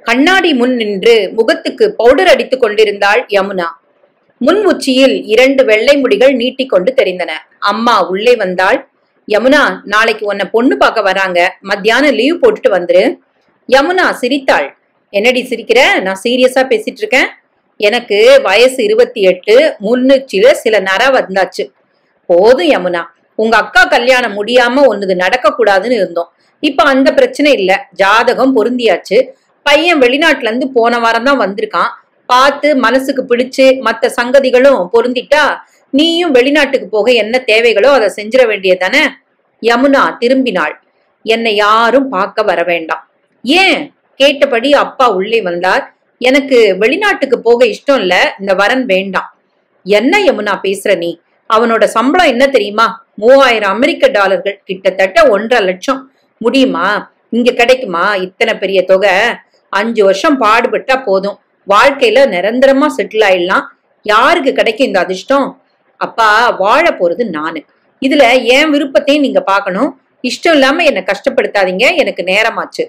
கண்ணாடி முன் நின்று முகத்துக்கு பவுடர் அடித்துக் கொண்டிருந்தாள் யமுனா. முன் உச்சியில் 2 வெள்ளை முடிகள் நீட்டிக்கொண்டு தெரிந்தன. அம்மா உள்ளே வந்தாள். யமுனா, நாளைக்கு உன்னை பொண்ணு பார்க்க வராங்க, மத்தியானம் லீவ் போட்டுட்டு வந்துரு. யமுனா சிரித்தாள். என்னடி சிரிக்கிற? நான் சீரியஸா பேசிட்டு இருக்கேன். எனக்கு வயசு 28, முன்னுச்சில சில நர வந்தாச்சு. போதும் யமுனா, உங்க அக்கா கல்யாணம் முடியாம ஒண்ணுது நடக்க கூடாதுன்னு இருந்தோம். இப்ப அந்த பிரச்சனை இல்ல, ஜாதகம் பொருந்தியாச்சு. பையன் வெளிநாட்டுல இருந்து போன வாரம் தான் வந்திருக்கான். பார்த்து மனசுக்கு பிடிச்சு மத்த சங்கதிகளும் பொருந்திட்டா நீயும் வெளிநாட்டுக்கு போக என்ன தேவைகளோ அதை செஞ்சிட வேண்டியதானே. யமுனா திரும்பினாள். என்னை யாரும் பார்க்க வர வேண்டாம். ஏன்? கேட்டபடி அப்பா உள்ளே வந்தார். எனக்கு வெளிநாட்டுக்கு போக இஷ்டம் இல்ல, இந்த வரன் வேண்டாம். என்ன யமுனா பேசுற நீ? அவனோட சம்பளம் என்ன தெரியுமா? 3000 அமெரிக்க டாலர்கள், கிட்டத்தட்ட 1.5 லட்சம். முடியுமா? இங்க கிடைக்குமா இத்தனை பெரிய தொகை? 5 வருஷம் பாடுபட்டா போதும், வாழ்க்கையில நிரந்தரமா செட்டில் ஆயிடலாம். யாருக்கு கிடைக்கும் இந்த அதிர்ஷ்டம்? அப்பா, வாழ போறது நானு. இதுல என் விருப்பத்தையும் நீங்க பாக்கணும். இஷ்டம் இல்லாம என்னை கஷ்டப்படுத்தாதீங்க, எனக்கு நேரமாச்சு.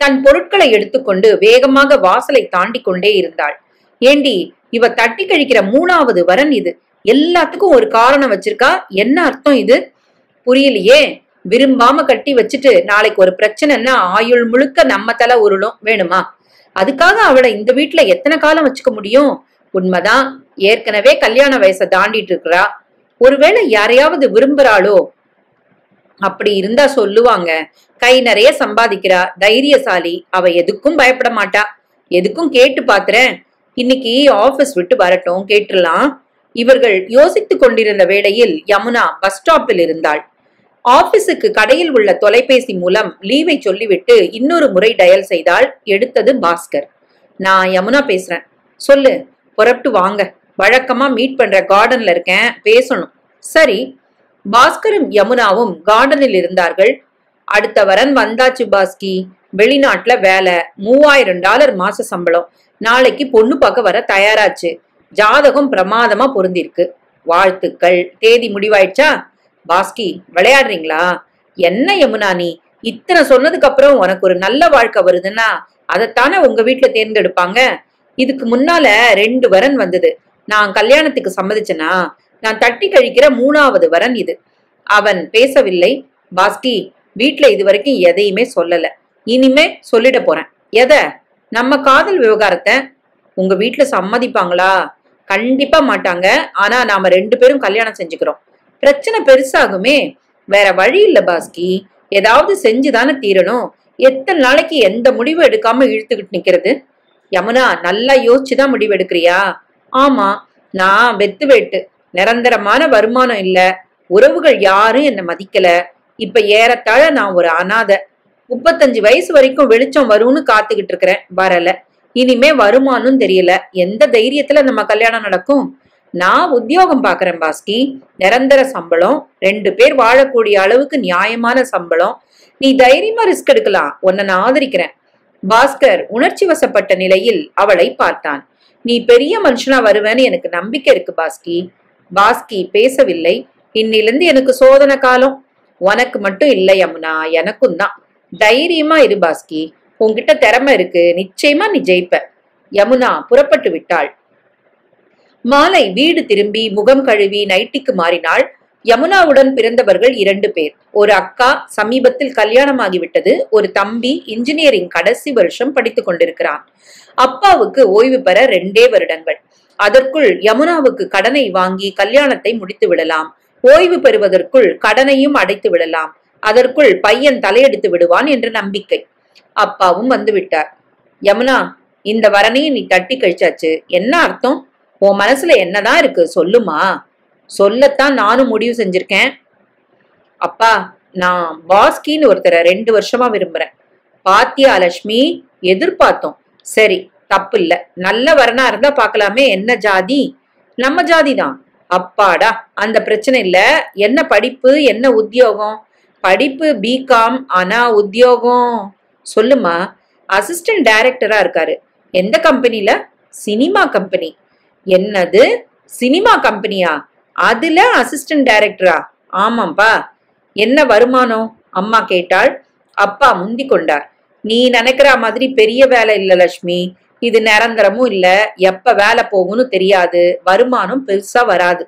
தன் பொருட்களை எடுத்துக்கொண்டு வேகமாக வாசலை தாண்டி கொண்டே இருந்தாள். ஏண்டி, இவ தட்டி கழிக்கிற 3வது வரன் இது. எல்லாத்துக்கும் ஒரு காரணம் வச்சிருக்கா. என்ன அர்த்தம் இது? புரியலையே. விரும்பாம கட்டி வச்சுட்டு நாளைக்கு ஒரு பிரச்சனைன்னா ஆயுள் முழுக்க நம்ம தலை உருளும். வேணுமா? அதுக்காக அவளை இந்த வீட்டுல எத்தனை காலம் வச்சுக்க முடியும்? உண்மைதான், ஏற்கனவே கல்யாண வயசை தாண்டிட்டு இருக்கிறா. ஒருவேளை யாரையாவது விரும்புறாளோ? அப்படி இருந்தா சொல்லுவாங்க. கை நிறைய சம்பாதிக்கிறா, தைரியசாலி, அவ எதுக்கும் பயப்பட மாட்டா. எதுக்கும் கேட்டு பாத்துறேன். இன்னைக்கு ஆபீஸ் விட்டு வரட்டும், கேட்டுலாம். இவர்கள் யோசித்து கொண்டிருந்த வேளையில் யமுனா பஸ் ஸ்டாப்பில் இருந்தாள். ஆபீஸுக்கு கடையில் உள்ள தொலைபேசி மூலம் லீவை சொல்லிவிட்டு இன்னொரு முறை டயல் செய்தாள். எடுத்தது பாஸ்கர். நான் யமுனா பேசுறேன். சொல்லு. புறப்பட்டு வாங்க, வழக்கமா மீட் பண்ற கார்டன்ல இருக்கேன், பேசணும். சரி. பாஸ்கரும் யமுனாவும் கார்டனில் இருந்தார்கள். அடுத்த வரன் வந்தாச்சு பாஸ்கி. வெளிநாட்டுல வேலை, 3000 டாலர் மாச சம்பளம். நாளைக்கு பொண்ணு பார்க்க வர தயாராச்சு. ஜாதகம் பிரமாதமா பொருந்திருக்கு. வாழ்த்துக்கள். தேதி முடிவாயிடுச்சா? பாஸ்கி, விளையாடுறீங்களா? என்ன யமுனா நீ? இத்தனை சொன்னதுக்கு அப்புறம் உனக்கு ஒரு நல்ல வாழ்க்கை வருதுன்னா அதைத்தானே உங்க வீட்டுல தேர்ந்தெடுப்பாங்க. இதுக்கு முன்னால 2 வரன் வந்தது. நான் கல்யாணத்துக்கு சம்மதிச்சனா? நான் தட்டி கழிக்கிற 3வது வரன் இது. அவன் பேசவில்லை. பாஸ்கி, வீட்டுல இது வரைக்கும் எதையுமே சொல்லல. இனிமே சொல்லிட போறேன். எதை? நம்ம காதல் விவகாரத்தை. உங்க வீட்டுல சம்மதிப்பாங்களா? கண்டிப்பா மாட்டாங்க. ஆனா நாம 2 பேரும் கல்யாணம் செஞ்சுக்கிறோம். பிரச்சனை பெருசாகுமே. வேற வழி இல்ல பாஸ்கி, ஏதாவது செஞ்சுதானே தீரணும். எத்தனை நாளைக்கு எந்த முடிவு எடுக்காம இழுத்துக்கிட்டு நிக்கிறது? யமுனா, நல்லா யோசிச்சுதான் முடிவு எடுக்கிறியா? ஆமா, நான் வெத்து வேட்டு. நிரந்தரமான வருமானம் இல்ல, உறவுகள் யாரும் என்ன மதிக்கல. இப்ப ஏறத்தாழ நான் ஒரு அனாதை. 35 வயசு வரைக்கும் வெளிச்சம் வரும்னு காத்துக்கிட்டு இருக்கிறேன், வரல. இனிமே வருமானம் தெரியல. எந்த தைரியத்துல நம்ம கல்யாணம் நடக்கும்? நான் உத்தியோகம் பாக்குறேன் பாஸ்கி. நிரந்தர சம்பளம், 2 பேர் வாழக்கூடிய அளவுக்கு நியாயமான சம்பளம். நீ தைரியமா ரிஸ்க் எடுக்கலாம். உன்னை நான் ஆதரிக்கிறேன். பாஸ்கர் உணர்ச்சி வசப்பட்ட நிலையில் அவளை பார்த்தான். நீ பெரிய மனுஷனா வருவேன்னு எனக்கு நம்பிக்கை இருக்கு பாஸ்கி. பாஸ்கி பேசவில்லை. இன்னிலிருந்து எனக்கு சோதனை காலம். உனக்கு மட்டும் இல்லை யமுனா, எனக்கும் தான். தைரியமா இரு பாஸ்கி. உன்கிட்ட திறமை இருக்கு, நிச்சயமா நீ ஜெயிப்ப. யமுனா புறப்பட்டு விட்டாள். மாலை வீடு திரும்பி முகம் கழுவி நைட்டிக்கு மாறினாள். யமுனாவுடன் பிறந்தவர்கள் 2 பேர். ஒரு அக்கா சமீபத்தில் கல்யாணமாகிவிட்டது. ஒரு தம்பி இன்ஜினியரிங் கடைசி வருஷம் படித்துக் கொண்டிருக்கிறான். அப்பாவுக்கு ஓய்வு பெற 2 வருடங்கள். அதற்குள் யமுனாவுக்கு கடனை வாங்கி கல்யாணத்தை முடித்து விடலாம். ஓய்வு பெறுவதற்குள் கடனையும் அடைத்து விடலாம். அதற்குள் பையன் தலையெடுத்து விடுவான் என்ற நம்பிக்கை. அப்பாவும் வந்து விட்டார். யமுனா, இந்த வரனையும் நீ தட்டி கழிச்சாச்சு. என்ன அர்த்தம்? உன் மனசுல என்னதான் இருக்கு சொல்லுமா? சொல்லத்தான் நானும் முடிவு செஞ்சிருக்கேன். அப்பா, நான் பாஸ்கின்னு ஒருத்தரை 2 வருஷமா விரும்புறேன். பாத்தியா லட்சுமி, எதிர்பார்த்தோம். சரி, தப்பு இல்ல. நல்ல வரனா இருந்தா பாக்கலாமே. என்ன ஜாதி? நம்ம ஜாதிதான். அப்பாடா, அந்த பிரச்சனை இல்ல. என்ன படிப்பு, என்ன உத்தியோகம்? படிப்பு பிகாம், ஆனா உத்தியோகம் சொல்லுமா. அசிஸ்டன்ட் டைரக்டரா இருக்காரு. எந்த கம்பெனில? Cinema company. என்னது, சினிமா கம்பெனியா? அதுல அசிஸ்டன்ட் டைரக்டரா? ஆமாம்பா. என்ன வருமானம்? அம்மா கேட்டாள். அப்பா முந்தி கொண்டார். நீ நினைக்கிற மாதிரி பெரிய வேலை இல்ல லட்சுமி. இது நிரந்தரமும் இல்ல, எப்ப வேலை போகும்னு தெரியாது, வருமானம் பெருசா வராது.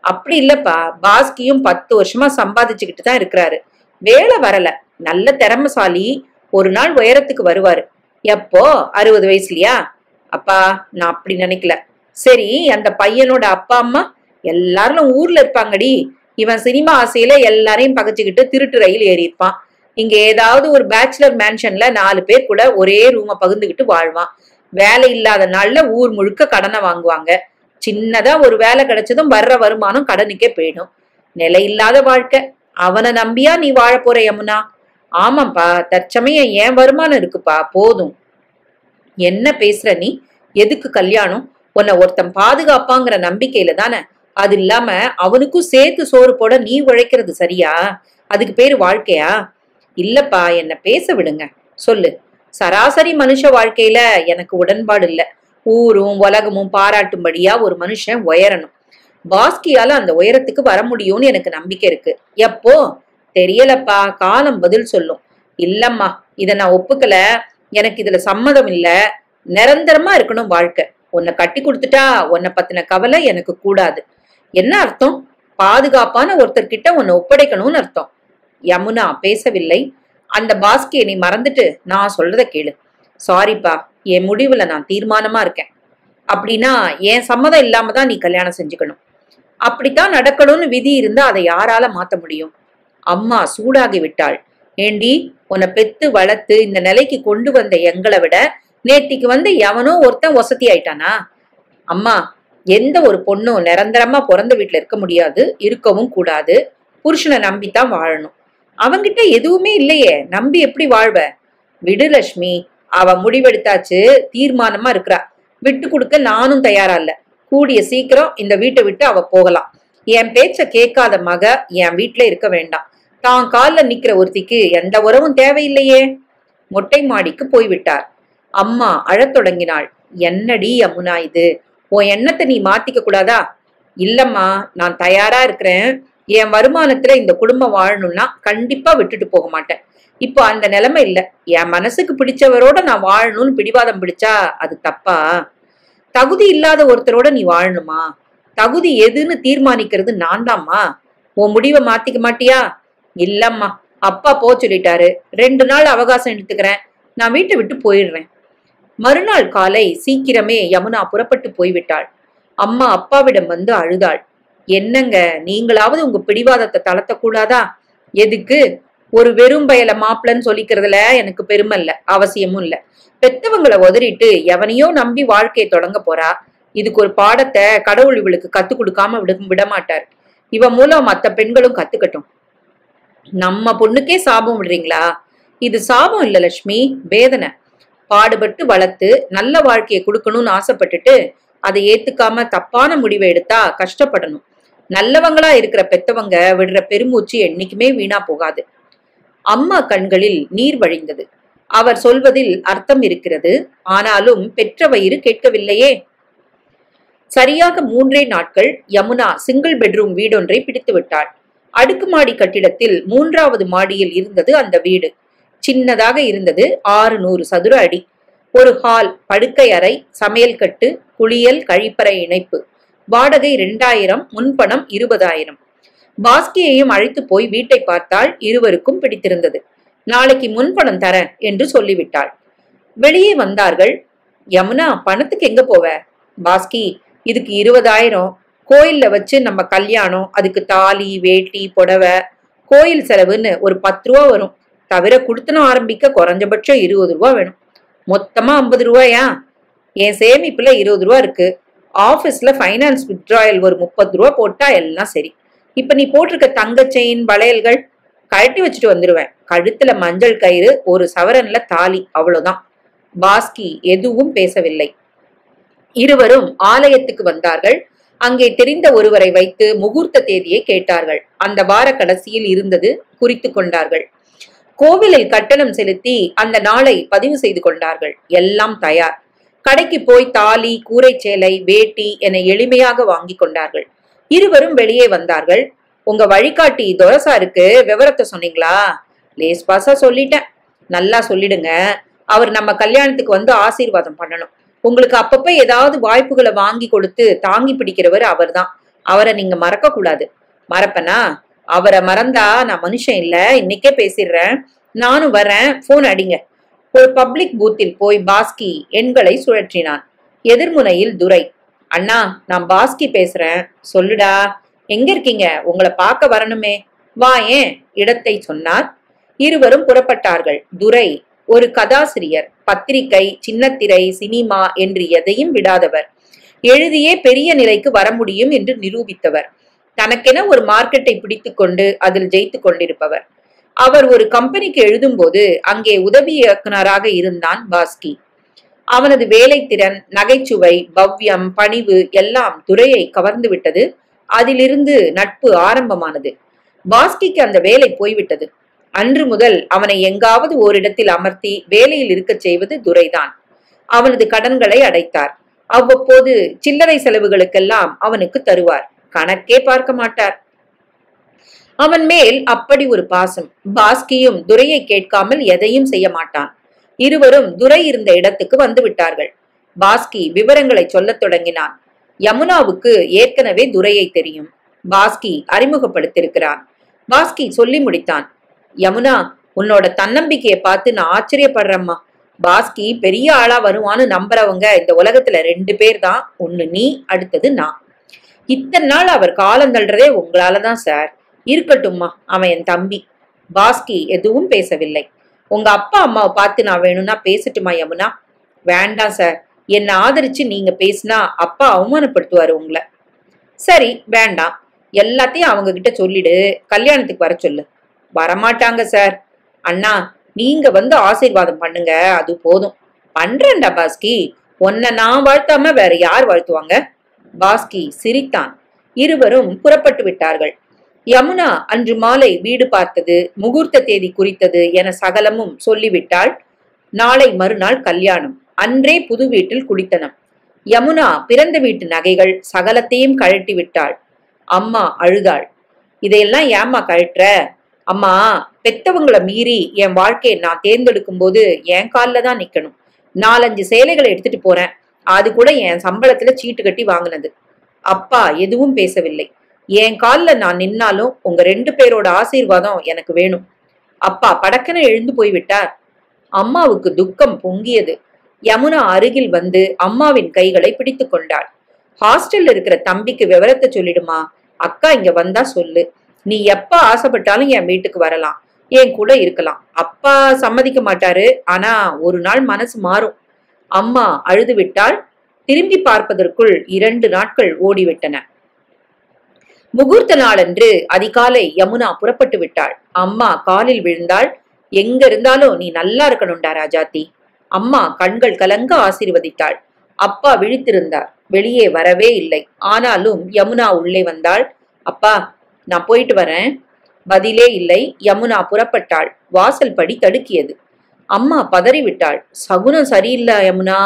அப்படி இல்லப்பா, பாஸ்கியும் 10 வருஷமா சம்பாதிச்சுக்கிட்டு தான் இருக்கிறாரு. வேலை வரல, நல்ல திறமைசாலி, ஒரு நாள் உயரத்துக்கு வருவாரு. எப்போ? 60 வயசுலயா? அப்பா, நான் அப்படி நினைக்கல. சரி, அந்த பையனோட அப்பா அம்மா எல்லாரும் ஊர்ல இருப்பாங்கடி. இவன் சினிமா ஆசையில எல்லாரையும் பகைச்சுக்கிட்டு திருட்டு ரயில் ஏறி இருப்பான். இங்க ஏதாவது ஒரு பேச்சுலர் மேன்ஷன்ல 4 பேர் கூட ஒரே ரூமை பகிர்ந்துகிட்டு வாழ்வான். வேலை இல்லாத நாள்ல ஊர் முழுக்க கடனை வாங்குவாங்க. சின்னதா ஒரு வேலை கிடைச்சதும் வர்ற வருமானம் கடனுக்கே போயிடும். நிலை இல்லாத வாழ்க்கை. அவனை நம்பியா நீ வாழ போற யமுனா? ஆமாப்பா, தற்சமயம் என் வருமானம் இருக்குப்பா, போதும். என்ன பேசுற நீ? எதுக்கு கல்யாணம்? உன்னை ஒருத்தன் பாதுகாப்பாங்கிற நம்பிக்கையில தானே. அது இல்லாம அவனுக்கும் சேர்த்து சோறு போட நீ உழைக்கிறது சரியா? அதுக்கு பேரு வாழ்க்கையா? இல்லப்பா, என்ன பேச விடுங்க. சொல்லு. சராசரி மனுஷ வாழ்க்கையில எனக்கு உடன்பாடு இல்ல. ஊரும் உலகமும் பாராட்டும்படியா ஒரு மனுஷன் உயரணும். பாஸ்கியால அந்த உயரத்துக்கு வர முடியும்னு எனக்கு நம்பிக்கை இருக்கு. எப்போ? தெரியலப்பா, காலம் பதில் சொல்லும். இல்லம்மா, இத நான் ஒப்புக்கல. எனக்கு இதுல சம்மதம் இல்ல. நிரந்தரமா இருக்கணும் வாழ்க்கை. உன்னை கட்டி கொடுத்துட்டா உன்னை பத்தின கவலை எனக்கு கூடாது. என்ன அர்த்தம்? பாதுகாப்பான ஒருத்தர்கிட்ட உன்னை ஒப்படைக்கணும்னு அர்த்தம். யமுனா பேசவில்லை. அந்த பாஸ்கியை நீ மறந்துட்டு நான் சொல்றத கேளு. சாரிப்பா, என் முடிவுல நான் தீர்மானமா இருக்கேன். அப்படின்னா என் சம்மதம் இல்லாம தான் நீ கல்யாணம் செஞ்சுக்கணும். அப்படித்தான் நடக்கணும்னு விதி இருந்தா அதை யாரால மாத்த முடியும்? அம்மா சூடாகி விட்டாள். ஏண்டி, உன்னை பெத்து வளர்த்து இந்த நிலைக்கு கொண்டு வந்த எங்களை விட நேத்திக்கு வந்து எவனோ ஒருத்தன் வசதி ஆயிட்டானா? அம்மா, எந்த ஒரு பொண்ணும் நிரந்தரமா பிறந்த வீட்டுல இருக்க முடியாது, இருக்கவும் கூடாது. புருஷனை நம்பித்தான் வாழணும். அவங்கிட்ட எதுவுமே இல்லையே, நம்பி எப்படி வாழ்வ? விடு லட்சுமி, அவ முடிவெடுத்தாச்சு, தீர்மானமா இருக்கிறா. விட்டு கொடுக்க நானும் தயாரா இல்ல. கூடிய சீக்கிரம் இந்த வீட்டை விட்டு அவ போகலாம். என் பேச்ச கேட்காத மக என் வீட்டுல இருக்க வேண்டாம். தான் கால்ல நிக்கிற ஒருத்திக்கு எந்த உறவும் தேவையில்லையே. மொட்டை மாடிக்கு போய்விட்டார். அம்மா அழத் தொடங்கினாள். என்னடி யமுனா இது? உன் எண்ணத்தை நீ மாத்திக்க கூடாதா? இல்லம்மா, நான் தயாரா இருக்கிறேன். என் வருமானத்துல இந்த குடும்பம் வாழணும்னா கண்டிப்பா விட்டுட்டு போக மாட்டேன். இப்போ அந்த நிலைமை இல்ல. என் மனசுக்கு பிடிச்சவரோட நான் வாழணும்னு பிடிவாதம் பிடிச்சா அது தப்பா? தகுதி இல்லாத ஒருத்தரோட நீ வாழணுமா? தகுதி எதுன்னு தீர்மானிக்கிறது நான் தான்மா. உன் முடிவை மாத்திக்க மாட்டியா? இல்லம்மா, அப்பா போ சொல்லிட்டாரு. 2 நாள் அவகாசம் எடுத்துக்கிறேன். நான் வீட்டை விட்டு போயிடுறேன். மறுநாள் காலை சீக்கிரமே யமுனா புறப்பட்டு போய்விட்டாள். அம்மா அப்பாவிடம் வந்து அழுதாள். என்னங்க, நீங்களாவது உங்க பிடிவாதத்தை தளர்த்தக்கூடாதா? எதுக்கு? ஒரு வெறும் பயல மாப்பிளன்னு சொல்லிக்கிறதுல எனக்கு பெருமை இல்ல, அவசியமும் இல்ல. பெத்தவங்களை உதறிட்டு எவனையோ நம்பி வாழ்க்கையை தொடங்க போறா. இதுக்கு ஒரு பாடத்தை கடவுள் இவளுக்கு கத்து கொடுக்காம விட மாட்டார். இவ மூலம் மத்த பெண்களும் கத்துக்கட்டும். நம்ம பொண்ணுக்கே சாபம் விடுறீங்களா? இது சாபம் இல்ல லட்சுமி, வேதனை. பாடுபட்டு வளர்த்து நல்ல வாழ்க்கையை கொடுக்கணும்னு ஆசைப்பட்டுட்டு அதை ஏத்துக்காம தப்பான முடிவை எடுத்தா கஷ்டப்படணும். நல்லவங்களா இருக்கிற பெத்தவங்க விடுற பெருமூச்சு என்னைக்குமே வீணா போகாது. அம்மா கண்களில் நீர் வழிந்தது. அவர் சொல்வதில் அர்த்தம் இருக்கிறது. ஆனாலும் பெற்ற வயிறு கேட்கவில்லையே. சரியாக 3 நாட்கள் யமுனா சிங்கிள் பெட்ரூம் வீடொன்றை பிடித்து விட்டாள். அடுக்குமாடி கட்டிடத்தில் 3வது மாடியில் இருந்தது அந்த வீடு. சின்னதாக இருந்தது. 600 சதுர அடி. ஒரு ஹால், படுக்கை அறை, சமையல் கட்டு, குளியல், கழிப்பறை இணைப்பு. வாடகை 2000, முன்பணம் 20,000. பாஸ்கியையும் அழைத்து போய் வீட்டை பார்த்தால் இருவருக்கும் பிடித்திருந்தது. நாளைக்கு முன்பணம் தர என்று சொல்லிவிட்டாள். வெளியே வந்தார்கள். யமுனா, பணத்துக்கு எங்க போவ? பாஸ்கி, இதுக்கு 20,000. கோயில்ல வச்சு நம்ம கல்யாணம், அதுக்கு தாலி, வேட்டி, புடவை, கோயில் செலவுன்னு ஒரு 10 ரூபா வரும். தவிர குடுத்தனம் ஆரம்பிக்க குறைஞ்சபட்சம் 20 ரூபா வேணும். மொத்தமா 50 ரூபாயா? என் சேமிப்புல 20 ரூபா இருக்கு. ஆபீஸ்ல பைனான்ஸ் வித்ட்ராயல் ஒரு 30 ரூபா போட்டா எல்லாம் சரி. இப்ப நீ போட்டிருக்க தங்க செயின், வளையல்கள் கழட்டி வச்சுட்டு வந்துருவேன். கழுத்துல மஞ்சள் கயிறு, ஒரு சவரன்ல தாலி, அவ்வளவுதான். பாஸ்கி எதுவும் பேசவில்லை. இருவரும் ஆலயத்துக்கு வந்தார்கள். அங்கே தெரிந்த ஒருவரை வைத்து முகூர்த்த தேதியை கேட்டார்கள். அந்த வார கடைசியில் இருந்தது குறித்து கொண்டார்கள். கோவிலில் கட்டணம் செலுத்தி அந்த நாளை பதிவு செய்து கொண்டார்கள். எல்லாம் தயார். கடைக்கு போய் தாலி, கூரை சேலை, வேட்டி என எளிமையாக வாங்கி கொண்டார்கள். இருவரும் வெளியே வந்தார்கள். உங்க வழிகாட்டி துரசாருக்கு விவரத்தை சொன்னீங்களா? லேஸ் பாசா சொல்லிட்டேன். நல்லா சொல்லிடுங்க. அவர் நம்ம கல்யாணத்துக்கு வந்து ஆசீர்வாதம் பண்ணணும். உங்களுக்கு அப்பப்ப ஏதாவது வாய்ப்புகளை வாங்கி கொடுத்து தாங்கி பிடிக்கிறவர் அவர்தான். அவரை நீங்க மறக்க கூடாது. மறப்பனா? அவரை மறந்தா நான் மனுஷன் இல்ல. இன்னைக்கே பேசிடுறேன். நானும் வரேன். போன் அடிங்க. ஒரு பப்ளிக் பூத்தில் போய் பாஸ்கி எண்களை சுழற்றினான். எதிர்முனையில் துரை. அண்ணா, நான் பாஸ்கி பேசுறேன். சொல்லுடா, எங்க இருக்கீங்க? உங்களை பார்க்க வரணுமே. வா, ஏன்? இடத்தை சொன்னார். இருவரும் புறப்பட்டார்கள். துரை ஒரு கதாசிரியர். பத்திரிகை, சின்னத்திரை, சினிமா என்று எதையும் விடாதவர். எழுதியே பெரிய நிலைக்கு வர முடியும் என்று நிரூபித்தவர். தனக்கென ஒரு மார்க்கெட்டை பிடித்துக் கொண்டு அதில் ஜெயித்து கொண்டிருப்பவர். அவர் ஒரு கம்பெனிக்கு எழுதும்போது அங்கே உதவி இயக்குனராக இருந்தான் பாஸ்கி. அவனது வேலைத்திறன், நகைச்சுவை, பவ்யம், பணிவு எல்லாம் துரையை கவர்ந்து விட்டது. அதிலிருந்து நட்பு ஆரம்பமானது. பாஸ்கிக்கு அந்த வேலை போய்விட்டது. அன்று முதல் அவனை எங்காவது ஓரிடத்தில் அமர்த்தி வேலையில் இருக்கச் செய்வது துரைதான். அவனது கடன்களை அடைத்தார். அவ்வப்போது சில்லறை செலவுகளுக்கெல்லாம் அவனுக்கு தருவார். கணக்கே பார்க்க மாட்டார். அவன் மேல் அப்படி ஒரு பாசம். பாஸ்கியும் துரையை கேட்காமல் எதையும் செய்ய மாட்டான். இருவரும் துரை இருந்த இடத்துக்கு வந்து விட்டார்கள். பாஸ்கி விவரங்களை சொல்லத் தொடங்கினான். யமுனாவுக்கு ஏற்கனவே துரையை தெரியும். பாஸ்கி அறிமுகப்படுத்தியிருக்கிறான். பாஸ்கி சொல்லி முடித்தான். யமுனா, உன்னோட தன்னம்பிக்கையை பார்த்து நான் ஆச்சரியப்படுறேம்மா. பாஸ்கி பெரிய ஆளா வருவான்னு நம்புறவங்க இந்த உலகத்துல 2 பேர் தான். ஒண்ணு நீ, அடுத்தது நான். இத்தனை நாள் அவர் காலம் தள்ளுறதே உங்களாலதான் சார். இருக்கட்டும்மா, அவன் என் தம்பி. பாஸ்கி எதுவும் பேசவில்லை. உங்க அப்பா அம்மாவை பார்த்து நான் வேணும்னா பேசட்டுமா யமுனா? வேண்டாம் சார். என்னை ஆதரிச்சு நீங்க பேசினா அப்பா அவமானப்படுத்துவாரு உங்களை. சரி, வேண்டாம். எல்லாத்தையும் அவங்க கிட்ட சொல்லிடு. கல்யாணத்துக்கு வர சொல்லு. வரமாட்டாங்க சார். அண்ணா, நீங்க வந்து ஆசீர்வாதம் பண்ணுங்க, அது போதும். பண்றேன்டா பாஸ்கி. உன்னை நான் வாழ்த்தாம வேற யார் வாழ்த்துவாங்க? பாஸ்கி சிரித்தான். இருவரும் புறப்பட்டு விட்டார்கள். யமுனா அன்று மாலை வீடு பார்த்தது, முகூர்த்த தேதி குறித்தது என சகலமும் சொல்லிவிட்டாள். நாளை மறுநாள் கல்யாணம். அன்றே புது வீட்டில் குடித்தனம். யமுனா பிறந்த வீட்டு நகைகள் சகலத்தையும் கழட்டி விட்டாள். அம்மா அழுதாள். இதையெல்லாம் ஏம்மா கழட்டுற? அம்மா, பெத்தவங்களை மீறி என் வாழ்க்கையை நான் தேர்ந்தெடுக்கும் போது என் காலில் தான் நிக்கணும். 4-5 சேலைகளை எடுத்துட்டு போறேன். அது கூட என் சம்பளத்துல சீட்டு கட்டி வாங்கினது. அப்பா எதுவும் பேசவில்லை. என் காலில் நான் நின்னாலும் உங்க 2 பேரோட ஆசீர்வாதம் எனக்கு வேணும். அப்பா படக்கென எழுந்து போய்விட்டார். அம்மாவுக்கு துக்கம் பொங்கியது. யமுனா அருகில் வந்து அம்மாவின் கைகளை பிடித்து கொண்டாள். ஹாஸ்டல்ல இருக்கிற தம்பிக்கு விவரத்தை சொல்லிடுமா. அக்கா இங்க வந்தா சொல்லு. நீ எப்ப ஆசைப்பட்டாலும் என் வீட்டுக்கு வரலாம், என் கூட இருக்கலாம். அப்பா சம்மதிக்க மாட்டாரு, ஆனா ஒரு நாள் மனசு மாறும். அம்மா அழுது விட்டாள். திரும்பி பார்ப்பதற்குள் 2 நாட்கள் ஓடிவிட்டன. முகூர்த்த நாளன்று அதிகாலை யமுனா புறப்பட்டு விட்டாள். அம்மா காலில் விழுந்தாள். எங்க இருந்தாலும் நீ நல்லா இருக்கணும்டா ராஜாத்தி. அம்மா கண்கள் கலங்க ஆசீர்வதித்தாள். அப்பா விழித்திருந்தார். வெளியே வரவே இல்லை. ஆனாலும் யமுனா உள்ளே வந்தாள். அப்பா, நான் போயிட்டு வரேன். பதிலே இல்லை. யமுனா புறப்பட்டாள். வாசல் படி தடுக்கியது. அம்மா பதறிவிட்டாள். சகுனம் சரியில்லை யமுனா.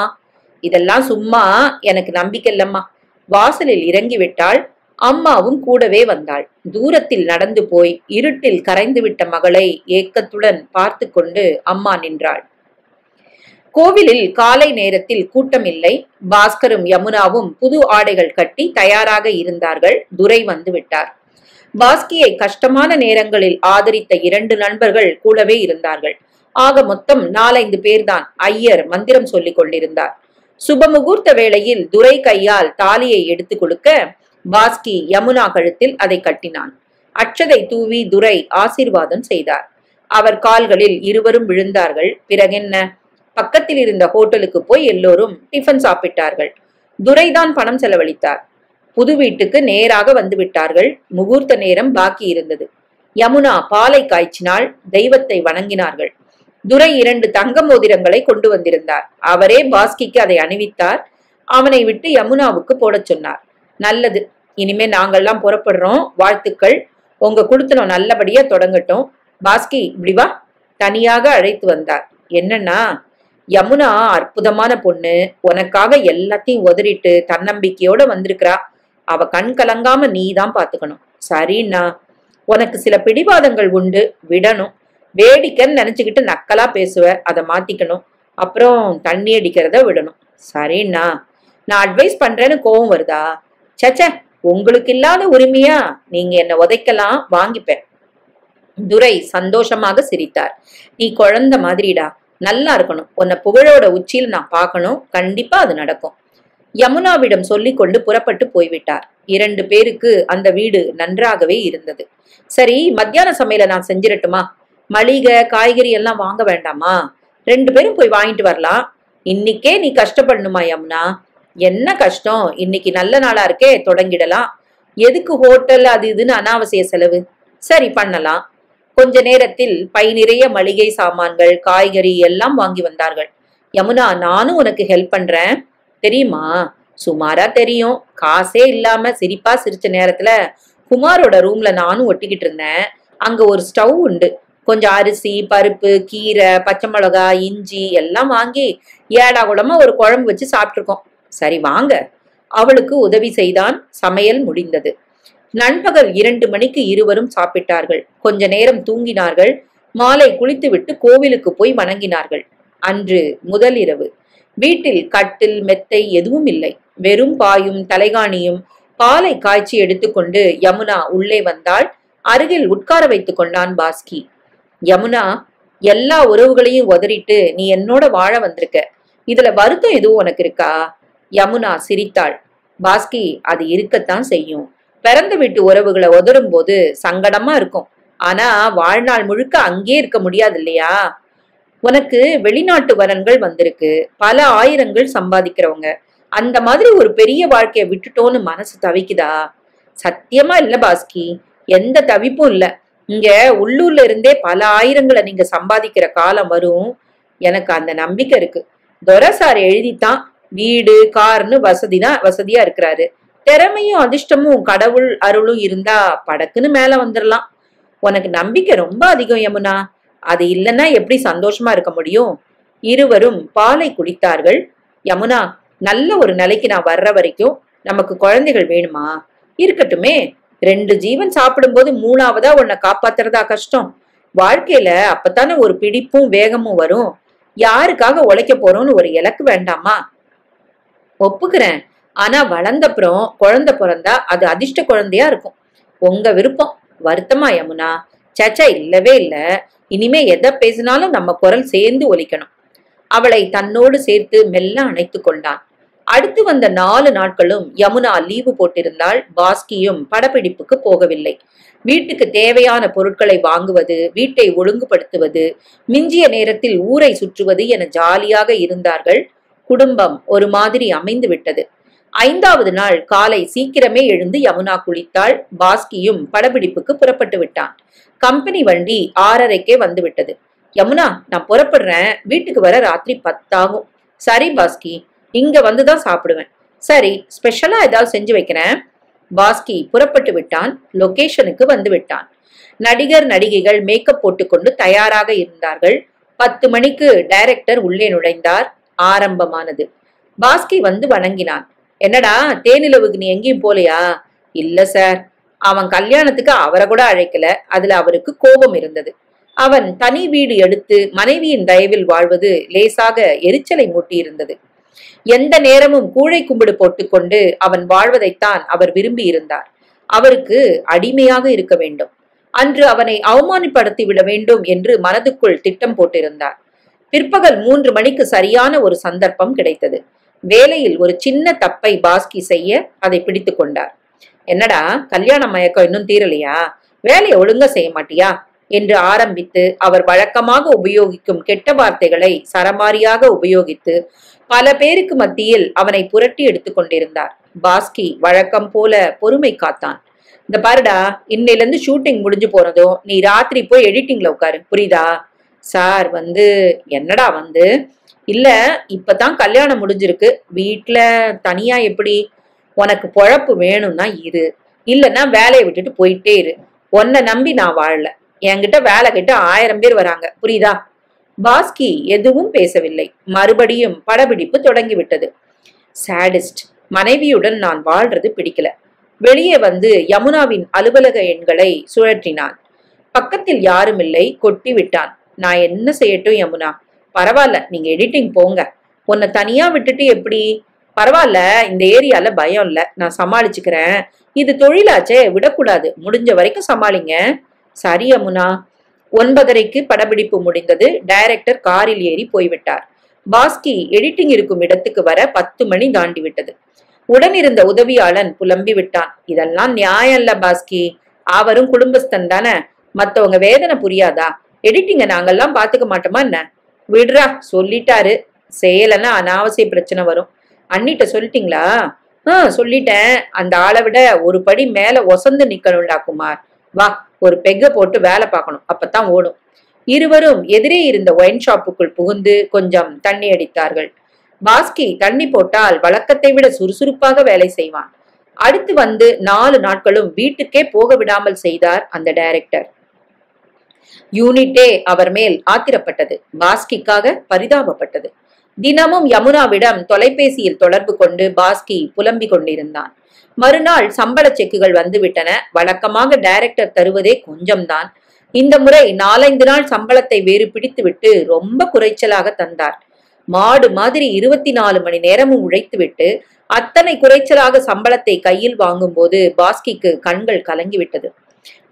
இதெல்லாம் சும்மா, எனக்கு நம்பிக்கை இல்லம்மா. வாசலில் இறங்கி விட்டாள். அம்மாவும் கூடவே வந்தாள். தூரத்தில் நடந்து போய் இருட்டில் கரைந்துவிட்ட மகளை ஏக்கத்துடன் பார்த்து கொண்டு அம்மா நின்றாள். கோவிலில் காலை நேரத்தில் கூட்டம் இல்லை. பாஸ்கரும் யமுனாவும் புது ஆடைகள் கட்டி தயாராக இருந்தார்கள். துரை வந்து விட்டார். பாஸ்கியை கஷ்டமான நேரங்களில் ஆதரித்த 2 நண்பர்கள் கூடவே இருந்தார்கள். ஆக மொத்தம் 4-5 பேர்தான். ஐயர் மந்திரம் சொல்லிக் கொண்டிருந்தார். சுபமுகூர்த்த வேளையில் துரை கையால் தாலியை எடுத்து கொடுக்க பாஸ்கி யமுனா கழுத்தில் அதை கட்டினான். அட்சதை தூவி துரை ஆசீர்வாதம் செய்தார். அவர் கால்களில் இருவரும் விழுந்தார்கள். பிறகென்ன, பக்கத்தில் இருந்த ஹோட்டலுக்கு போய் எல்லோரும் டிஃபன் சாப்பிட்டார்கள். துரைதான் பணம் செலவழித்தார். புது வீட்டுக்கு நேராக வந்து விட்டார்கள். முகூர்த்த நேரம் பாக்கி இருந்தது. யமுனா பாலை காய்ச்சினாள். தெய்வத்தை வணங்கினார்கள். துரை 2 தங்க மோதிரங்களை கொண்டு வந்திருந்தார். அவரே பாஸ்கிக்கு அதை அணிவித்தார். அவனை விட்டு யமுனாவுக்கு போடச் சொன்னார். நல்லது, இனிமே நாங்கள்லாம் புறப்படுறோம். வாழ்த்துக்கள். உங்க குடுத்தனம் நல்லபடியா தொடங்கட்டும். பாஸ்கி, இப்படி வா. தனியாக அழைத்து வந்தார். என்னன்னா, யமுனா அற்புதமான பொண்ணு. உனக்காக எல்லாத்தையும் உதறிட்டு தன்னம்பிக்கையோட வந்திருக்கிறா. அவ கண் கலங்காம நீ தான் பாத்துக்கணும். சரிண்ணா. உனக்கு சில பிடிவாதங்கள் உண்டு, விடணும். வேடிக்கைன்னு நினைச்சுக்கிட்டு நக்கலா பேசுவ, அதை மாத்திக்கணும். அப்புறம் தண்ணி அடிக்கிறத விடணும். சரிண்ணா, நான் அட்வைஸ் பண்றேன்னு கோவம் வருதா? சச்ச, உங்களுக்கு இல்லாத உரிமையா? நீங்க என்ன உதைக்கலாம், வாங்கிப்பேன். துரை சந்தோஷமாக சிரித்தார். நீ குழந்தை மாதிரிடா, நல்லா இருக்கணும். உன்னை புகழோட உச்சியில் நான் பார்க்கணும். கண்டிப்பா அது நடக்கும். யமுனாவிடம் சொல்லிக் கொண்டு புறப்பட்டு போய்விட்டார். 2 பேருக்கு அந்த வீடு நன்றாகவே இருந்தது. சரி, மத்தியான சமையல நான் செஞ்சிடட்டுமா? மளிகை காய்கறி எல்லாம் வாங்க வேண்டாமா? 2 பேரும் போய் வாங்கிட்டு வரலாம். இன்னைக்கே நீ கஷ்டப்படணுமா யமுனா? என்ன கஷ்டம்? இன்னைக்கு நல்ல நாளா இருக்கே, தொடங்கிடலாம். எதுக்கு ஹோட்டல் அது இதுன்னு அனாவசிய செலவு? சரி, பண்ணலாம். கொஞ்ச நேரத்தில் பை நிறைய மளிகை சாமான்கள், காய்கறி எல்லாம் வாங்கி வந்தார்கள். யமுனா, நானும் உனக்கு ஹெல்ப் பண்றேன், தெரியுமா? சுமாரா தெரியும். காசே இல்லாம சிரிப்பா சிரிச்ச நேரத்துல குமாரோட ரூம்ல நானும் ஒட்டிக்கிட்டு இருந்தேன். அங்க ஒரு ஸ்டவ் உண்டு. கொஞ்சம் அரிசி, பருப்பு, கீரை, பச்சை மிளகாய், இஞ்சி எல்லாம் வாங்கி ஏடா கூடமா ஒரு குழம்பு வச்சு சாப்பிட்டுருக்கோம். சரி வாங்க. அவளுக்கு உதவி செய்தான். சமையல் முடிந்தது. நண்பகல் 2 மணிக்கு இருவரும் சாப்பிட்டார்கள். கொஞ்ச நேரம் தூங்கினார்கள். மாலை குளித்துவிட்டு கோவிலுக்கு போய் வணங்கினார்கள். அன்று முதல் இரவு. வீட்டில் கட்டில் மெத்தை எதுவும் இல்லை. வெறும் பாயும் தலைகாணியும். பாலை காய்ச்சி எடுத்துக்கொண்டு யமுனா உள்ளே வந்தாள். அருகில் உட்கார வைத்துக் கொண்டான் பாஸ்கி. யமுனா, எல்லா உறவுகளையும் உதறிட்டு நீ என்னோட வாழ வந்திருக்க. இதுல வருத்தம் எதுவும் உனக்கு இருக்கா? யமுனா சிரித்தாள். பாஸ்கி, அது இருக்கத்தான் செய்யும். பிறந்த வீட்டு உறவுகளை உதரும் போது சங்கடமா இருக்கும். ஆனா வாழ்நாள் முழுக்க அங்கே இருக்க முடியாது இல்லையா? உனக்கு வெளிநாட்டு வரன்கள் வந்திருக்கு, பல ஆயிரங்கள் சம்பாதிக்கிறவங்க. அந்த மாதிரி ஒரு பெரிய வாழ்க்கைய விட்டுட்டோன்னு மனசு தவிக்குதா? சத்தியமா இல்ல பாஸ்கி, எந்த தவிப்பும் இல்ல. இங்க உள்ளூர்ல இருந்தே பல ஆயிரங்களை நீங்க சம்பாதிக்கிற காலம் வரும். எனக்கு அந்த நம்பிக்கை இருக்கு. துரை சார் எழுதித்தான் வீடு கார்னு வசதியா இருக்கிறாரு. திறமையும் அதிர்ஷ்டமும் கடவுள் அருளும் இருந்தா படக்குன்னு மேல வந்துடலாம். உனக்கு நம்பிக்கை ரொம்ப அதிகம் யமுனா. அது இல்லைன்னா எப்படி சந்தோஷமா இருக்க முடியும்? இருவரும் பாலை குடித்தார்கள். யமுனா, நல்ல ஒரு நிலைக்கு நான் வர்ற வரைக்கும் நமக்கு குழந்தைகள் வேணுமா? இருக்கட்டுமே. 2 ஜீவன் சாப்பிடும்போது 3ஆவதா உன்னை காப்பாத்துறதா கஷ்டம்? வாழ்க்கையில அப்பத்தானே ஒரு பிடிப்பும் வேகமும் வரும். யாருக்காக உழைக்க போறோம்னு ஒரு இலக்கு வேண்டாமா? ஒப்புக்கிறேன். ஆனா வளர்ந்தப்புறம் குழந்தை பிறந்தா அது அதிர்ஷ்ட குழந்தையா இருக்கும். உங்க விருப்பம். வருத்தமா யமுனா? சேச்சா, இல்லவே இல்ல. இனிமே எதை பேசினாலும் நம்ம குரல் சேர்ந்து ஒலிக்கணும். அவளை தன்னோடு சேர்த்து மெல்ல அணைத்து கொண்டான். அடுத்து வந்த 4 நாட்களும் யமுனா லீவு போட்டிருந்தால் பாஸ்கியும் படப்பிடிப்புக்கு போகவில்லை. வீட்டுக்கு தேவையான பொருட்களை வாங்குவது, வீட்டை ஒழுங்குபடுத்துவது, மிஞ்சிய நேரத்தில் ஊரை சுற்றுவது என ஜாலியாக இருந்தார்கள். குடும்பம் ஒரு மாதிரி அமைந்து விட்டது. 5வது நாள் காலை சீக்கிரமே எழுந்து யமுனா குளித்தாள். பாஸ்கியும் படப்பிடிப்புக்கு புறப்பட்டு விட்டான். கம்பெனி வண்டி 6:30க்கே வந்து விட்டது. யமுனா, நான் புறப்படுறேன். வீட்டுக்கு வர ராத்திரி 10 ஆகும். சரி பாஸ்கி, இங்க வந்துதான் சாப்பிடுவேன். சரி, ஸ்பெஷலா ஏதாவது செஞ்சு வைக்கிறேன். பாஸ்கி புறப்பட்டு விட்டான். லொகேஷனுக்கு வந்து விட்டான். நடிகர் நடிகைகள் மேக்கப் போட்டுக்கொண்டு தயாராக இருந்தார்கள். 10 மணிக்கு டைரக்டர் உள்ளே நுழைந்தார். ஆரம்பமானது. பாஸ்கி வந்து வணங்கினான். என்னடா, தேனிலவுக்கு நீ எங்கேயும் போலையா? இல்ல சார். அவன் கல்யாணத்துக்கு அவரை கூட அழைக்கல. அதுல அவருக்கு கோபம் இருந்தது. அவன் தனி வீடு எடுத்து மனைவியின் தயவில் வாழ்வது லேசாக எரிச்சலை மூட்டி இருந்தது. எந்த நேரமும் கூழை கும்பிடு போட்டுக்கொண்டு அவன் வாழ்வதைத்தான் அவர் விரும்பி இருந்தார். அவருக்கு அடிமையாக இருக்க வேண்டும். அன்று அவனை அவமானப்படுத்தி விட வேண்டும் என்று மனதுக்குள் திட்டம் போட்டிருந்தார். பிற்பகல் 3 மணிக்கு சரியான ஒரு சந்தர்ப்பம் கிடைத்தது. வேலையில் ஒரு சின்ன தப்பை பாஸ்கி செய்ய அதை பிடித்து கொண்டார். என்னடா, கல்யாண மயக்கம் இன்னும் தீரலையா? வேலையை ஒழுங்கா செய்ய மாட்டியா என்று ஆரம்பித்து அவர் வழக்கமாக உபயோகிக்கும் கெட்ட வார்த்தைகளை சரமாரியாக உபயோகித்து பல பேருக்கு மத்தியில் அவனை புரட்டி எடுத்து கொண்டிருந்தார். பாஸ்கி வழக்கம் போல பொறுமை காத்தான். இந்த பாருடா, இன்னையில இருந்து ஷூட்டிங் முடிஞ்சு போறதும் நீ ராத்திரி போய் எடிட்டிங்ல உட்காரு, புரியுதா? சார் என்னடா இல்ல, இப்பதான் கல்யாணம் முடிஞ்சிருக்கு. வீட்டுல தனியா எப்படி? உனக்கு பொழப்பு வேணும்னா இரு, இல்லன்னா வேலையை விட்டுட்டு போயிட்டே இரு. உன்னை நம்பி நான் வாழல. என்கிட்ட வேலை கிட்ட 1000 பேர் வராங்க, புரியுதா? பாஸ்கி எதுவும் பேசவில்லை. மறுபடியும் படப்பிடிப்பு தொடங்கிவிட்டது. சாடிஸ்ட். மனைவியுடன் நான் வாழ்றது பிடிக்கல. வெளியே வந்து யமுனாவின் அலுவலக எண்களை சுழற்றினான். பக்கத்தில் யாரும் இல்லை, கொட்டி விட்டான். நான் என்ன செய்யட்டும் யமுனா? பரவாயில்ல, நீங்க எடிட்டிங் போங்க. உன்னை தனியா விட்டுட்டு எப்படி? பரவாயில்ல, இந்த ஏரியால பயம் இல்ல, நான் சமாளிச்சுக்கிறேன். இது தொழிலாச்சே, விடக்கூடாது. முடிஞ்ச வரைக்கும் சமாளிங்க. சரி யமுனா. 9:30க்கு படப்பிடிப்பு முடிந்தது. டைரக்டர் காரில் ஏறி போய்விட்டார். பாஸ்கி எடிட்டிங் இருக்கும் இடத்துக்கு வர 10 மணி தாண்டி விட்டது. உடன் இருந்த உதவியாளன் புலம்பி விட்டான். இதெல்லாம் நியாயம் இல்ல பாஸ்கி, அவரும் குடும்பஸ்தன் தானே, மத்தவங்க வேதனை புரியாதா? எடிட்டிங்க நாங்கெல்லாம் பாத்துக்க மாட்டோமா என்ன? விடுறா, சொல்லிட்டாரு. செய்யலன்னா அனாவசிய பிரச்சனை வரும். அண்ணிட்ட சொல்லிட்டீங்களா? சொல்லிட்டேன். அந்த ஆளை விட ஒரு படி மேல ஒசந்து நிக்கணும்டா குமார். வா, ஒரு பெக்க போட்டு வேலை பார்க்கணும், அப்பதான் ஓடும். இருவரும் எதிரே இருந்த ஒயின் ஷாப்புக்குள் புகுந்து கொஞ்சம் தண்ணி அடித்தார்கள். பாஸ்கி தண்ணி போட்டால் வழக்கத்தை விட சுறுசுறுப்பாக வேலை செய்வான். அடுத்து வந்து 4 நாட்களும் வீட்டுக்கே போக விடாமல் செய்தார் அந்த டைரக்டர். யூனிட்டே அவர் மேல் ஆத்திரப்பட்டது. பாஸ்கிக்காக பரிதாபப்பட்டது. தினமும் யமுனாவிடம் தொலைபேசியில் தொடர்பு கொண்டு பாஸ்கி புலம்பிக் கொண்டிருந்தான். மறுநாள் சம்பள செக்குகள் வந்துவிட்டன. வழக்கமாக டைரக்டர் தருவதே கொஞ்சம்தான். இந்த முறை 4-5 நாள் சம்பளத்தை வேறு பிடித்துவிட்டு ரொம்ப குறைச்சலாக தந்தார். மாடு மாதிரி 24 மணி நேரமும் உழைத்துவிட்டு அத்தனை குறைச்சலாக சம்பளத்தை கையில் வாங்கும் போது பாஸ்கிக்கு கண்கள் கலங்கிவிட்டது.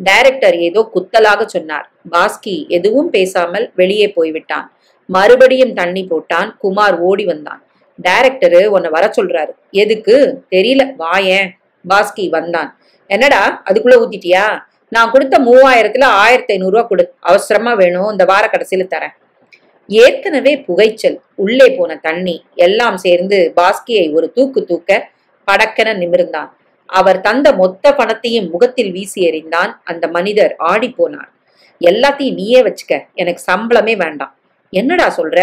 டைரக்டர் ஏதோ குத்தலாக சொன்னார். பாஸ்கி எதுவும் பேசாமல் வெளியே போய்விட்டான். மறுபடியும் தண்ணி போட்டான். குமார் ஓடி வந்தான். டைரக்டரு உன்னை வர சொல்றாரு. எதுக்கு தெரியல, வாயேன். பாஸ்கி வந்தான். என்னடா அதுக்குள்ள ஊத்திட்டியா? நான் கொடுத்த 3000த்துல 1500 ரூபா கொடு, அவசரமா வேணும், இந்த வார கடைசியில தரேன். ஏற்கனவே புகைச்சல், உள்ளே போன தண்ணி எல்லாம் சேர்ந்து பாஸ்கியை ஒரு தூக்கு தூக்க படக்கென நிமிர்ந்தான். அவர் தந்த மொத்த பணத்தையும் முகத்தில் வீசி எறிந்தான். அந்த மனிதர் ஆடி போனார். எல்லாத்தையும் நீயே வச்சுக்க, எனக்கு சம்பளமே வேண்டாம். என்னடா சொல்ற?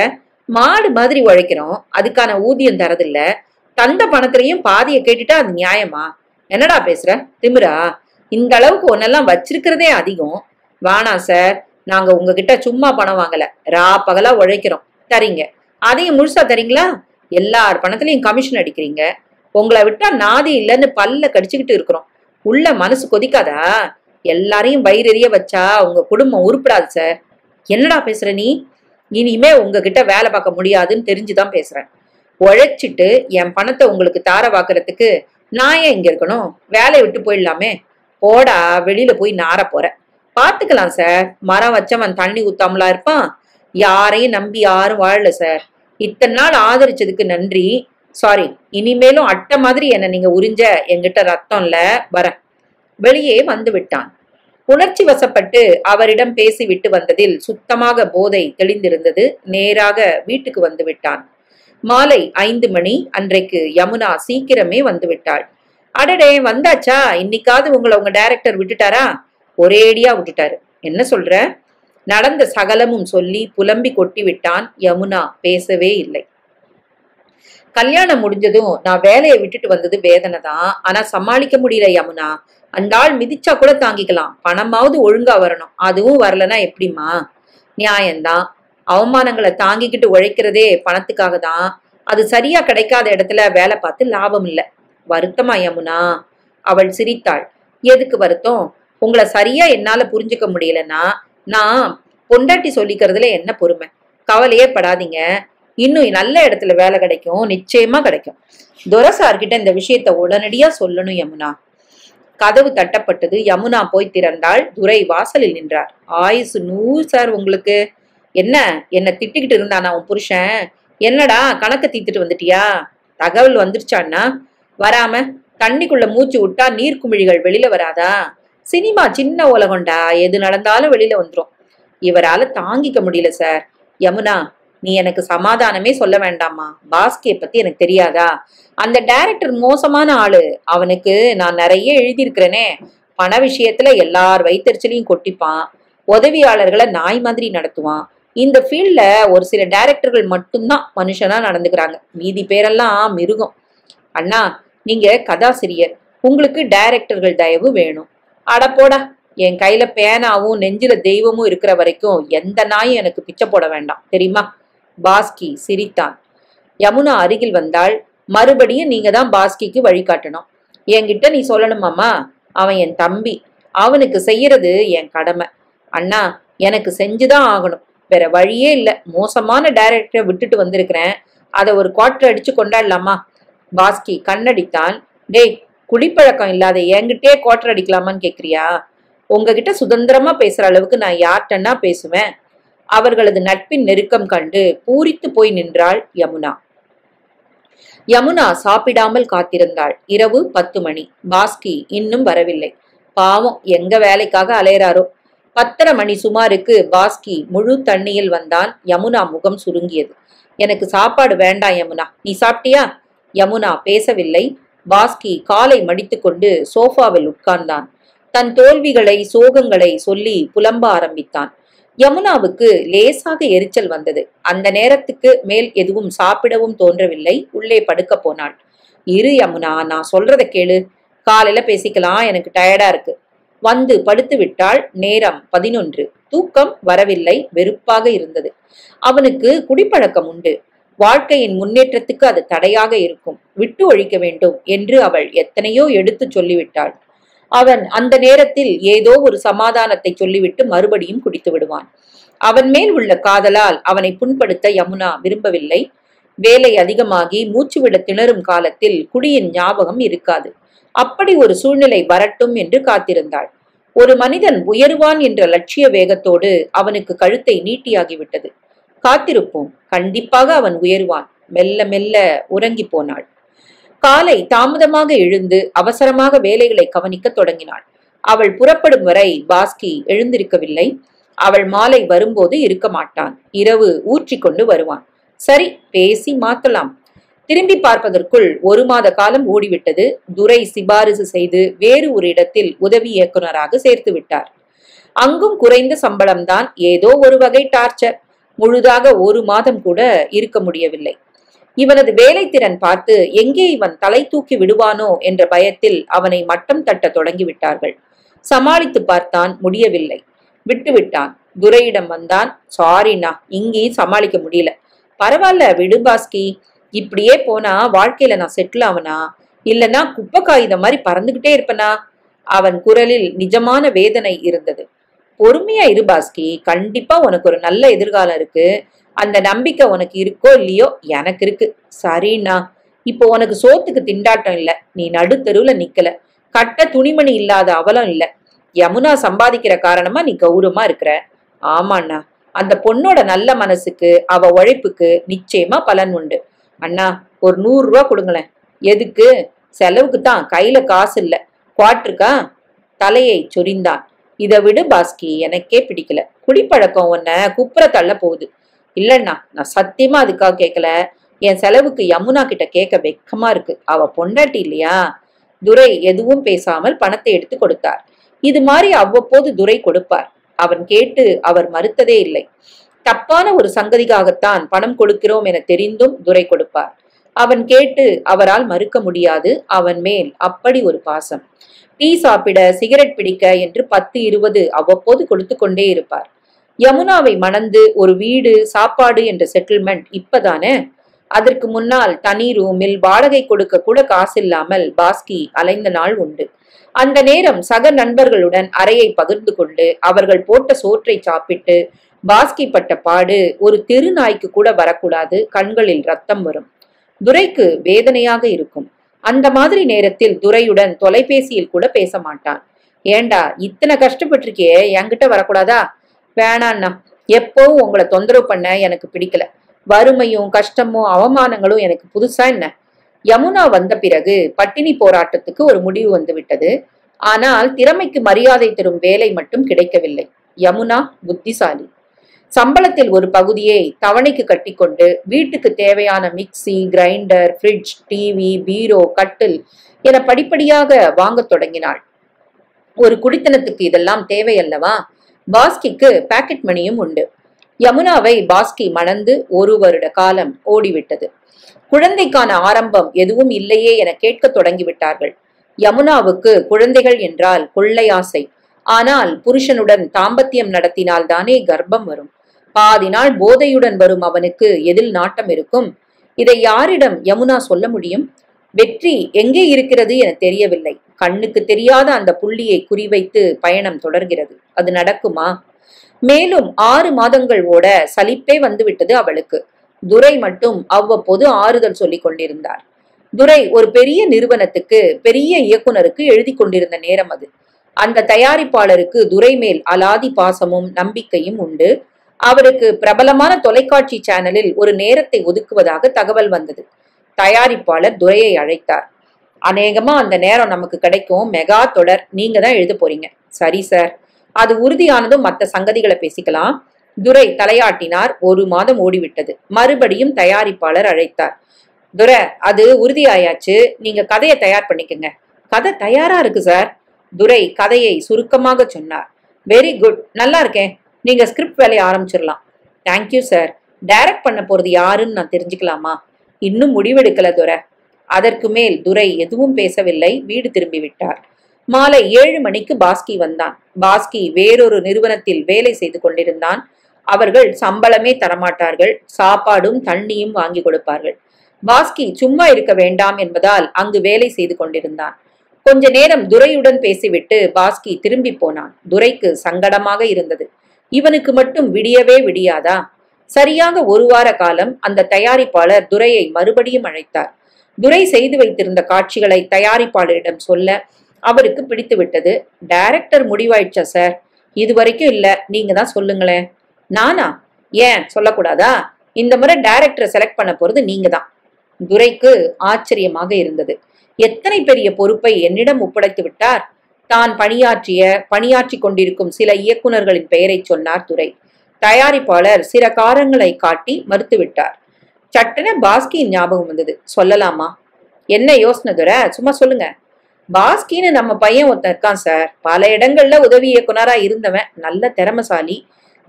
மாடு மாதிரி உழைக்கிறோம், அதுக்கான ஊதியம் தரதில்ல. தந்த பணத்திலையும் பாதியை கேட்டுட்டா அது நியாயமா? என்னடா பேசுற? திமிரா? இந்த அளவுக்கு ஒன்னெல்லாம் வச்சிருக்கிறதே அதிகம். வானா சார், நாங்க உங்ககிட்ட சும்மா பணம் வாங்கல, ரா பகலா உழைக்கிறோம். தரீங்க, அதையும் முழுசா தரீங்களா? எல்லார் பணத்திலையும் கமிஷன் அடிக்கிறீங்க. உங்களை விட்டா நாதி இல்லைன்னு பல்ல கடிச்சுக்கிட்டு இருக்கிறோம். உள்ள மனசு கொதிக்காதா? எல்லாரையும் வயிறெறிய வச்சா உங்க குடும்பம் உருப்படாது சார். என்னடா பேசுற நீ? இனிமே உங்ககிட்ட வேலை பார்க்க முடியாதுன்னு தெரிஞ்சுதான் பேசுறேன். உழைச்சிட்டு என் பணத்தை உங்களுக்கு தார வாக்குறதுக்கு நான் ஏன் இங்க இருக்கணும்? வேலையை விட்டு போயிடலாமே. போடா, வெளியில போய் நார போற. பாத்துக்கலாம் சார். மரம் வச்சவன் தண்ணி ஊத்தாமலா இருப்பான்? யாரையும் நம்பி யாரும் வாழல சார். இத்தனை நாள் ஆதரிச்சதுக்கு நன்றி. சாரி, இனிமேலும் அட்டை மாதிரி என்ன நீங்க உறிஞ்ச என்கிட்ட ரத்தம் இல்ல, வர. வெளியே வந்து விட்டான். உணர்ச்சி வசப்பட்டு அவரிடம் பேசிவிட்டு வந்ததில் சுத்தமாக போதை தெளிந்திருந்தது. நேராக வீட்டுக்கு வந்து விட்டான். மாலை 5 மணி. அன்றைக்கு யமுனா சீக்கிரமே வந்து விட்டாள். அடடே, வந்தாச்சா? இன்னைக்காவது உங்களை உங்க டைரக்டர் விட்டுட்டாரா? ஒரேடியா விட்டுட்டாரு. என்ன சொல்ற? நடந்த சகலமும் சொல்லி புலம்பி கொட்டி விட்டான். யமுனா பேசவே இல்லை. கல்யாணம் முடிஞ்சதும் நான் வேலையை விட்டுட்டு வந்தது வேதனை தான். ஆனா சமாளிக்க முடியல யமுனா. அந்த ஆள் மிதிச்சா கூட தாங்கிக்கலாம், பணமாவது ஒழுங்கா வரணும். அதுவும் வரலன்னா எப்படிமா? நியாயம்தான். அவமானங்களை தாங்கிக்கிட்டு உழைக்கிறதே பணத்துக்காக தான். அது சரியா கிடைக்காத இடத்துல வேலை பார்த்து லாபம் இல்லை. வருத்தமா யமுனா? அவள் சிரித்தாள். எதுக்கு வருத்தம்? உங்களை சரியா என்னால புரிஞ்சுக்க முடியலன்னா நான் பொண்டாட்டி சொல்லிக்கிறதுல என்ன பொறுமை? கவலையே படாதீங்க. இன்னும் நல்ல இடத்துல வேலை கிடைக்கும், நிச்சயமா கிடைக்கும். துரைசார்கிட்ட இந்த விஷயத்த உடனடியா சொல்லணும் யமுனா. கதவு தட்டப்பட்டது. யமுனா போய் திறந்தாள். துரை வாசலில் நின்றார். ஆயுசு 100 சார் உங்களுக்கு. என்ன திட்டிக்கிட்டு இருந்தானா உன் புருஷன்? என்னடா கணக்கு தீத்துட்டு வந்துட்டியா? தகவல் வந்துருச்சான்னா? வராம தண்ணிக்குள்ள மூச்சு விட்டா நீர்க்குமிழிகள் வெளியில வராதா? சினிமா சின்ன உலகம்டா, எது நடந்தாலும் வெளியில வந்துரும். இவரால தாங்கிக்க முடியல சார். யமுனா, நீ எனக்கு சமாதானமே சொல்ல வேண்டாமா? பாஸ்கியை பத்தி எனக்கு தெரியாதா? அந்த டைரக்டர் மோசமான ஆளு. அவனுக்கு நான் நிறைய எழுதியிருக்கிறேனே. பண விஷயத்துல எல்லார் வயிற்றுச்சலையும் கொட்டிப்பான். உதவியாளர்களை நாய் மாதிரி நடத்துவான். இந்த ஃபீல்ட்ல ஒரு சில டைரக்டர்கள் மட்டும்தான் மனுஷனா நடந்துக்கிறாங்க, மீதி பேரெல்லாம் மிருகம். அண்ணா, நீங்க கதாசிரியர், உங்களுக்கு டைரக்டர்கள் தயவு வேணும். அடப்போடா, என் கையில பேனாவும் நெஞ்சில தெய்வமும் இருக்கிற வரைக்கும் எந்த நாயும் எனக்கு பிச்சை போட வேண்டாம், தெரியுமா? பாஸ்கி சிரித்தான். யமுனா அருகில் வந்தாள். மறுபடியும் நீங்க தான் பாஸ்கிக்கு வழிகாட்டணும். என்கிட்ட நீ சொல்லணுமாமா? அவன் என் தம்பி, அவனுக்கு செய்யறது என் கடமை. அண்ணா, எனக்கு செஞ்சுதான் ஆகணும், வேற வழியே இல்ல. மோசமான டைரக்டரை விட்டுட்டு வந்திருக்கிறேன். அதை ஒரு குவார்டர் அடிச்சு கொண்டாடலாமா? பாஸ்கி கண்ணடித்தான். டேய், குடிப்பழக்கம் இல்லாத என்கிட்டே குவார்டர் அடிக்கலாமான்னு கேக்குறியா? உங்ககிட்ட சுதந்திரமா பேசுற அளவுக்கு நான் யார்கிட்டன்னா பேசுவேன்? அவர்களது நட்பின் நெருக்கம் கண்டு பூரித்து போய் நின்றாள் யமுனா. யமுனா சாப்பிடாமல் காத்திருந்தாள். இரவு 10 மணி. பாஸ்கி இன்னும் வரவில்லை. பாவம், எங்க வேலைக்காக அலையறாரோ. 10:30 மணி சுமாருக்கு பாஸ்கி முழு தண்ணியில் வந்தான். யமுனா முகம் சுருங்கியது. எனக்கு சாப்பாடு வேண்டாம் யமுனா, நீ சாப்பிட்டியா? யமுனா பேசவில்லை. பாஸ்கி காலை மடித்து கொண்டு சோஃபாவில் உட்கார்ந்தான். தன் தோல்விகளை சோகங்களை சொல்லி புலம்ப ஆரம்பித்தான். யமுனாவுக்கு லேசாக எரிச்சல் வந்தது. அந்த நேரத்துக்கு மேல் எதுவும் சாப்பிடவும் தோன்றவில்லை. உள்ளே படுக்க போனாள். இரு யமுனா, நான் சொல்றத கேளு. காலையில பேசிக்கலாம், எனக்கு டயர்டா இருக்கு. வந்து படுத்து விட்டாள். நேரம் 11. தூக்கம் வரவில்லை. வெறுப்பாக இருந்தது. அவனுக்கு குடிப்பழக்கம் உண்டு. வாழ்க்கையின் முன்னேற்றத்துக்கு அது தடையாக இருக்கும். விட்டு ஒழிக்க வேண்டும் என்று அவள் எத்தனையோ எடுத்து சொல்லிவிட்டாள். அவன் அந்த நேரத்தில் ஏதோ ஒரு சமாதானத்தை சொல்லிவிட்டு மறுபடியும் குடித்து விடுவான். அவன் மேல் உள்ள காதலால் அவனை புண்படுத்த யமுனா விரும்பவில்லை. வேலை அதிகமாகி மூச்சு விட திணறும் காலத்தில் குடியின் ஞாபகம் இருக்காது. அப்படி ஒரு சூழ்நிலை வரட்டும் என்று காத்திருந்தாள். ஒரு மனிதன் உயருவான் என்ற லட்சிய வேகத்தோடு அவனுக்கு கழுத்தை நீட்டியாகிவிட்டது. காத்திருப்போம், கண்டிப்பாக அவன் உயருவான். மெல்ல மெல்ல உறங்கி போனாள். காலை தாமதமாக எழுந்து அவசரமாக வேலைகளை கவனிக்க தொடங்கினாள். அவள் புறப்படும் வரை பாஸ்கி எழுந்திருக்கவில்லை. அவள் மாலை வரும்போது இருக்க மாட்டான். இரவு ஊற்றி கொண்டு வருவான். சரி, பேசி மாற்றலாம். திரும்பி பார்ப்பதற்குள் 1 மாத காலம் ஓடிவிட்டது. துரை சிபாரிசு செய்து வேறு ஒரு இடத்தில் உதவி இயக்குநராக சேர்த்து விட்டார். அங்கும் குறைந்த சம்பளம்தான். ஏதோ ஒரு வகை டார்ச்சர். முழுதாக 1 மாதம் கூட இருக்க முடியவில்லை. இவனது வேலை திறன் பார்த்து எங்கே இவன் தலை தூக்கி விடுவானோ என்ற பயத்தில் அவனை மட்டம் தட்ட தொடங்கிவிட்டார்கள். சமாளித்து பார்த்தான், முடியவில்லை. விட்டுவிட்டான். துரையிடம் வந்தான். சாரிண்ணா, இங்கேயும் சமாளிக்க முடியல. பரவாயில்ல, விடு பாஸ்கி. இப்படியே போனா வாழ்க்கையில நான் செட்டில் ஆவனா? இல்லைன்னா குப்பை காகிதம் மாதிரி பறந்துகிட்டே இருப்பனா? அவன் குரலில் நிஜமான வேதனை இருந்தது. பொறுமையா இரு பாஸ்கி, கண்டிப்பா உனக்கு ஒரு நல்ல எதிர்காலம் இருக்கு. அந்த நம்பிக்கை உனக்கு இருக்கோ இல்லையோ, எனக்கு இருக்கு. சரிண்ணா, இப்போ உனக்கு சோத்துக்கு திண்டாட்டம் இல்ல. நீ நடுத்தருவுல நிக்கல. கட்ட துணிமணி இல்லாத அவலம் இல்ல. யமுனா சம்பாதிக்கிற காரணமா நீ கௌரவமா இருக்கிற. ஆமாண்ணா, அந்த பொண்ணோட நல்ல மனசுக்கு அவ உழைப்புக்கு நிச்சயமா பலன் உண்டு. அண்ணா, ஒரு 100 ரூபா கொடுங்களேன். எதுக்கு? செலவுக்கு தான், கையில காசு இல்ல. குவார்டருக்கா? தலையை சொரிந்தான். இதை விடு பாஸ்கி, எனக்கே பிடிக்கல. குடிப்பழக்கம் உன்னை குப்புற தள்ள போகுது. இல்லண்ணா, நான் சத்தியமா அதுக்காக கேட்கல. என் செலவுக்கு யமுனா கிட்ட கேட்க வெக்கமா இருக்கு. அவ பொண்டாட்டி இல்லையா? துரை எதுவும் பேசாமல் பணத்தை எடுத்து கொடுத்தார். இது மாதிரி அவ்வப்போது துரை கொடுப்பார். அவன் கேட்டு அவர் மறுத்ததே இல்லை. தப்பான ஒரு சங்கதிக்காகத்தான் பணம் கொடுக்கிறோம் என தெரிந்தும் துரை கொடுப்பார். அவன் கேட்டு அவரால் மறுக்க முடியாது. அவன் மேல் அப்படி ஒரு பாசம். டீ சாப்பிட, சிகரெட் பிடிக்க என்று 10, 20 அவ்வப்போது கொடுத்து கொண்டே இருப்பார். யமுனாவை மணந்து ஒரு வீடு, சாப்பாடு என்ற செட்டில்மெண்ட் இப்பதானே. அதற்கு முன்னால் தனி ரூமில் வாடகை கொடுக்க கூட காசில்லாமல் பாஸ்கி அலைந்த நாள் உண்டு. அந்த நேரம் சக நண்பர்களுடன் அறையை பகிர்ந்து கொண்டு அவர்கள் போட்ட சோற்றை சாப்பிட்டு பாஸ்கி பட்ட பாடு ஒரு தெரு நாய்க்கு கூட வரக்கூடாது. கண்களில் ரத்தம் வரும். துரைக்கு வேதனையாக இருக்கும். அந்த மாதிரி நேரத்தில் துரையுடன் தொலைபேசியில் கூட பேச மாட்டான். ஏண்டா, இத்தனை கஷ்டப்பட்டிருக்கே, என்கிட்ட வரக்கூடாதா? வேணாண்ணா, எப்பவும் உங்களை தொந்தரவு பண்ண எனக்கு பிடிக்கல. வறுமையும் கஷ்டமும் அவமானங்களும் எனக்கு புதுசா என்ன? யமுனா வந்த பிறகு பட்டினி போராட்டத்துக்கு ஒரு முடிவு வந்து விட்டது. ஆனால் திறமைக்கு மரியாதை தரும் வேலை மட்டும் கிடைக்கவில்லை. யமுனா புத்திசாலி. சம்பளத்தில் ஒரு பகுதியை தவணைக்கு கட்டிக்கொண்டு வீட்டுக்கு தேவையான மிக்சி, கிரைண்டர், ஃப்ரிட்ஜ், டிவி, பீரோ, கட்டில் என படிப்படியாக வாங்க தொடங்கினாள். ஒரு குடித்தனத்துக்கு இதெல்லாம் தேவையல்லவா? பாஸ்கிக்கு பாக்கெட் மணியும் உண்டு. யமுனாவை பாஸ்கி மணந்து 1 வருட காலம் ஓடிவிட்டது. குழந்தைக்கான ஆரம்பம் எதுவும் இல்லையே என கேட்க தொடங்கிவிட்டார்கள். யமுனாவுக்கு குழந்தைகள் என்றால் கொள்ளை ஆசை. ஆனால் புருஷனுடன் தாம்பத்தியம் நடத்தினால் தானே கர்ப்பம் வரும். பாதி நாள் போதையுடன் வரும் அவனுக்கு எதில் நாட்டம் இருக்கும்? இதை யாரிடம் யமுனா சொல்ல முடியும்? வெற்றி எங்கே இருக்கிறது என தெரியவில்லை. கண்ணுக்கு தெரியாத அந்த புள்ளியை குறிவைத்து பயணம் தொடர்கிறது. அது நடக்குமா? மேலும் 6 மாதங்கள் ஓட சலிப்பே வந்துவிட்டது அவளுக்கு. துரை மட்டும் அவ்வப்போது ஆறுதல் சொல்லிக் கொண்டிருந்தார். துரை ஒரு பெரிய நிறுவனத்துக்கு பெரிய இயக்குனருக்கு எழுதி கொண்டிருந்த நேரம் அது. அந்த தயாரிப்பாளருக்கு துரை மேல் அலாதி பாசமும் நம்பிக்கையும் உண்டு. அவருக்கு பிரபலமான தொலைக்காட்சி சேனலில் ஒரு நேரத்தை ஒதுக்குவதாக தகவல் வந்தது. தயாரிப்பாளர் துரையை அழைத்தார். அநேகமா அந்த நேரம் நமக்கு கிடைக்கும், மெகா தொடர் நீங்க தான் எழுத போறீங்க. சரி சார், அது உறுதியானதும் மற்ற சங்கதிகளை பேசிக்கலாம். துரை தலையாட்டினார். 1 மாதம் ஓடிவிட்டது. மறுபடியும் தயாரிப்பாளர் அழைத்தார். துரை, அது உறுதியாயாச்சு, நீங்க கதையை தயார் பண்ணிக்கங்க. கதை தயாரா இருக்கு சார். துரை கதையை சுருக்கமாக சொன்னார். வெரி குட், நல்லா இருக்கேன். நீங்க ஸ்கிரிப்ட் வேலையை ஆரம்பிச்சிடலாம். Thank you sir. டைரக்ட் பண்ண போறது யாருன்னு நான் தெரிஞ்சுக்கலாமா? இன்னும் முடிவெடுக்கல துரை. அதற்கு மேல் துரை எதுவும் பேசவில்லை. வீடு திரும்பி விட்டார். மாலை 7 மணிக்கு பாஸ்கி வந்தான். பாஸ்கி வேறொரு நிறுவனத்தில் வேலை செய்து கொண்டிருந்தான். அவர்கள் சம்பளமே தரமாட்டார்கள், சாப்பாடும் தண்ணியும் வாங்கி கொடுப்பார்கள். பாஸ்கி சும்மா இருக்க வேண்டாம் என்பதால் அங்கு வேலை செய்து கொண்டிருந்தான். கொஞ்ச நேரம் துரையுடன் பேசிவிட்டு பாஸ்கி திரும்பி போனான். துரைக்கு சங்கடமாக இருந்தது. இவனுக்கு மட்டும் விடியவே விடியாதா? சரியாக 1 வார காலம் அந்த தயாரிப்பாளர் துரையை மறுபடியும் அழைத்தார். துரை செய்து வைத்திருந்த காட்சிகளை தயாரிப்பாளரிடம் சொல்ல அவருக்கு பிடித்து விட்டது. டைரக்டர் முடிவாயிடுச்சா சார்? இது வரைக்கும் இல்ல, நீங்க தான் சொல்லுங்களேன். நானா? ஏன் சொல்லக்கூடாதா? இந்த முறை டைரக்டரை செலக்ட் பண்ண போறது நீங்க தான். துரைக்கு ஆச்சரியமாக இருந்தது. எத்தனை பெரிய பொறுப்பை என்னிடம் ஒப்படைத்து விட்டார். தான் பணியாற்றி கொண்டிருக்கும் சில இயக்குநர்களின் பெயரை சொன்னார் துரை. தயாரிப்பாளர் சில காரணங்களை காட்டி மறுத்துவிட்டார். சட்டென பாஸ்கியின் ஞாபகம் வந்தது. சொல்லலாமா? என்ன யோசனை துரை? சும்மா சொல்லுங்க. பாஸ்கின்னு நம்ம பையன் ஒருத்தன் இருக்கான் சார். பல இடங்கள்ல உதவி இயக்குனரா இருந்தவன், நல்ல திறமசாலி.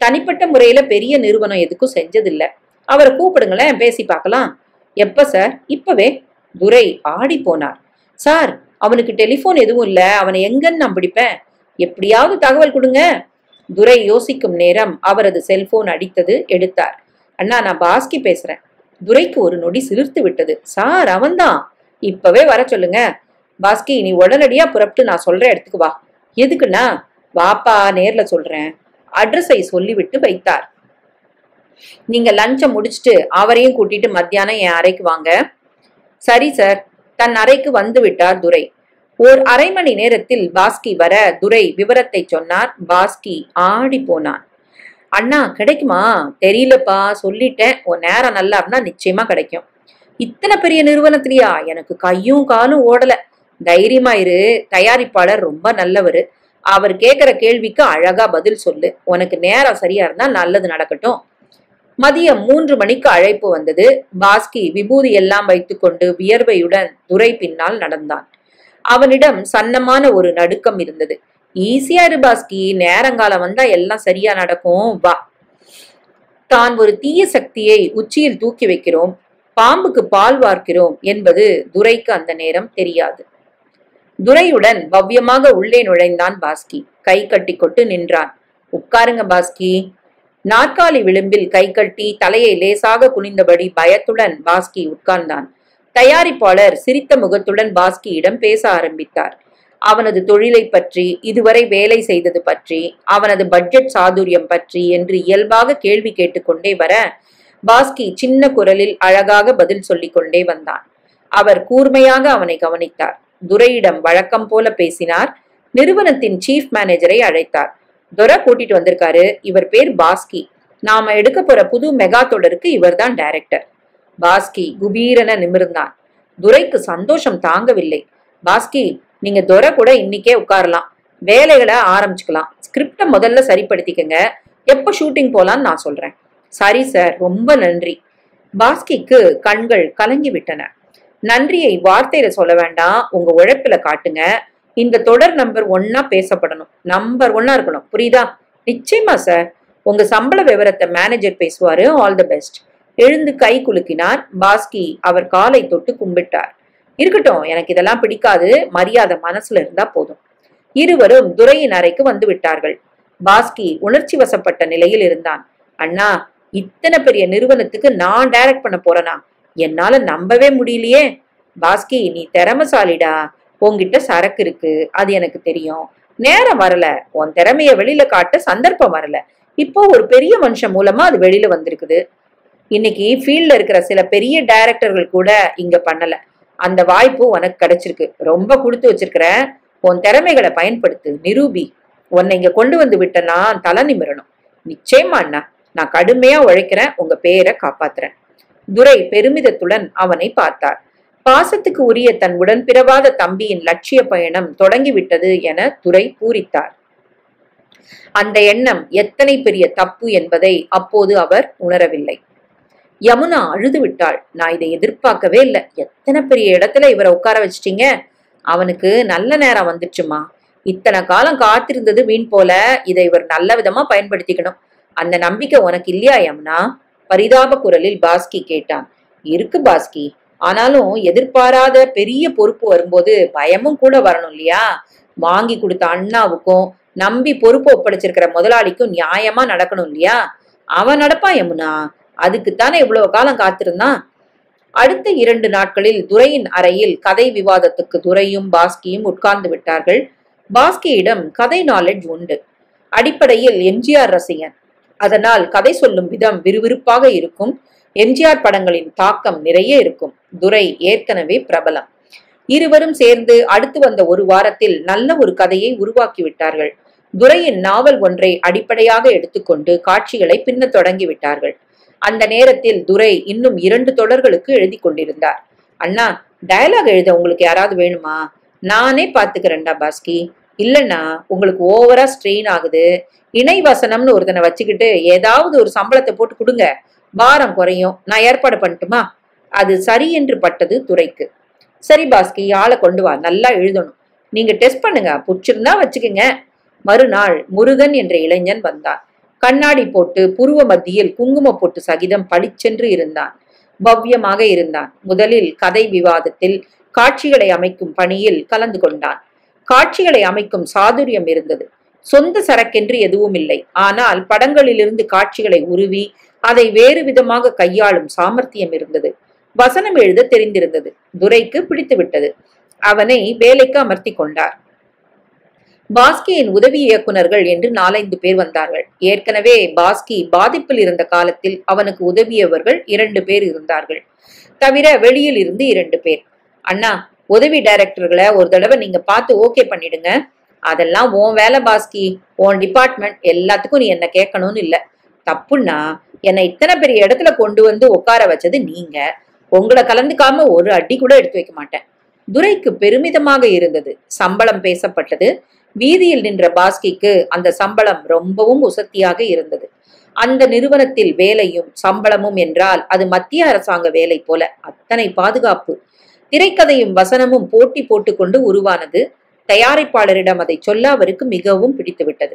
தனிப்பட்ட முறையில பெரிய நிறுவனம் எதுக்கும் செஞ்சதில்ல. அவரை கூப்பிடுங்களேன், பேசி பார்க்கலாம். எப்ப சார்? இப்பவே. துரை ஆடி போனார். சார், அவனுக்கு டெலிபோன் எதுவும் இல்ல, அவனை எங்கன்னு நான் பிடிப்பேன். எப்படியாவது தகவல் கொடுங்க. துரை யோசிக்கும் நேரம் அவரது செல்போன் அடித்தது. எடுத்தார். அண்ணா, நான் பாஸ்கி பேசுறேன். துரைக்கு ஒரு நொடி சிலிர்த்து விட்டது. சார், அவன்தான். இப்பவே வர சொல்லுங்க. பாஸ்கி, நீ உடனடியா புறப்பட்டு நான் சொல்ற இடத்துக்கு வா. எதுக்குண்ணா? வாப்பா, நேர்ல சொல்றேன். அட்ரஸை சொல்லிவிட்டு வைத்தார். நீங்க லஞ்சம் முடிச்சுட்டு அவரையும் கூட்டிட்டு மத்தியானம் என் அறைக்கு வாங்க. சரி சார். தன் அறைக்கு வந்து விட்டார் துரை. ஓர் அரை மணி நேரத்தில் பாஸ்கி வர துரை விவரத்தை சொன்னார். பாஸ்கி ஆடி போனான். அண்ணா, கிடைக்குமா? தெரியலப்பா, சொல்லிட்டேன். உன் நேரம் நல்லா இருந்தா நிச்சயமா கிடைக்கும். இத்தனை பெரிய நிறுவனத்திலயா? எனக்கு கையும் காலும் ஓடல. தைரியமா இரு. தயாரிப்பாளர் ரொம்ப நல்லவரு. அவர் கேட்கிற கேள்விக்கு அழகா பதில் சொல்லு. உனக்கு நேரம் சரியா இருந்தா நல்லது நடக்கட்டும். மதியம் 3 மணிக்கு அழைப்பு வந்தது. பாஸ்கி விபூதி எல்லாம் வைத்துக்கொண்டு வியர்வையுடன் துரை பின்னால் நடந்தான். அவனிடம் சன்னமான ஒரு நடுக்கம் இருந்தது. ஈஸியா இரு பாஸ்கி, நேரங்காலம் வந்தா எல்லாம் சரியா நடக்கும், வா. தான் ஒரு தீய சக்தியை உச்சியில் தூக்கி வைக்கிறோம், பாம்புக்கு பால் வார்க்கிறோம் என்பது துரைக்கு அந்த நேரம் தெரியாது. துரையுடன் பவ்யமாக உள்ளே நுழைந்தான் பாஸ்கி. கை கட்டி கொட்டு நின்றான். உட்காருங்க பாஸ்கி. நாற்காலி விளிம்பில் கை கட்டி தலையை லேசாக குனிந்தபடி பயத்துடன் பாஸ்கி உட்கார்ந்தான். தயாரிப்பாளர் சிரித்த முகத்துடன் பாஸ்கியிடம் பேச ஆரம்பித்தார். அவனது தொழிலை பற்றி, இதுவரை வேலை செய்தது பற்றி, அவனது பட்ஜெட் சாதுரியம் பற்றி என்று இயல்பாக கேள்வி கேட்டுக்கொண்டே வர பாஸ்கி சின்ன குரலில் அழகாக பதில் சொல்லிக் கொண்டே வந்தான். அவர் கூர்மையாக அவனை கவனித்தார். துரையிடம் வழக்கம் போல பேசினார். நிறுவனத்தின் சீஃப் மேனேஜரை அழைத்தார். துரை கூட்டிட்டு வந்திருக்காரு. இவர் பேர் பாஸ்கி. நாம எடுக்க போற புது மெகா தொடருக்கு இவர்தான் டைரக்டர். பாஸ்கி குபீரென நிமிர்ந்தான். துரைக்கு சந்தோஷம் தாங்கவில்லை. பாஸ்கி, நீங்க துரை கூட இன்னைக்கே உட்காரலாம். வேலைகளை ஆரம்பிச்சுக்கலாம். ஸ்கிரிப்ட முதல்ல சரிப்படுத்திக்கங்க. எப்ப ஷூட்டிங் போலான்னு நான் சொல்றேன். சரி சார், ரொம்ப நன்றி. பாஸ்கிக்கு கண்கள் கலங்கி விட்டன. நன்றியை வார்த்தையில சொல்ல வேண்டாம், உங்க உழைப்புல காட்டுங்க. இந்த தொடர் நம்பர் 1 பேசப்படணும். நம்பர் 1 இருக்கணும். புரியுதா? நிச்சயமா சார். உங்க சம்பள விவரத்தை மேனேஜர் பேசுவாரு. All the best. எழுந்து கை குலுக்கினார். பாஸ்கி அவர் காலை தொட்டு கும்பிட்டார். இருக்கட்டும், எனக்கு இதெல்லாம் பிடிக்காது. மரியாதை மனசுல இருந்தா போதும். இருவரும் துரையின் அறைக்கு வந்து விட்டார்கள். பாஸ்கி உணர்ச்சி வசப்பட்ட நிலையில் இருந்தான். அண்ணா, இத்தனை பெரிய நிறுவனத்துக்கு நான் டைரக்ட் பண்ண போறேனா? என்னால நம்பவே முடியலையே. பாஸ்கி, நீ திறமசாலிடா. உன்கிட்ட சரக்கு இருக்கு, அது எனக்கு தெரியும். நேரம் வரல. உன் திறமைய வெளியில காட்ட சந்தர்ப்பம் வரல. இப்போ ஒரு பெரிய மனுஷன் மூலமா அது வெளியில வந்திருக்குது. இன்னைக்கு ஃபீல்ட்ல இருக்கிற சில பெரிய டைரக்டர்கள் கூட இங்க பண்ணல. அந்த வாய்ப்பு உனக்கு கிடைச்சிருக்கு. ரொம்ப கொடுத்து வச்சிருக்கிற. உன் திறமைகளை பயன்படுத்து, நிரூபி. உன்னை இங்க கொண்டு வந்து விட்டனா தலை நிமிரணும். நிச்சயமா அண்ணா, நான் கடுமையா உழைக்கிறேன், உங்க பேரை காப்பாத்துறேன். துரை பெருமிதத்துடன் அவனை பார்த்தார். பாசத்துக்கு உரிய தன் உடன்பிறவாத தம்பியின் லட்சிய பயணம் தொடங்கிவிட்டது என துரை பூரித்தார். அந்த எண்ணம் எத்தனை பெரிய தப்பு என்பதை அப்போது அவர் உணரவில்லை. யமுனா அழுது விட்டாள். நான் இதை எதிர்பார்க்கவே இல்லை. எத்தனை பெரிய இடத்துல இவரை உட்கார வச்சிட்டீங்க. அவனுக்கு நல்ல நேரம் வந்துச்சுமா. இத்தனை காலம் காத்திருந்தது வீண் போல. இதை இவர் நல்ல விதமா பயன்படுத்திக்கணும். அந்த நம்பிக்கை உனக்கு இல்லையா யமுனா? பரிதாப குரலில் பாஸ்கி கேட்டான். இருக்கு பாஸ்கி. ஆனாலும் எதிர்பாராத பெரிய பொறுப்பு வரும்போது பயமும் கூட வரணும் இல்லையா? வாங்கி கொடுத்த அண்ணாவுக்கும் நம்பி பொறுப்பு ஒப்படைச்சிருக்கிற முதலாளிக்கும் நியாயமா நடக்கணும் இல்லையா? அவன் நடப்பான் யமுனா. அதுக்குத்தானே இவ்வளவு காலம் காத்திருந்தான். அடுத்த 2 நாட்களில் துரையின் அறையில் கதை விவாதத்துக்கு துரையும் பாஸ்கியும் உட்கார்ந்து விட்டார்கள். பாஸ்கியிடம் கதை நாலேஜ் உண்டு. அடிப்படையில் எம்ஜிஆர் ரசிகன். அதனால் கதை சொல்லும் விதம் விறுவிறுப்பாக இருக்கும். எம்ஜிஆர் படங்களின் தாக்கம் நிறைய இருக்கும். துரை ஏற்கனவே பிரபலம். இருவரும் சேர்ந்து அடுத்து வந்த ஒரு வாரத்தில் நல்ல ஒரு கதையை உருவாக்கி விட்டார்கள். துரையின் நாவல் ஒன்றை அடிப்படையாக எடுத்துக்கொண்டு காட்சிகளை பின்ன தொடங்கி விட்டார்கள். அந்த நேரத்தில் துரை இன்னும் 2 தொடர்களுக்கு எழுதி கொண்டிருந்தார். அண்ணா, டயலாக் எழுத உங்களுக்கு யாராவது வேணுமா? நானே பாத்துக்கிறேன்டா பாஸ்கி. இல்லைன்னா உங்களுக்கு ஓவரா ஸ்ட்ரெயின் ஆகுது. இணை வசனம்னு ஒருத்தனை வச்சுக்கிட்டு ஏதாவது ஒரு சம்பளத்தை போட்டு கொடுங்க, பாரம் குறையும். நான் ஏற்பாடு பண்ணட்டுமா? அது சரி என்று பட்டது துரைக்கு. சரி பாஸ்கி, ஆளை கொண்டு வா, நல்லா எழுதணும். நீங்க டெஸ்ட் பண்ணுங்க, புடிச்சிருந்தா வச்சுக்கோங்க. மறுநாள் முருகன் என்ற இளைஞன் வந்தான். கண்ணாடி போட்டு புருவ மத்தியில் குங்கும போட்டு சகிதம் பளிச்சென்று இருந்தான். பவ்யமாக இருந்தான். முதலில் கதை விவாதத்தில் காட்சிகளை அமைக்கும் பணியில் கலந்து கொண்டான். காட்சிகளை அமைக்கும் சாதுரியம் இருந்தது. சொந்த சரக்கென்று எதுவும் இல்லை. ஆனால் படங்களிலிருந்து காட்சிகளை உருவி அதை வேறு விதமாக கையாளும் சாமர்த்தியம் இருந்தது. வசனம் எழுத தெரிந்திருந்தது. துரைக்கு பிடித்து விட்டது. அவனை வேலைக்கு அமர்த்தி கொண்டார். பாஸ்கியின் உதவி இயக்குனர்கள் என்று 4-5 பேர் வந்தார்கள். ஏற்கனவே பாஸ்கி பாதிப்பில் இருந்த காலத்தில் அவனுக்கு உதவியவர்கள் 2 பேர் இருந்தார்கள். தவிர வெளியில் இருந்து 2 பேர். அண்ணா, உதவி டைரக்டர்களை ஒரு தடவை நீங்க பார்த்து ஓகே பண்ணிடுங்க. அதெல்லாம் உன் வேலை பாஸ்கி. உன் டிபார்ட்மெண்ட். எல்லாத்துக்கும் நீ என்ன கேட்கணும்னு இல்ல. தப்புன்னா என்னை இத்தனை பெரிய இடத்துல கொண்டு வந்து உட்கார வச்சது நீங்க. உங்களை கலந்துக்காம ஒரு அடி கூட எடுத்து வைக்க மாட்டேன். துரைக்கு பெருமிதமாக இருந்தது. சம்பளம் பேசப்பட்டது. வீதியில் நின்ற பாஸ்கிக்கு அந்த சம்பளம் ரொம்பவும் உசத்தியாக இருந்தது. அந்த நிறுவனத்தில் வேலையும் சம்பளமும் என்றால் அது மத்திய அரசாங்க வேலை போல. அத்தனை பாதுகாப்பு. திரைக்கதையும் வசனமும் போட்டி போட்டுக்கொண்டு உருவானது. தயாரிப்பாளரிடம் அதை சொல்ல அவருக்கு மிகவும் பிடித்துவிட்டது.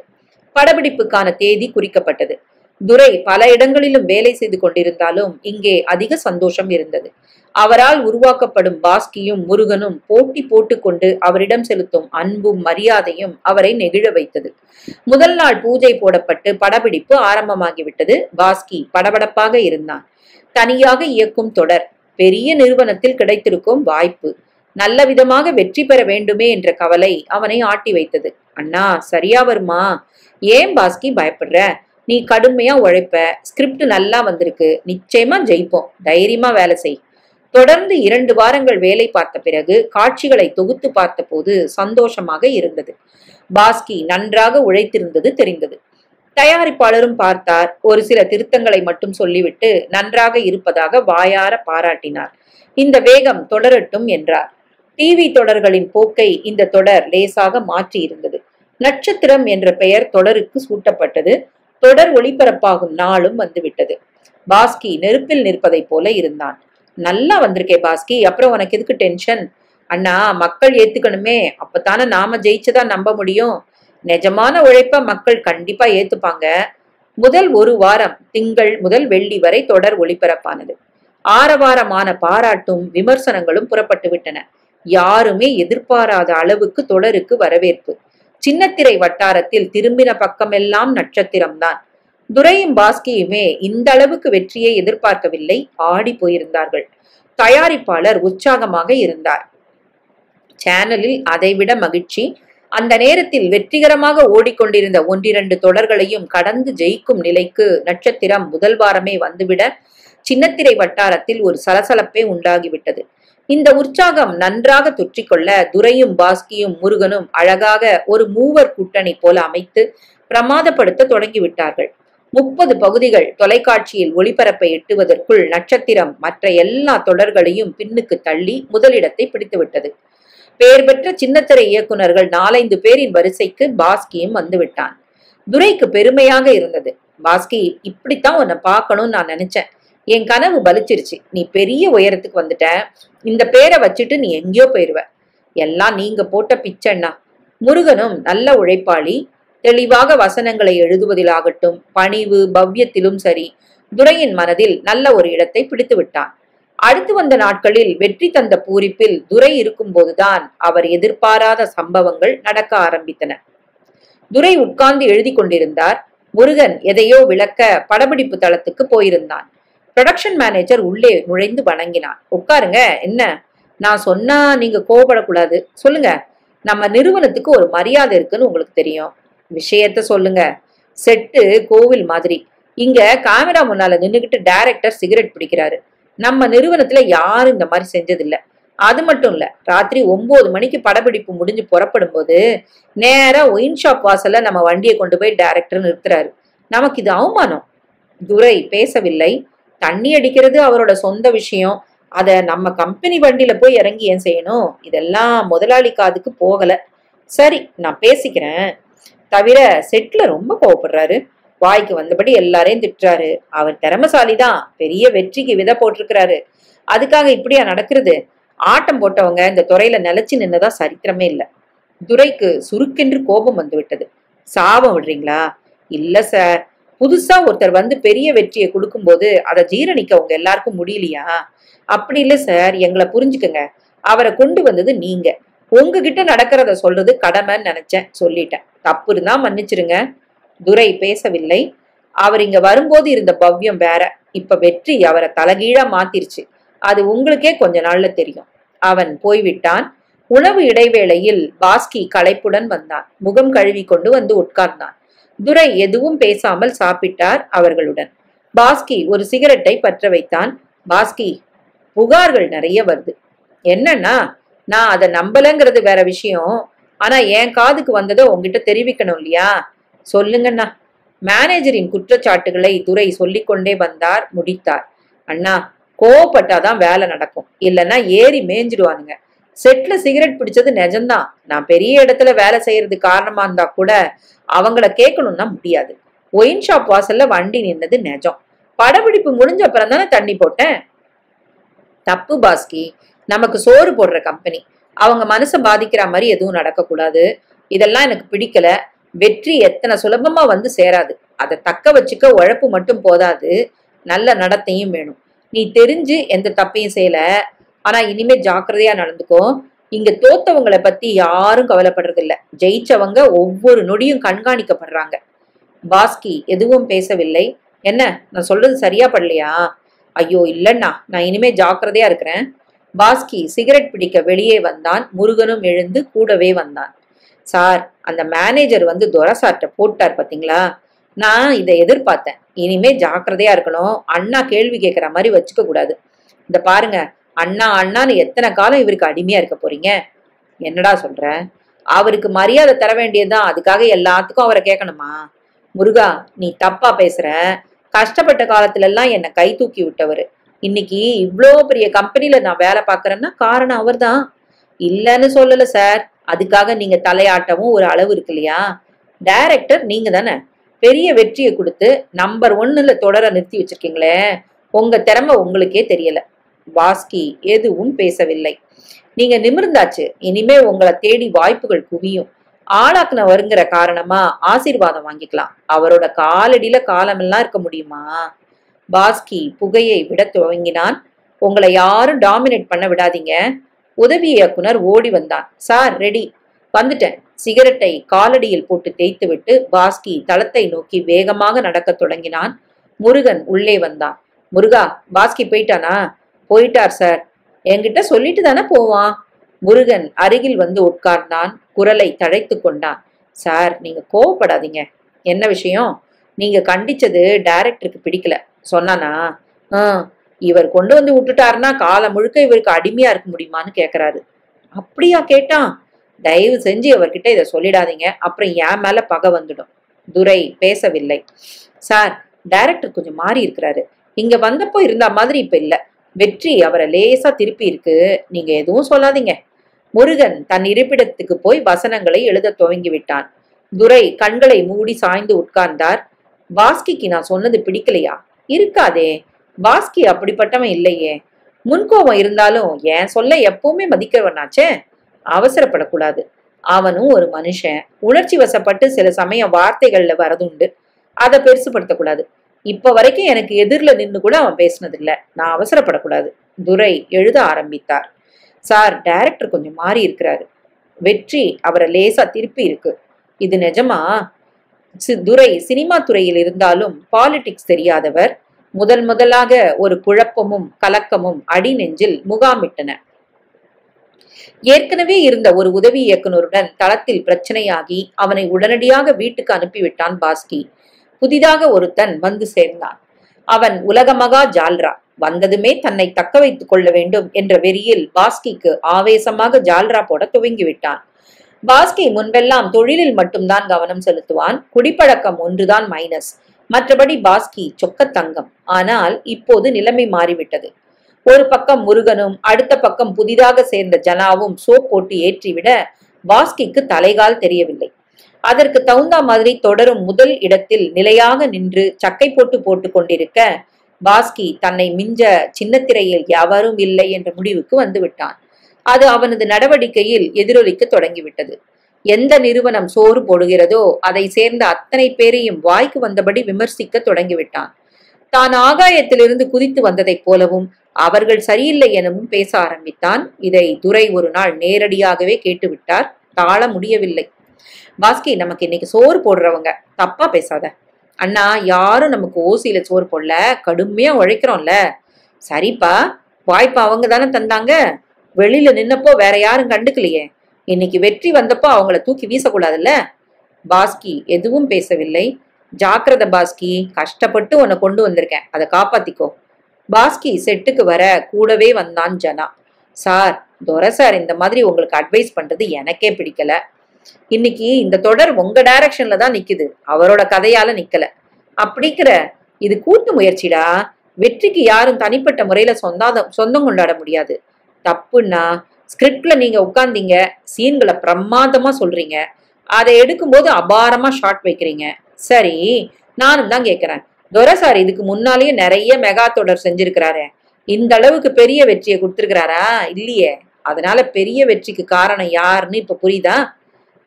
படப்பிடிப்புக்கான தேதி குறிக்கப்பட்டது. துரை பல இடங்களிலும் வேலை செய்து கொண்டிருந்தாலும் இங்கே அதிக சந்தோஷம் இருந்தது. அவரால் உருவாக்கப்படும் பாஸ்கியும் முருகனும் போட்டி போட்டுக்கொண்டு அவரிடம் செலுத்தும் அன்பும் மரியாதையும் அவரை நெகிழ வைத்தது. முதல் நாள் பூஜை போடப்பட்டு படப்பிடிப்பு ஆரம்பமாகிவிட்டது. பாஸ்கி படபடப்பாக இருந்தான். தனியாக இயக்கும் தொடர். பெரிய நிறுவனத்தில் கிடைத்திருக்கும் வாய்ப்பு. நல்ல விதமாக வெற்றி பெற வேண்டுமே என்ற கவலை அவனை ஆட்டி வைத்தது. அண்ணா, சரியா வருமா? ஏன் பாஸ்கி பயப்படுற? நீ கடுமையா உழைப்ப. ஸ்கிரிப்ட் நல்லா வந்திருக்கு. நிச்சயமா ஜெயிப்போம். தைரியமா வேலை செய். தொடர்ந்து 2 வாரங்கள் வேலை பார்த்த பிறகு காட்சிகளை தொகுத்து பார்த்த போது சந்தோஷமாக இருந்தது. பாஸ்கி நன்றாக உழைத்திருந்தது தெரிந்தது. தயாரிப்பாளரும் பார்த்தார். ஒரு சில திருத்தங்களை மட்டும் சொல்லிவிட்டு நன்றாக இருப்பதாக வாயார பாராட்டினார். இந்த வேகம் தொடரட்டும் என்றார். டிவி தொடர்களின் போக்கை இந்த தொடர் லேசாக மாற்றி இருந்தது. நட்சத்திரம் என்ற பெயர் தொடருக்கு சூட்டப்பட்டது. தொடர் ஒளிபரப்பாகும் நாளும் வந்துவிட்டது. பாஸ்கி நெருப்பில் நிற்பதை போல இருந்தான். நல்லா வந்திருக்கே பாஸ்கி, அப்புறம் உனக்கு எதுக்கு டென்ஷன்? அண்ணா, மக்கள் ஏத்துக்கணுமே, அப்பதானே நாம ஜெயிச்சதா நம்ப முடியும். நிஜமான உழைப்ப மக்கள் கண்டிப்பா ஏத்துப்பாங்க. முதல் 1 வாரம் திங்கள் முதல் வெள்ளி வரை தொடர் ஒளிபரப்பானது. ஆரவாரமான பாராட்டும் விமர்சனங்களும் புறப்பட்டு விட்டன. யாருமே எதிர்பாராத அளவுக்கு தொடருக்கு வரவேற்பு. சின்னத்திரை வட்டாரத்தில் திரும்பின பக்கமெல்லாம் நட்சத்திரம்தான். துரையும் பாஸ்கியுமே இந்த அளவுக்கு வெற்றியை எதிர்பார்க்கவில்லை. ஆடி போயிருந்தார்கள். தயாரிப்பாளர் உற்சாகமாக இருந்தார். சேனலில் அதைவிட மகிழ்ச்சி. அந்த நேரத்தில் வெற்றிகரமாக ஓடிக்கொண்டிருந்த ஒன்றிரண்டு தொடர்களையும் கடந்து ஜெயிக்கும் நிலைக்கு நட்சத்திரம் முதல் வாரமே வந்துவிட சின்னத்திரை வட்டாரத்தில் ஒரு சலசலப்பே உண்டாகிவிட்டது. இந்த உற்சாகம் நன்றாக தொற்றிக்கொள்ள துரையும் பாஸ்கியும் முருகனும் அழகாக ஒரு மூவர் கூட்டணி போல அமைத்து பிரமாதப்படுத்த தொடங்கிவிட்டார்கள். 30 பகுதிகள் தொலைக்காட்சியில் ஒளிபரப்பை எட்டுவதற்குள் நட்சத்திரம் மற்ற எல்லா தொடர்களையும் பின்னுக்கு தள்ளி முதலிடத்தை பிடித்துவிட்டது. பெயர் பெற்ற சின்னத்திரை இயக்குநர்கள் 4-5 பேரின் வரிசைக்கு பாஸ்கியும் வந்துவிட்டான். துரைக்கு பெருமையாக இருந்தது. பாஸ்கி, இப்படித்தான் உன்னை பார்க்கணும்னு நான் நினைச்சேன். என் கனவு பலிச்சிருச்சு. நீ பெரிய உயரத்துக்கு வந்துட்ட. இந்த பேரை வச்சுட்டு நீ எங்கேயோ போயிருவ. எல்லாம் நீங்க போட்ட பிச்சைன்னா. முருகனும் நல்ல உழைப்பாளி. தெளிவாக வசனங்களை எழுதுவதிலாகட்டும் பணிவு பவ்யத்திலும் சரி துரையின் மனதில் நல்ல ஒரு இடத்தை பிடித்து விட்டான். அடுத்து வந்த நாட்களில் வெற்றி தந்த பூரிப்பில் துரை இருக்கும் போதுதான் அவர் எதிர்பாராத சம்பவங்கள் நடக்க ஆரம்பித்தன. துரை உட்கார்ந்து எழுதி கொண்டிருந்தார். முருகன் எதையோ விளக்க படப்பிடிப்பு தளத்துக்கு போயிருந்தான். ப்ரொடக்ஷன் மேனேஜர் உள்ளே நுழைந்து வணங்கினான். உட்காருங்க. என்ன? நான் சொன்னா நீங்க கோவப்படக்கூடாது. சொல்லுங்க. நம்ம நிறுவனத்துக்கு ஒரு மரியாதை இருக்குன்னு உங்களுக்கு தெரியும். விஷயத்த சொல்லுங்க. செட்டு கோவில் மாதிரி. இங்க கேமரா முன்னால நின்னுகிட்டு டைரக்டர் சிகரெட் பிடிக்கிறாரு. நம்ம நிறுவனத்துல யாரும் இந்த மாதிரி செஞ்சதில்ல. அது மட்டும் இல்ல, ராத்திரி 9 மணிக்கு படப்பிடிப்பு முடிஞ்சு புறப்படும் போது நேரா ஒயின் ஷாப் வாசல்ல நம்ம வண்டியை கொண்டு போய் டைரக்டர் நிறுத்துறாரு. நமக்கு இது அவமானம். துரை பேசவில்லை. தண்ணி அடிக்கிறது அவரோட சொந்த விஷயம். அத நம்ம கம்பெனி வண்டியில போய் இறங்கி ஏன் செய்யணும்? இதெல்லாம் முதலாளி காதுக்கு போகல. சரி, நான் பேசிக்கிறேன். தவிர செட்ல ரொம்ப கோவப்படுறாரு. வாய்க்கு வந்தபடி எல்லாரையும் திட்டுறாரு. அவர் திறமசாலிதான். பெரிய வெற்றிக்கு விதை போட்டிருக்கிறாரு. அதுக்காக இப்படியா நடக்கிறது? ஆட்டம் போட்டவங்க இந்த துறையில நிலைச்சு நின்னதா சரித்திரமே இல்லை. துரைக்கு சுருக்கென்று கோபம் வந்து விட்டது. சாபம் விடுறீங்களா? இல்ல சார். புதுசா ஒருத்தர் வந்து பெரிய வெற்றியை கொடுக்கும்போது அதை ஜீரணிக்க உங்க எல்லாருக்கும் முடியலையா? அப்படி இல்லை சார். எங்களை புரிஞ்சுக்கங்க. அவரை கொண்டு வந்தது நீங்க. உங்ககிட்ட நடக்கிறத சொல்றது கடமைன்னு நினைச்சேன். சொல்லிட்டேன். தப்பு இருந்தா மன்னிச்சிருங்க. துரை பேசவில்லை. அவர் இங்க வரும்போது இருந்த பவ்யம் வேற. இப்ப வெற்றி அவரை தலகீழா மாத்திருச்சு. அது உங்களுக்கே கொஞ்ச நாள்ல தெரியும். அவன் போய்விட்டான். உணவு இடைவேளையில் பாஸ்கி களைப்புடன் வந்தான். முகம் கழுவி கொண்டு வந்து உட்கார்ந்தான். துரை எதுவும் பேசாமல் சாப்பிட்டார் அவர்களுடன். பாஸ்கி ஒரு சிகரெட்டை பற்ற வைத்தான். பாஸ்கி, புகார்கள் நிறைய வருது. என்னன்னா, நான் அதை நம்பலங்கிறது வேற விஷயம். ஆனா என் காதுக்கு வந்ததை உங்ககிட்ட தெரிவிக்கணும் இல்லையா? சொல்லுங்கண்ணா. மேனேஜரின் குற்றச்சாட்டுகளை துரை சொல்லிக்கொண்டே வந்தார். முடித்தார். அண்ணா, கோவப்பட்டாதான் வேலை நடக்கும். இல்லைன்னா ஏறி மேய்ஞ்சிடுவானுங்க. செட்ல சிகரெட் பிடிச்சது நிஜம்தான். நான் பெரிய இடத்துல வேலை செய்யறது காரணமா இருந்தா கூட அவங்கள கேட்கணும்னா முடியாது. ஒயின் ஷாப் வாசல்ல வண்டி நின்னது நிஜம். படப்பிடிப்பு முடிஞ்ச அப்புறம் தானே தண்ணி போட்டேன். தப்பு பாஸ்கி. நமக்கு சோறு போடுற கம்பெனி. அவங்க மனசை பாதிக்கிற மாதிரி எதுவும் நடக்கக்கூடாது. இதெல்லாம் எனக்கு பிடிக்கல. வெற்றி எத்தனை சுலபமா வந்து சேராது. அதை தக்க வச்சுக்க உழைப்பு மட்டும் போதாது, நல்ல நடத்தையும் வேணும். நீ தெரிஞ்சு எந்த தப்பையும் செய்யல. ஆனா இனிமே ஜாக்கிரதையா நடந்துக்கோ. இங்க தோத்தவங்களை பத்தி யாரும் கவலைப்படுறது இல்ல. ஜெயிச்சவங்க ஒவ்வொரு நொடியும் கண்காணிக்கப்படுறாங்க. பாஸ்கி எதுவும் பேசவில்லை. என்ன, நான் சொல்றது சரியா படலையா? ஐயோ இல்லண்ணா, நான் இனிமே ஜாக்கிரதையா இருக்கிறேன். பாஸ்கி சிகரெட் பிடிக்க வெளியே வந்தான். முருகனும் எழுந்து கூடவே வந்தான். சார், அந்த மேனேஜர் வந்து துரசார்ட்ட போட்டார் பாத்தீங்களா? நான் இதை எதிர்பார்த்தேன். இனிமே ஜாக்கிரதையா இருக்கணும். அண்ணா கேள்வி கேட்கிற மாதிரி வச்சுக்க கூடாது. இந்த பாருங்க, அண்ணா அண்ணான்னு எத்தனை காலம் இவருக்கு அடிமையா இருக்க போறீங்க? என்னடா சொல்ற? அவருக்கு மரியாதை தர வேண்டியதுதான். அதுக்காக எல்லாத்துக்கும் அவரை கேட்கணுமா? முருகா, நீ தப்பா பேசுற. கஷ்டப்பட்ட காலத்துல எல்லாம் என்னை கை தூக்கி விட்டவர். இன்னைக்கு இவ்வளோ பெரிய கம்பெனில நான் வேலை பார்க்கறேன்னா காரணம் அவர் தான். இல்லைன்னு சொல்லல சார். அதுக்காக நீங்க தலையாட்டவும் ஒரு அளவு இருக்கு இல்லையா? டைரக்டர் நீங்க தானே. பெரிய வெற்றியை கொடுத்து நம்பர் 1ல தொடர நிறுத்தி வச்சிருக்கீங்களே. உங்க திறமை உங்களுக்கே தெரியல. பாஸ்கி எதுவும் பேசவில்லை. நீங்க நிமிர்ந்தாச்சு. இனிமே உங்களை தேடி வாய்ப்புகள் குவியும். ஆளாக்குன வருங்கிற காரணமா ஆசீர்வாதம் வாங்கிக்கலாம். அவரோட காலடியில காலமெல்லாம் இருக்க முடியுமா? பாஸ்கி புகையை விட துவங்கினான். உங்களை யாரும் டாமினேட் பண்ண விடாதீங்க. உதவி இயக்குனர் ஓடி வந்தான். Sir, ready. வந்துட்டேன். சிகரெட்டை காலடியில் போட்டு தேய்த்து விட்டு பாஸ்கி தளத்தை நோக்கி வேகமாக நடக்க தொடங்கினான். முருகன் உள்ளே வந்தான். முருகா, பாஸ்கி போயிட்டானா? போயிட்டார் சார். என்கிட்ட சொல்லிட்டு தானே போவான். முருகன் அருகில் வந்து உட்கார்ந்தான். குரலை தழைத்து கொண்டான். சார், நீங்க கோவப்படாதீங்க. என்ன விஷயம்? நீங்க கண்டிச்சது டைரக்டருக்கு பிடிக்கல சொன்னானா? இவர் கொண்டு வந்து விட்டுட்டாருன்னா காலம் முழுக்க இவருக்கு அடிமையா இருக்க முடியுமான்னு கேக்குறாரு. அப்படியா கேட்டான்? தயவு செஞ்சு அவர்கிட்ட இதை சொல்லிடாதீங்க, அப்புறம் என் மேல பகை வந்துடும். துரை பேசவில்லை. சார், டைரக்டர் கொஞ்சம் மாறி இருக்கிறாரு. இங்க வந்தப்போ இருந்த மாதிரி இப்ப இல்ல. வெற்றி அவரை லேசா திருப்பி இருக்கு. நீங்க எதுவும் சொல்லாதீங்க. முருகன் தன் இருப்பிடத்துக்கு போய் வசனங்களை எழுத துவங்கி விட்டான். துரை கண்களை மூடி சாய்ந்து உட்கார்ந்தார். பாஸ்கிக்கு நான் சொன்னது பிடிக்கலையா? இருக்காதே, பாஸ்கி அப்படிப்பட்டவன் இல்லையே. முன்கோபம் இருந்தாலும் என் சொல்ல எப்பவுமே மதிக்கவனாச்சே. அவசரப்படக்கூடாது. அவனும் ஒரு மனுஷன். உணர்ச்சி வசப்பட்டு சில சமயம் வார்த்தைகள்ல வரதுண்டு. அதை பெருசுபடுத்தக்கூடாது. இப்ப வரைக்கும் எனக்கு எதிரில நின்று கூட அவன் பேசினதில்ல. நான் அவசரப்படக்கூடாது. துரை எழுத ஆரம்பித்தார். சார், டைரக்டர் கொஞ்சம் மாறி இருக்கிறாரு. வெற்றி அவரை லேசா திருப்பி இருக்கு. இது நிஜமா? துரை சினிமா துறையில் இருந்தாலும் பாலிடிக்ஸ் தெரியாதவர். முதலாக ஒரு குழப்பமும் கலக்கமும் அடி நெஞ்சில் முகாமிட்டன. ஏற்கனவே இருந்த ஒரு உதவி இயக்குனருடன் தளத்தில் பிரச்சனையாகி அவனை உடனடியாக வீட்டுக்கு அனுப்பிவிட்டான் பாஸ்கி. புதிதாக ஒருத்தன் வந்து சேர்ந்தான். அவன் உலகமகா ஜால்ரா. வந்ததுமே தன்னை தக்க வைத்துக் கொள்ள வேண்டும் என்ற வெறியில் பாஸ்கிக்கு ஆவேசமாக ஜால்ரா போட துவங்கிவிட்டான். பாஸ்கி முன்பெல்லாம் தொழிலில் மட்டும்தான் கவனம் செலுத்துவான். குடிப்பழக்கம் ஒன்றுதான் மைனஸ். மற்றபடி பாஸ்கி சொக்கத்தங்கம். ஆனால் இப்போது நிலைமை மாறிவிட்டது. ஒரு பக்கம் முருகனும் அடுத்த பக்கம் புதிதாக சேர்ந்த ஜனாவும் சோப் போட்டு ஏற்றிவிட பாஸ்கிக்கு தலைகால் தெரியவில்லை. அதற்கு தகுந்த மாதிரி தொடரும் முதல் இடத்தில் நிலையாக நின்று சக்கை போட்டு கொண்டிருக்க பாஸ்கி தன்னை மிஞ்ச சின்னத்திரையில் யாவரும் இல்லை என்ற முடிவுக்கு வந்து விட்டான். அது அவனது நடவடிக்கையில் எதிரொலிக்க தொடங்கிவிட்டது. எந்த நிறுவனம் சோறு போடுகிறதோ அதை சேர்ந்த அத்தனை பேரையும் வாய்க்கு வந்தபடி விமர்சிக்க தொடங்கிவிட்டான். தான் ஆகாயத்திலிருந்து குதித்து வந்ததைப் போலவும் அவர்கள் சரியில்லை எனவும் பேச ஆரம்பித்தான். இதை துரை ஒரு நாள் நேரடியாகவே கேட்டுவிட்டார். தாழ முடியவில்லை. பாஸ்கி, நமக்கு இன்னைக்கு சோறு போடுறவங்க. தப்பா பேசாத. அண்ணா, யாரும் நமக்கு ஓசியில சோறு போடல, கடுமையா உழைக்கிறோம்ல. சரிப்பா, வாய்ப்பு அவங்க தானே தந்தாங்க. வெளியில நின்னப்போ வேற யாரும் கண்டுக்கலையே. இன்னைக்கு வெற்றி வந்தப்போ அவங்கள தூக்கி வீசக்கூடாதுல்ல. பாஸ்கி எதுவும் பேசவில்லை. ஜாக்கிரத பாஸ்கி, கஷ்டப்பட்டு உன்னை கொண்டு வந்திருக்கேன், அதை காப்பாத்திக்கோ. பாஸ்கி செட்டுக்கு வர கூடவே வந்தான் ஜனா. சார், துரை சார் இந்த மாதிரி உங்களுக்கு அட்வைஸ் பண்றது எனக்கே பிடிக்கல. இன்னைக்கு இந்த தொடர் உங்க டைரக்ஷன்ல தான் நிக்குது, அவரோட கதையால நிக்கல. அப்படிங்கிற இது கூட்டு முயற்சிடா. வெற்றிக்கு யாரும் தனிப்பட்ட முறையில சொந்தம் கொண்டாட முடியாது. தப்புன்னா ஸ்கிரிப்ட்ல நீங்க உட்கார்ந்தீங்க, சீன்களை பிரமாதமா சொல்றீங்க, அதை எடுக்கும்போது அபாரமா ஷார்ட் வைக்கிறீங்க. சரி, நானும் தான் கேட்கிறேன், துரை சார் இதுக்கு முன்னாலேயே நிறைய மெகா தொடர் செஞ்சிருக்கிறாரு. இந்த அளவுக்கு பெரிய வெற்றியை கொடுத்திருக்கிறாரா? இல்லையே. அதனால பெரிய வெற்றிக்கு காரணம் யாருன்னு இப்ப புரியுதா?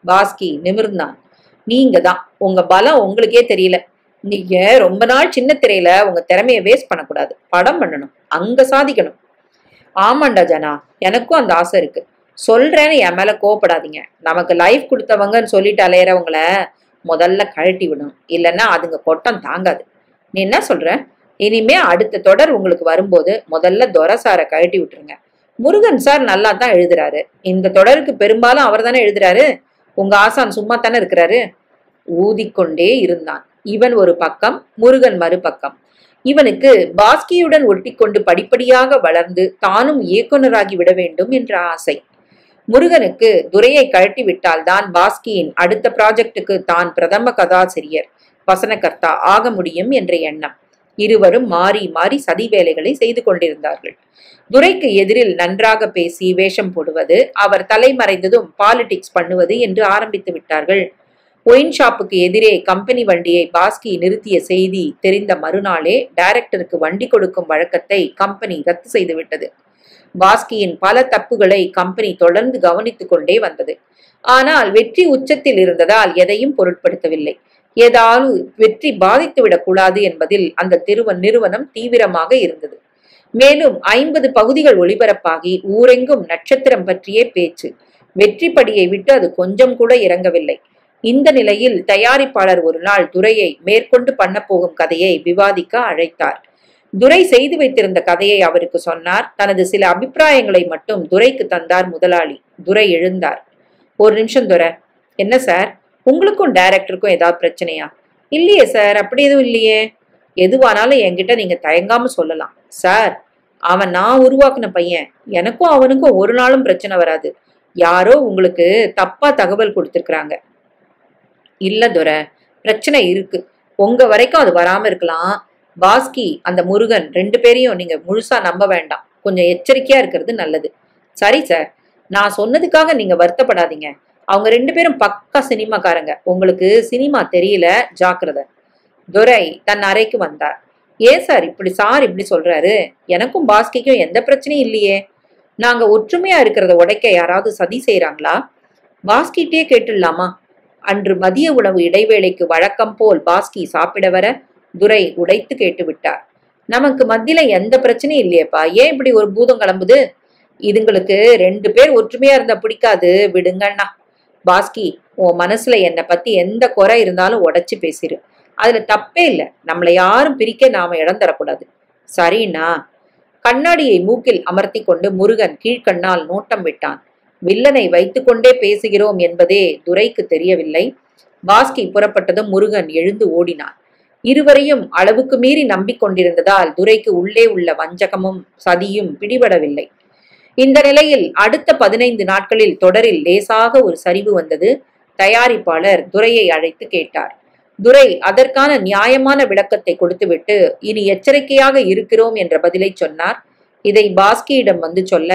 பாஸ்கி நிமிர்ந்தான். நீங்க தான். உங்க பலம் உங்களுக்கே தெரியல. நீங்க ரொம்ப நாள் சின்ன திரையில உங்க திறமைய வேஸ்ட் பண்ணக்கூடாது. படம் பண்ணணும், அங்க சாதிக்கணும். ஆமாண்டா ஜனா, எனக்கும் அந்த ஆசை இருக்கு. சொல்றேன்னு என் மேல கோவப்படாதீங்க. நமக்கு லைஃப் கொடுத்தவங்கன்னு சொல்லிட்டு அலையறவங்கள முதல்ல கழட்டி விடணும். இல்லைன்னா அதுங்க கொட்டம் தாங்காது. நீ என்ன சொல்ற? இனிமே அடுத்த தொடர் உங்களுக்கு வரும்போது முதல்ல துரை சாரை கழட்டி விட்டுருங்க. முருகன் சார் நல்லா தான் எழுதுறாரு. இந்த தொடருக்கு பெரும்பாலும் அவர் தானே எழுதுறாரு. உங்க ஆசான் சும்மா தானே இருக்கிறாரு. ஊதிக்கொண்டே இருந்தான். இவன் ஒரு பக்கம், முருகன் மறுபக்கம். இவனுக்கு பாஸ்கியுடன் ஒட்டிக்கொண்டு படிப்படியாக வளர்ந்து தானும் இயக்குனராகி விட வேண்டும் என்ற ஆசை. முருகனுக்கு துரையை கழட்டி விட்டால்தான் பாஸ்கியின் அடுத்த ப்ராஜெக்டுக்கு தான் பிரதம கதாசிரியர், வசனகர்த்தா ஆக முடியும் என்ற எண்ணம். இருவரும் மாறி மாறி சதி வேலைகளை செய்து கொண்டிருந்தார்கள். துரைக்கு எதிரில் நன்றாக பேசி வேஷம் போடுவது, அவர் தலைமறைந்ததும் பாலிடிக்ஸ் பண்ணுவது என்று ஆரம்பித்து விட்டார்கள். ஒயின் ஷாப்புக்கு எதிரே கம்பெனி வண்டியை பாஸ்கி நிறுத்திய செய்தி தெரிந்த மறுநாளே டைரக்டருக்கு வண்டி கொடுக்கும் வழக்கத்தை கம்பெனி ரத்து செய்துவிட்டது. பாஸ்கியின் பல தப்புகளை கம்பெனி தொடர்ந்து கவனித்துக் கொண்டே வந்தது. ஆனால் வெற்றி உச்சத்தில் இருந்ததால் எதையும் பொருட்படுத்தவில்லை. ஏதாவது வெற்றி பாதித்துவிடக் கூடாது என்பதில் அந்த நிறுவனம் தீவிரமாக இருந்தது. மேலும் 50 பகுதிகள் ஒளிபரப்பாகி ஊரெங்கும் நட்சத்திரம் பற்றியே பேச்சு. வெற்றி படியை விட்டு அது கொஞ்சம் கூட இறங்கவில்லை. இந்த நிலையில் தயாரிப்பாளர் ஒரு நாள் துரையை மேற்கொண்டு பண்ண போகும் கதையை விவாதிக்க அழைத்தார். துரை செய்து வைத்திருந்த கதையை அவருக்கு சொன்னார். தனது சில அபிப்பிராயங்களை மட்டும் துரைக்கு தந்தார் முதலாளி. துரை எழுந்தார். ஒரு நிமிஷம் துரை. என்ன சார், உங்களுக்கும் டைரக்டருக்கும் ஏதாவது பிரச்சனையா? இல்லையே சார், அப்படி எதுவும் இல்லையே. எதுவானாலும் என்கிட்ட நீங்க தயங்காம சொல்லலாம் சார். அவன் நான் உருவாக்குன பையன். எனக்கும் அவனுக்கும் ஒரு நாளும் பிரச்சனை வராது. யாரோ உங்களுக்கு தப்பா தகவல் கொடுத்துருக்குறாங்க. இல்ல துரை, பிரச்சனை இருக்கு. உங்க வரைக்கும் அது வராம இருக்கலாம். பாஸ்கி, அந்த முருகன், 2 பேரையும் நீங்க முழுசா நம்ப வேண்டாம். கொஞ்சம் எச்சரிக்கையா இருக்கிறது நல்லது. சரி சார், நான் சொன்னதுக்காக நீங்க வருத்தப்படாதீங்க. அவங்க 2 பேரும் பக்கா சினிமாக்காரங்க. உங்களுக்கு சினிமா தெரியல, ஜாக்கிரதை. துரை தன் அறைக்கு வந்தார். ஏன் சார் இப்படி சொல்றாரு? எனக்கும் பாஸ்கிக்கும் எந்த பிரச்சனையும் இல்லையே. நாங்க ஒற்றுமையா இருக்கிறத உடைக்க யாராவது சதி செய்யறாங்களா? பாஸ்கிட்டே கேட்டுடலாமா? அன்று மதிய உணவு இடைவேளைக்கு வழக்கம் போல் பாஸ்கி சாப்பிட வர துரை உடைத்து கேட்டு விட்டார். நமக்கு மத்தியில எந்த பிரச்சனையும் இல்லையேப்பா, ஏன் இப்படி ஒரு பூதம் கிளம்புது? இதுங்களுக்கு 2 பேர் ஒற்றுமையா இருந்தா பிடிக்காது, விடுங்கண்ணா. பாஸ்கி, உன் மனசுல என்னை பத்தி எந்த குறை இருந்தாலும் உடைச்சு பேசிரு. அதுல தப்பே இல்லை. நம்மளை யாரும் பிரிக்க நாம இடம் தரக்கூடாது. சரிண்ணா. கண்ணாடியை மூக்கில் அமர்த்தி கொண்டு முருகன் கீழ்கண்ணால் நோட்டம் விட்டான். வில்லனை வைத்துக்கொண்டே பேசுகிறோம் என்பதே துரைக்கு தெரியவில்லை. பாஸ்கி புறப்பட்டதும் முருகன் எழுந்து ஓடினான். இருவரையும் அளவுக்கு மீறி நம்பிக்கொண்டிருந்ததால் துரைக்கு உள்ளே உள்ள வஞ்சகமும் சதியும் பிடிபடவில்லை. இந்த நிலையில் அடுத்த 15 நாட்களில் தொடரில் லேசாக ஒரு சரிவு வந்தது. தயாரிப்பாளர் துரையை அழைத்து கேட்டார். துரை அதற்கான நியாயமான விளக்கத்தை கொடுத்துவிட்டு இனி எச்சரிக்கையாக இருக்கிறோம் என்ற பதிலை சொன்னார். இதை பாஸ்கியிடம் வந்து சொல்ல,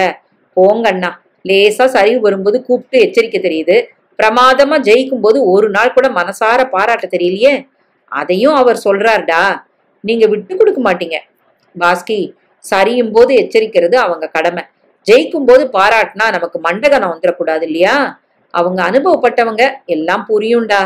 போங்கண்ணா, லேசா சரிவு வரும்போது கூப்பிட்டு எச்சரிக்கை தெரியுது, பிரமாதமா ஜெயிக்கும் போது ஒரு நாள் கூட மனசார பாராட்ட தெரியலையே. அதையும் அவர் சொல்றார்டா, நீங்க விட்டு கொடுக்க மாட்டீங்க. பாஸ்கி, சரியும் போது எச்சரிக்கிறது அவங்க கடமை. ஜெயிக்கும் போது பாராட்டினா நமக்கு மண்டகனம் வந்துடக்கூடாது இல்லையா? அவங்க அனுபவப்பட்டவங்க, எல்லாம் புரியும்டா.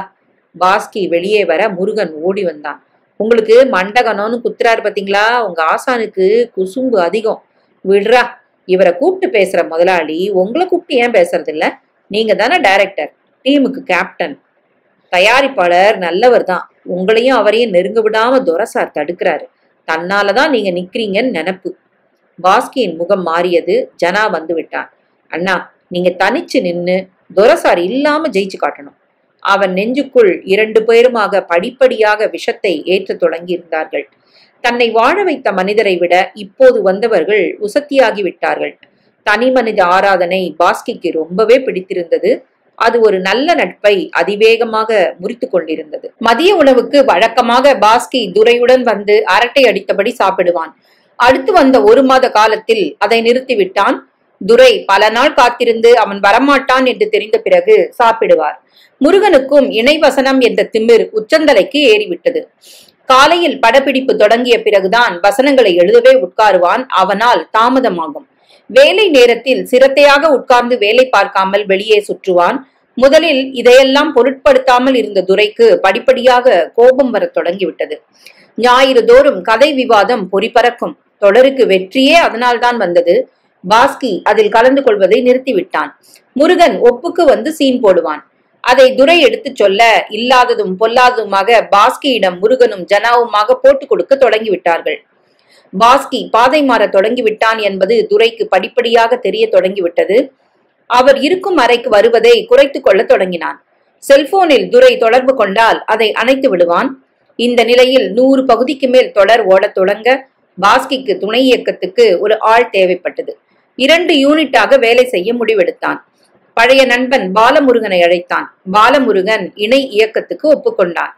பாஸ்கி வெளியே வர முருகன் ஓடி வந்தான். உங்களுக்கு மண்டகனம்னு குத்துறாரு பாத்தீங்களா? உங்க ஆசானுக்கு குசும்பு அதிகம். விடுறா, இவரை கூப்பிட்டு பேசுற முதலாளி உங்களை கூப்பிட்டு ஏன் பேசுறது இல்ல? நீங்க தானே டைரக்டர், டீமுக்கு கேப்டன். தயாரிப்பாளர் நல்லவர் தான். உங்களையும் அவரையும் நெருங்க விடாம துரைசார் தடுக்கிறாரு. தன்னாலதான் நீங்க நிக்கிறீங்கன்னு நினைப்பு. பாஸ்கியின் முகம் மாறியது. ஜனா வந்து விட்டான். அண்ணா, நீங்க தனிச்சு நின்னு துரைசார் இல்லாம ஜெயிச்சு காட்டணும். அவன் நெஞ்சுக்குள் 2 பேருமாக படிப்படியாக விஷத்தை ஏற்ற தொடங்கி இருந்தார்கள். தன்னை வாழ வைத்த மனிதரை விட இப்போது வந்தவர்கள் உசத்தியாகி விட்டார்கள். தனி மனித ஆராதனை பாஸ்கிக்கு ரொம்பவே பிடித்திருந்தது. அது ஒரு நல்ல நட்பை அதிவேகமாக முறித்து கொண்டிருந்தது. மதிய உணவுக்கு வழக்கமாக பாஸ்கி துரையுடன் வந்து அரட்டை அடித்தபடி சாப்பிடுவான். அடுத்து வந்த 1 மாத காலத்தில் அதை நிறுத்திவிட்டான். துரை பல நாள் காத்திருந்து அவன் வரமாட்டான் என்று தெரிந்த பிறகு சாப்பிடுவார். முருகனுக்கும் இணைவசனம் என்ற திமிர் உச்சந்தலைக்கு ஏறிவிட்டது. காலையில் படப்பிடிப்பு தொடங்கிய பிறகுதான் வசனங்களை எழுதவே உட்காருவான். அவனால் தாமதமாகும். வேலை நேரத்தில் சிரத்தையாக உட்கார்ந்து வேலை பார்க்காமல் வெளியே சுற்றுவான். முதலில் இதையெல்லாம் பொருட்படுத்தாமல் இருந்த துரைக்கு படிப்படியாக கோபம் வரத் தொடங்கிவிட்டது. ஞாயிறு தோறும் கதை விவாதம் பொறிபறக்கும். தொடருக்கு வெற்றியே அதனால்தான் வந்தது. பாஸ்கி அதில் கலந்து கொள்வதை நிறுத்திவிட்டான். முருகன் ஒப்புக்கு வந்து சீன் போடுவான். அதை துரை எடுத்து சொல்ல, இல்லாததும் பொல்லாததுமாக பாஸ்கியிடம் முருகனும் ஜனாவுமாக போட்டு கொடுக்க தொடங்கிவிட்டார்கள். பாஸ்கி பாதை மாற தொடங்கிவிட்டான் என்பது துரைக்கு படிப்படியாக தெரிய தொடங்கிவிட்டது. அவர் இருக்கும் அறைக்கு வருவதை குறைத்து கொள்ள தொடங்கினான். செல்போனில் துரை தொடர்பு கொண்டால் அதை அணைத்து விடுவான். இந்த நிலையில் 100 பகுதிக்கு மேல் தொடர் ஓடத் தொடங்க பாஸ்கிக்கு துணை இயக்கத்துக்கு ஒரு ஆள் தேவைப்பட்டது. 2 யூனிட்டாக வேலை செய்ய முடிவெடுத்தான். பழைய நண்பன் பாலமுருகனை அழைத்தான். பாலமுருகன் இணை இயக்கத்துக்கு ஒப்புக்கொண்டான்.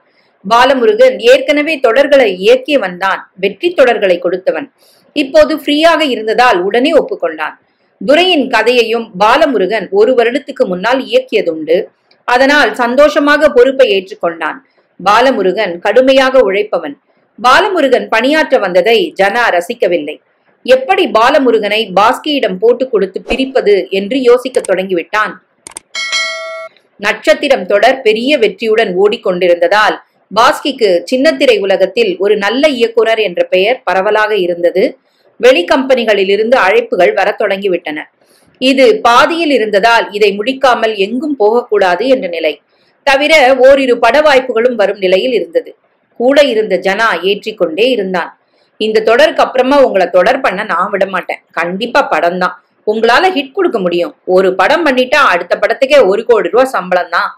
பாலமுருகன் ஏற்கனவே தொடர்களை இயக்கியவன் தான். வெற்றி தொடர்களை கொடுத்தவன். இப்போது ஃப்ரீயாக இருந்ததால் உடனே ஒப்புக்கொண்டான். துரையின் கதையையும் பாலமுருகன் 1 வருடத்துக்கு முன்னால் இயக்கியதுண்டு. அதனால் சந்தோஷமாக பொறுப்பை ஏற்றுக்கொண்டான். பாலமுருகன் கடுமையாக உழைப்பவன். பாலமுருகன் பணியாற்ற வந்ததை ஜனா ரசிக்கவில்லை. எப்படி பாலமுருகனை பாஸ்கியிடம் போட்டு கொடுத்து பிரிப்பது என்று யோசிக்க தொடங்கிவிட்டான். நட்சத்திரம் தொடர் பெரிய வெற்றியுடன் ஓடிக்கொண்டிருந்ததால் பாஸ்கிக்கு சின்னத்திரை உலகத்தில் ஒரு நல்ல இயக்குனர் என்ற பெயர் பரவலாக இருந்தது. வெளி கம்பெனிகளிலிருந்து அழைப்புகள் வர தொடங்கிவிட்டன. இது பாதியில் இருந்ததால் இதை முடிக்காமல் எங்கும் போகக்கூடாது என்ற நிலை. தவிர ஓரிரு பட வாய்ப்புகளும் வரும் நிலையில் இருந்தது. கூட இருந்த ஜனா ஏற்றிக்கொண்டே இருந்தான். இந்த தொடருக்கு அப்புறமா உங்களை தொடர் பண்ண நான் விட மாட்டேன். கண்டிப்பா படம் தான். உங்களால ஹிட் கொடுக்க முடியும். ஒரு படம் பண்ணிட்டா அடுத்த படத்துக்கே 1 கோடி ரூபாய் சம்பளம் தான்.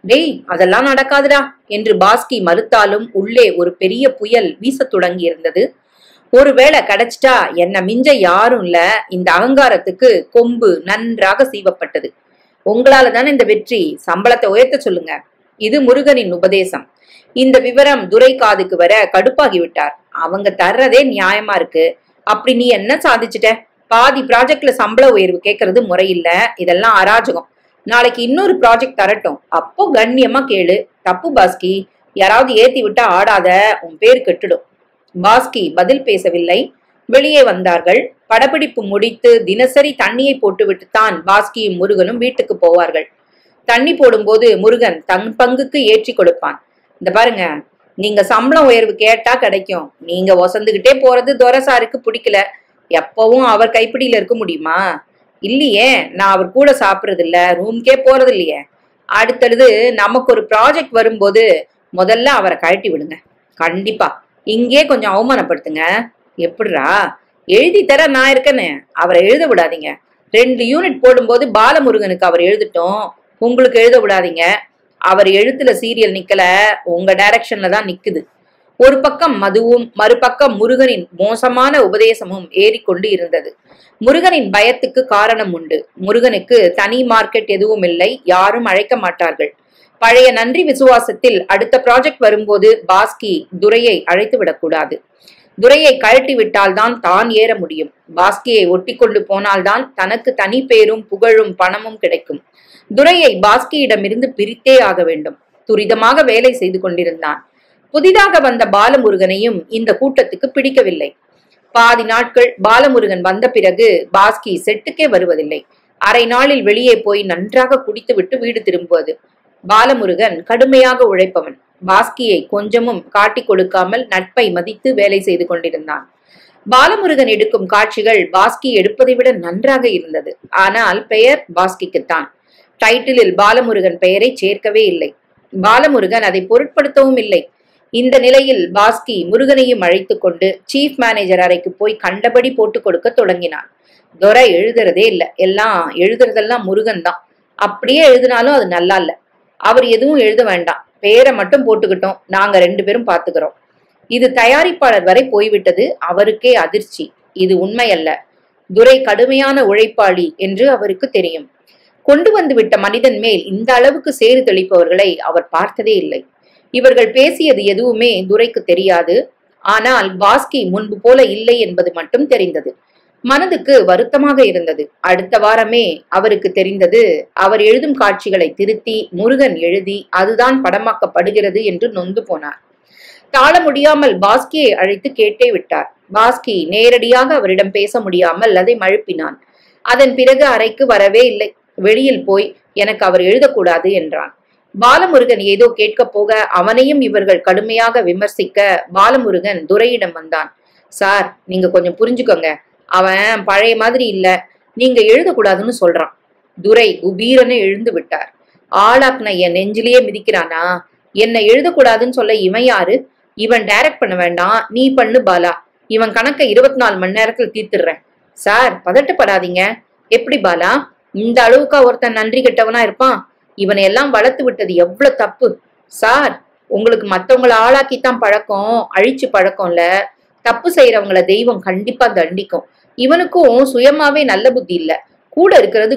டேய், அதெல்லாம் நடக்காதுடா என்று பாஸ்கி மறுத்தாலும் உள்ளே ஒரு பெரிய புயல் வீசத் தொடங்கி இருந்தது. ஒருவேளை கிடைச்சிட்டா என்ன மிஞ்ச யாரும் இல்ல. இந்த அகங்காரத்துக்கு கொம்பு நன்றாக சீவப்பட்டது. உங்களால தானே இந்த வெற்றி. சம்பளத்தை உயர்த்த சொல்லுங்க. இது முருகனின் உபதேசம். இந்த விவரம் துரை காதுக்கு வர கடுப்பாகி விட்டார். அவங்க தர்றதே நியாயமா இருக்கு. அப்படி நீ என்ன சாதிச்சுட்ட? பாதி ப்ராஜெக்ட்ல சம்பள உயர்வு கேட்கறது முறையில்ல. இதெல்லாம் அராஜகம். நாளைக்கு இன்னொரு ப்ராஜெக்ட் தரட்டும், அப்போ கண்ணியமா கேளு. தப்பு பாஸ்கி. யாராவது ஏத்தி விட்டா ஆடாத, உன் பேர் கெட்டுடும். பாஸ்கி பதில் பேசவில்லை. வெளியே வந்தார்கள். படப்பிடிப்பு முடித்து தினசரி தண்ணியை போட்டுவிட்டுத்தான் பாஸ்கியும் முருகனும் வீட்டுக்கு போவார்கள். தண்ணி போடும்போது முருகன் தன் பங்குக்கு ஏற்றி கொடுப்பான். இந்த பாருங்க, நீங்க சம்பளம் உயர்வு கேட்டா கிடைக்கும். நீங்க ஒசந்துகிட்டே போறது துரைசாருக்கு பிடிக்கல. எப்பவும் அவர் கைப்பிடியில இருக்க முடியுமா? இல்லையே, நான் அவர் கூட சாப்பிடுறது இல்ல, ரூம்கே போறது இல்லையே. அடுத்தடுத்து நமக்கு ஒரு ப்ராஜெக்ட் வரும்போது முதல்ல அவரை கழட்டி விடுங்க. கண்டிப்பா இங்கே கொஞ்சம் அவமானப்படுத்துங்க. எப்படிரா? எழுதி தர நான் இருக்கேன்னு அவரை எழுத விடாதீங்க. 2 யூனிட் போடும்போது பாலமுருகனுக்கு அவர் எழுதட்டும், உங்களுக்கு எழுத விடாதீங்க. அவர் எழுத்துல சீரியல் நிக்கல, உங்க டைரக்ஷன்ல தான் நிக்குது. ஒரு பக்கம் மதுவும் மறுபக்கம் முருகனின் மோசமான உபதேசமும் ஏறிக்கொண்டு இருந்தது. முருகனின் பயத்துக்கு காரணம் உண்டு. முருகனுக்கு தனி மார்க்கெட் எதுவும் இல்லை. யாரும் அழைக்க மாட்டார்கள். பழைய நன்றி விசுவாசத்தில் அடுத்த ப்ராஜெக்ட் வரும்போது பாஸ்கி துரையை அழைத்து விடக்கூடாது. துரையை கழட்டி விட்டால்தான் தான் ஏற முடியும். பாஸ்கியை ஒட்டி கொண்டு போனால்தான் தனக்கு தனி பேரும் புகழும் பணமும் கிடைக்கும். துரையை பாஸ்கியிடமிருந்து பிரித்தே ஆக வேண்டும். துரிதமாக வேலை செய்து கொண்டிருந்தான். புதிதாக வந்த பாலமுருகனையும் இந்த கூட்டத்துக்கு பிடிக்கவில்லை. பாதி நாட்கள் பாலமுருகன் வந்த பிறகு பாஸ்கி செட்டுக்கே வருவதில்லை. அரை நாளில் வெளியே போய் நன்றாக குடித்துவிட்டு வீடு திரும்புவது. பாலமுருகன் கடுமையாக உழைப்பவன். பாஸ்கியை கொஞ்சமும் காட்டி கொடுக்காமல் நட்பை மதித்து வேலை செய்து கொண்டிருந்தான். பாலமுருகன் எடுக்கும் காட்சிகள் பாஸ்கி எடுப்பதை விட நன்றாக இருந்தது. ஆனால் பெயர் பாஸ்கிக்குத்தான். டைட்டிலில் பாலமுருகன் பெயரை சேர்க்கவே இல்லை. பாலமுருகன் அதை பொருட்படுத்தவும் இல்லை. இந்த நிலையில் பாஸ்கி முருகனையும் அழைத்து கொண்டு சீஃப் மேனேஜர் அறைக்கு போய் கண்டபடி போட்டு கொடுக்க தொடங்கினான். துரை எழுதுறதே இல்ல, எல்லாம் எழுதுறதெல்லாம் முருகன் தான். அப்படியே எழுதினாலும் அது நல்லா இல்ல. அவர் எதுவும் எழுத வேண்டாம், பேரை மட்டும் போட்டுக்கிட்டோம், நாங்க 2 பேரும் பாத்துக்கிறோம். இது தயாரிப்பாளர் வரை போய்விட்டது. அவருக்கே அதிர்ச்சி. இது உண்மையல்ல. துரை கடுமையான உழைப்பாளி என்று அவருக்கு தெரியும். கொண்டு வந்து விட்ட மனிதன் மேல் இந்த அளவுக்கு சேறு தெளிப்பவர்களை அவர் பார்த்ததே இல்லை. இவர்கள் பேசியது எதுவுமே துரைக்கு தெரியாது. ஆனால் பாஸ்கி முன்பு போல இல்லை என்பது மட்டும் தெரிந்தது. மனதுக்கு வருத்தமாக இருந்தது. அடுத்த வாரமே அவருக்கு தெரிந்தது, அவர் எழுதும் காட்சிகளை திருத்தி முருகன் எழுதி அதுதான் படமாக்கப்படுகிறது என்று நொந்து போனார். தாழ முடியாமல் பாஸ்கியை அழைத்து கேட்டே விட்டார். பாஸ்கி நேரடியாக அவரிடம் பேச முடியாமல் அதை மழுப்பினான். அதன் பிறகு அறைக்கு வரவே இல்லை. வெளியில் போய் எனக்கு அவர் எழுதக்கூடாது என்றான். பாலமுருகன் ஏதோ கேட்க போக அவனையும் இவர்கள் கடுமையாக விமர்சிக்க பாலமுருகன் துரையிடம் வந்தான். சார், நீங்க கொஞ்சம் புரிஞ்சுக்கோங்க. அவன் பழைய மாதிரி இல்ல, நீங்க எழுதக்கூடாதுன்னு சொல்றான். துரை குபீரனை எழுந்து விட்டார். ஆளாக்குன என் நெஞ்சிலேயே மிதிக்கிறானா? என்ன எழுதக்கூடாதுன்னு சொல்ல இவன் யாரு? இவன் டைரக்ட் பண்ண வேண்டாம், நீ பண்ணு பாலா. இவன் கணக்கை 24 மணி நேரத்தில் தீர்த்துடுறேன். சார், பதட்டப்படாதீங்க. எப்படி பாலா, இந்த அளவுக்கா ஒருத்தன் நன்றி கெட்டவனா இருப்பான்? இவனை எல்லாம் வளர்த்து விட்டது எவ்வளவு தப்பு. சார், உங்களுக்கு மத்தவங்களை ஆளாக்கித்தான் பழக்கம், அழிச்சு பழக்கம் இல்ல. தப்பு செய்யறவங்கள தெய்வம் கண்டிப்பா தண்டிக்கும். இவனுக்கும் சுயமாவே நல்ல புத்தி இல்ல. கூட இருக்கிறது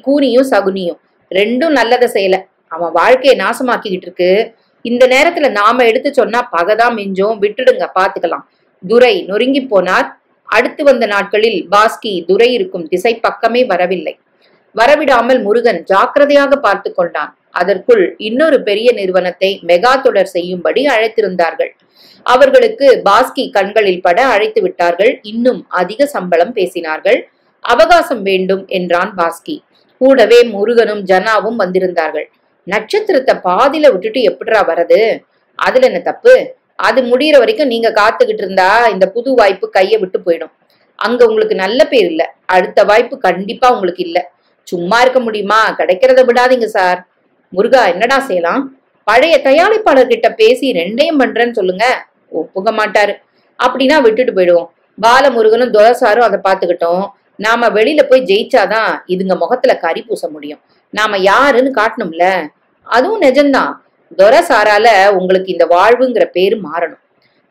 கூனியும் சகுனியும். 2ம் நல்லதை செய்யல. அவன் வாழ்க்கையை நாசமாக்கிக்கிட்டு இருக்கு. இந்த நேரத்துல நாம எடுத்து சொன்னா பகதான் மிஞ்சோம். விட்டுடுங்க, பாத்துக்கலாம். துரை நொறுங்கி போனார். அடுத்து வந்த நாட்களில் பாஸ்கி துரை இருக்கும் திசை பக்கமே வரவில்லை. வரவிடாமல் முருகன் ஜாக்கிரதையாக பார்த்து கொண்டான். அதற்குள் இன்னொரு பெரிய நிறுவனத்தை மெகா தொடர் செய்யும்படி அழைத்திருந்தார்கள். அவர்களுக்கு பாஸ்கி கண்களில் பட அழைத்து விட்டார்கள். இன்னும் அதிக சம்பளம் பேசினார்கள். அவகாசம் வேண்டும் என்றான் பாஸ்கி. கூடவே முருகனும் ஜனாவும் வந்திருந்தார்கள். நட்சத்திரத்தை பாதியில விட்டுட்டு எப்படிரா வரது? அதுல என்ன தப்பு? அது முடிகிற வரைக்கும் நீங்க காத்துக்கிட்டு இருந்தா இந்த புது வாய்ப்பு கையை விட்டு போயிடும். அங்க உங்களுக்கு நல்ல பேர் இல்ல. அடுத்த வாய்ப்பு கண்டிப்பா உங்களுக்கு இல்ல. சும்மா இருக்க முடியுமா? கிடைக்கிறத விடாதீங்க சார். முருகா, என்னடா செய்யலாம்? பழைய தயாரிப்பாளர்கிட்ட பேசி 2யும் பண்றேன்னு சொல்லுங்க. ஒப்புக மாட்டாரு. அப்படின்னா விட்டுட்டு போயிடுவோம். பாலமுருகனும் துரைசாரும் அதை பார்த்துக்கிட்டோம். நாம வெளியில போய் ஜெயிச்சாதான் இதுங்க முகத்துல கரி பூச முடியும். நாம யாருன்னு காட்டணும்ல. அதுவும் நிஜம்தான். துரசாரால உங்களுக்கு இந்த வாழ்வுங்கிற பேரு மாறணும்.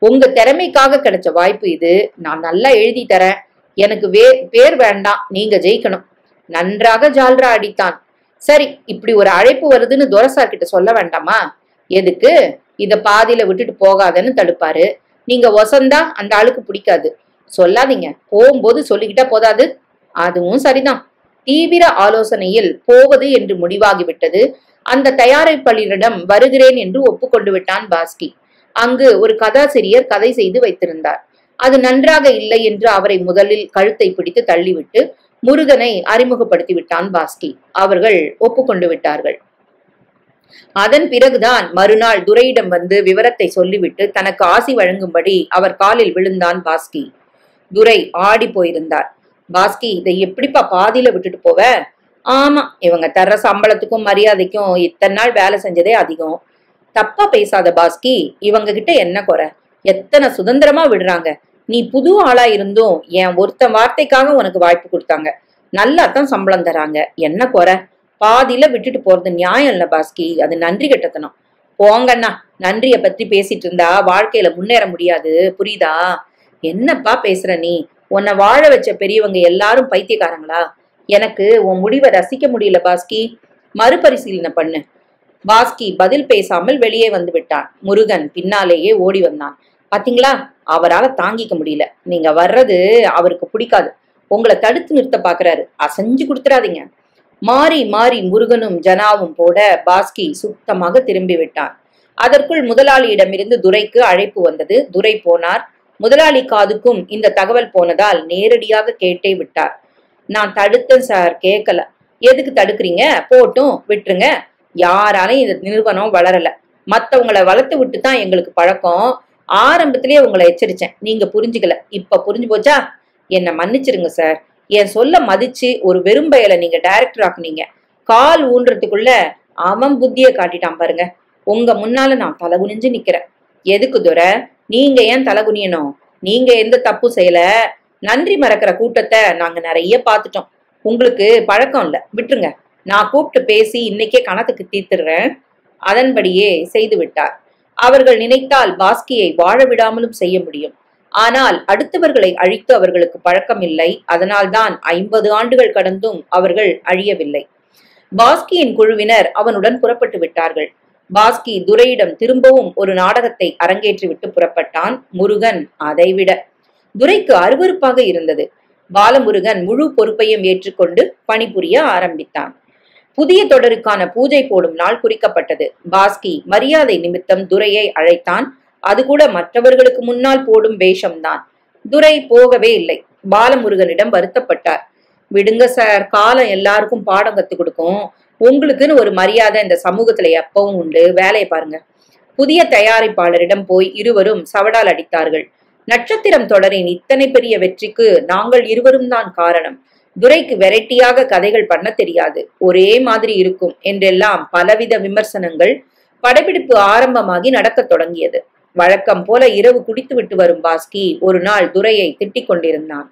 உங்க திறமைக்காக கிடைச்ச வாய்ப்பு இது. நான் நல்லா எழுதி தரேன். எனக்கு பேர் வேண்டாம், நீங்க ஜெயிக்கணும். நன்றாக ஜால்ரா அடித்தான். சரி, இப்படி ஒரு அழைப்பு வருதுன்னு துரசார் கிட்ட சொல்ல வேண்டாமா? எதுக்கு? இத பாதியில விட்டுட்டு போகாதன்னு தடுப்பாரு. நீங்க ஒசந்தா அந்த ஆளுக்கு பிடிக்காது. சொல்லாதீங்க, போகும்போது சொல்லிக்கிட்டா போதாது. அதுவும் சரிதான். தீவிர ஆலோசனையில் போவது என்று முடிவாகிவிட்டது. அந்த தயாரிப்பாளரிடம் வருகிறேன் என்று ஒப்புக்கொண்டு விட்டான் பாஸ்கி. அங்கு ஒரு கதாசிரியர் கதை செய்து வைத்திருந்தார். அது நன்றாக இல்லை என்று அவரை முதலில் கழுத்தை பிடித்து தள்ளிவிட்டு முருகனை அறிமுகப்படுத்தி விட்டான் பாஸ்கி. அவர்கள் ஒப்புக்கொண்டு விட்டார்கள். அதன் பிறகுதான் மறுநாள் துரையிடம் வந்து விவரத்தை சொல்லிவிட்டு தனக்கு ஆசி வழங்கும்படி அவர் காலில் விழுந்தான் பாஸ்கி. துரை ஆடி போயிருந்தார். பாஸ்கி, இதை எப்படிப்பா பாதியில விட்டுட்டு போவ? ஆமா, இவங்க தர்ற சம்பளத்துக்கும் மரியாதைக்கும் இத்தனை நாள் வேலை செஞ்சதே அதிகம். தப்பா பேசாத பாஸ்கி, இவங்க கிட்ட என்ன குறை? எத்தனை சுதந்திரமா விடுறாங்க. நீ புது ஆளா இருந்தும் என் ஒருத்த வார்த்தைக்காக உனக்கு வாய்ப்பு கொடுத்தாங்க. நல்லா தான் சம்பளம் தராங்க. என்ன குறை? பாதியில விட்டுட்டு போறது நியாயம் இல்ல பாஸ்கி, அது நன்றி கெட்டத்தனம். போங்கண்ணா, நன்றிய பத்தி பேசிட்டு இருந்தா வாழ்க்கையில முன்னேற முடியாது, புரியுதா? என்னப்பா பேசுற நீ? உன்னை வாழ வச்ச பெரியவங்க எல்லாரும் பைத்தியக்காரங்களா? எனக்கு உன் முடிவை ரசிக்க முடியல பாஸ்கி. மறுபரிசீலனை பண்ணு. பாஸ்கி பதில் பேசாமல் வெளியே வந்து விட்டான். முருகன் பின்னாலேயே ஓடி வந்தான். பாத்தீங்களா, அவரால தாங்கிக்க முடியல. நீங்க வர்றது அவருக்கு பிடிக்காது. உங்களை தடுத்து நிறுத்த பாக்குறாரு. அசைஞ்சு கொடுத்துறாதீங்க. மாறி மாறி முருகனும் ஜனாவும் போட பாஸ்கி சுத்தமாக திரும்பி விட்டான். அதற்குள் முதலாளியிடமிருந்து துரைக்கு அழைப்பு வந்தது. துரை போனார். முதலாளி காதுக்கும் இந்த தகவல் போனதால் நேரடியாக கேட்டே விட்டார். நான் தடுத்தேன் சார், கேட்கல. எதுக்கு தடுக்கிறீங்க? போட்டும், விட்டுருங்க. யாராலையும் இந்த நிறுவனம் வளரல. மத்தவங்களை வளர்த்து விட்டு தான் எங்களுக்கு பழக்கம். ஆரம்பத்திலேயே உங்களை எச்சரிச்சேன், நீங்க புரிஞ்சுக்கல. இப்ப புரிஞ்சு போச்சா? என்ன மன்னிச்சிருங்க சார். என் சொல்ல மதிச்சு ஒரு வெறும்பயல நீங்க டைரக்டர் ஆக்குனீங்க. கால் ஊன்றதுக்குள்ள அவன் புத்திய காட்டிட்டான் பாருங்க. உங்க முன்னால நான் தலகுனிஞ்சு நிக்கிறேன். எதுக்கு துரை? நீங்க ஏன் தலகுனியணும்? நீங்க எந்த தப்பு செய்யல. நன்றி மறக்கிற கூட்டத்தை நாங்க நிறைய பார்த்துட்டோம். உங்களுக்கு பழக்கம் இல்ல, விட்டுருங்க. நான் கூப்பிட்டு பேசி இன்னைக்கே கணத்துக்கு தீர்த்துடுறேன். அதன்படியே செய்து விட்டார். அவர்கள் நினைத்தால் பாஸ்கியை வாழ விடாமலும் செய்ய முடியும். ஆனால் அடுத்தவர்களை அழித்து அவர்களுக்கு பழக்கம் இல்லை. அதனால்தான் 50 ஆண்டுகள் கடந்தும் அவர்கள் அழியவில்லை. பாஸ்கியின் குழுவினர் அவனுடன் புறப்பட்டு விட்டார்கள். பாஸ்கி துரையிடம் திரும்பவும் ஒரு நாடகத்தை அரங்கேற்றி விட்டு புறப்பட்டான். முருகன் அதைவிட. துரைக்கு அருவருப்பாக இருந்தது. பாலமுருகன் முழு பொறுப்பையும் ஏற்றுக்கொண்டு பணிபுரிய ஆரம்பித்தான். புதிய தொடருக்கான பூஜை போடும் நாள் குறிக்கப்பட்டது. பாஸ்கி மரியாதை நிமித்தம் துரையை அழைத்தான். அது கூட மற்றவர்களுக்கு முன்னால் போடும் வேஷம்தான். துரை போகவே இல்லை. பாலமுருகனிடம் வருத்தப்பட்டார். விடுங்க சார், காலம் எல்லாருக்கும் பாடம் கத்து கொடுக்கும். உங்களுக்குன்னு ஒரு மரியாதை இந்த சமூகத்துல எப்பவும் உண்டு. வேலையை பாருங்க. புதிய தயாரிப்பாளரிடம் போய் இருவரும் சவடால் அடித்தார்கள். நட்சத்திரம் தொடரின் இத்தனை பெரிய வெற்றிக்கு நாங்கள் இருவரும் தான் காரணம். துரைக்கு வெரைட்டியாக கதைகள் பண்ண தெரியாது, ஒரே மாதிரி இருக்கும் என்றெல்லாம் பலவித விமர்சனங்கள். படப்பிடிப்பு ஆரம்பமாகி நடக்கத் தொடங்கியது. வழக்கம் போல இரவு குடித்து விட்டு வரும் பாஸ்கி ஒரு நாள் துரையை திட்டிக் கொண்டிருந்தான்.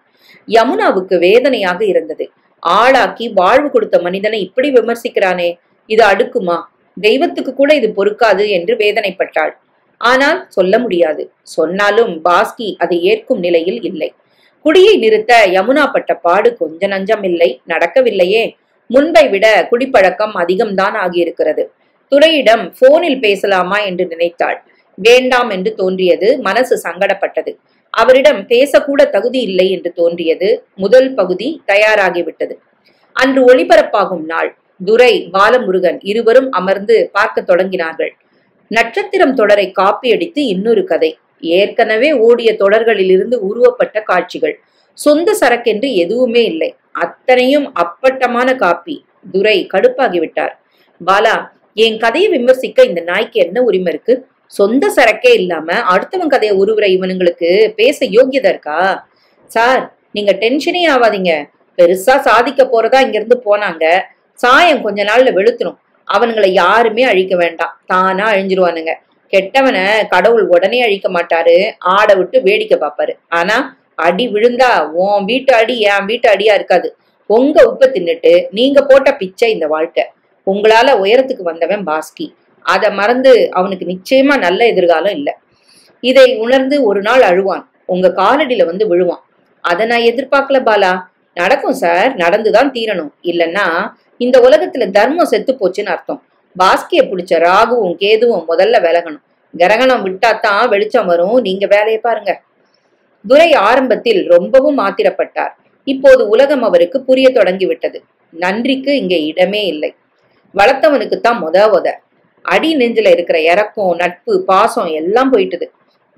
யமுனாவுக்கு வேதனையாக இருந்தது. ஆளாக்கி வாழ்வு கொடுத்த மனிதனை இப்படி விமர்சிக்கிறானே, இது அடுக்குமா? தெய்வத்துக்கு கூட இது பொறுக்காது என்று வேதனைப்பட்டாள். ஆனால் சொல்ல முடியாது. சொன்னாலும் பாஸ்கி அதை ஏற்கும் நிலையில் இல்லை. குடியை நிறுத்த யமுனா பட்ட பாடு கொஞ்ச நஞ்சம் இல்லை. நடக்கவில்லையே. முன்பை விட குடிப்பழக்கம் அதிகம்தான் ஆகியிருக்கிறது. துரையிடம் போனில் பேசலாமா என்று நினைத்தாள். வேண்டாம் என்று தோன்றியது. மனசு சங்கடப்பட்டது. அவரிடம் பேசக்கூட தகுதி இல்லை என்று தோன்றியது. முதல் பகுதி தயாராகிவிட்டது. அன்று ஒளிபரப்பாகும் நாள். துரை, பாலமுருகன் இருவரும் அமர்ந்து பார்க்க தொடங்கினார்கள். நட்சத்திரம் தொடரை காப்பியடித்து இன்னொரு கதை. ஏற்கனவே ஓடிய தொடர்களிலிருந்து உருவப்பட்ட காட்சிகள். சொந்த சரக்கென்று எதுவுமே இல்லை. அத்தனையும் அப்பட்டமான காப்பி. துரை கடுப்பாகிவிட்டார். பாலா, என் கதையை விமர்சிக்க இந்த நாய்க்கு என்ன உரிமை இருக்கு? சொந்த சரக்கே இல்லாம அடுத்தவன் கதையை உருவுற இவனுங்களுக்கு பேச யோகியதை இருக்கா? சார், நீங்க டென்ஷனே ஆவாதீங்க. பெருசா சாதிக்க போறதா இங்க இருந்து போனாங்க. சாயம் கொஞ்ச நாள்ல வெளுத்துரும். அவனுங்களை யாருமே அழிக்க வேண்டாம், தானா அழிஞ்சிருவானுங்க. கெட்டவனை கடவுள் உடனே அழிக்க மாட்டாரு, ஆட விட்டு வேடிக்கை பார்ப்பாரு. ஆனா அடி விழுந்தா உன் வீட்டு அடி என் வீட்டு அடியா இருக்காது. உங்க உப்பை தின்னுட்டு நீங்க போட்ட பிச்சை இந்த வாழ்க்கை. உங்களால உயரத்துக்கு வந்தவன் பாஸ்கி. அதை மறந்து அவனுக்கு நிச்சயமா நல்ல எதிர்காலம் இல்லை. இதை உணர்ந்து ஒரு நாள் அழுவான். உங்க காலடியில வந்து விழுவான். அதை நான் எதிர்பார்க்கல பாலா. நடக்கும் சார், நடந்துதான் தீரணும். இல்லைன்னா இந்த உலகத்துல தர்மம் செத்து போச்சுன்னு அர்த்தம். பாஸ்கிய பிடிச்ச ராகுவும் கேதுவும் முதல்ல விலகணும். கிரகணம் விட்டாத்தான் வெளிச்சம் வரும். நீங்க வேலையை பாருங்க. துரை ஆரம்பத்தில் ரொம்பவும் ஆத்திரப்பட்டார். இப்போது உலகம் அவருக்கு புரிய தொடங்கிவிட்டது. நன்றிக்கு இங்கே இடமே இல்லை. வளர்த்தவனுக்குத்தான் உத. அடி நெஞ்சில இருக்கிற இறக்கம், நட்பு, பாசம் எல்லாம் போயிட்டுது.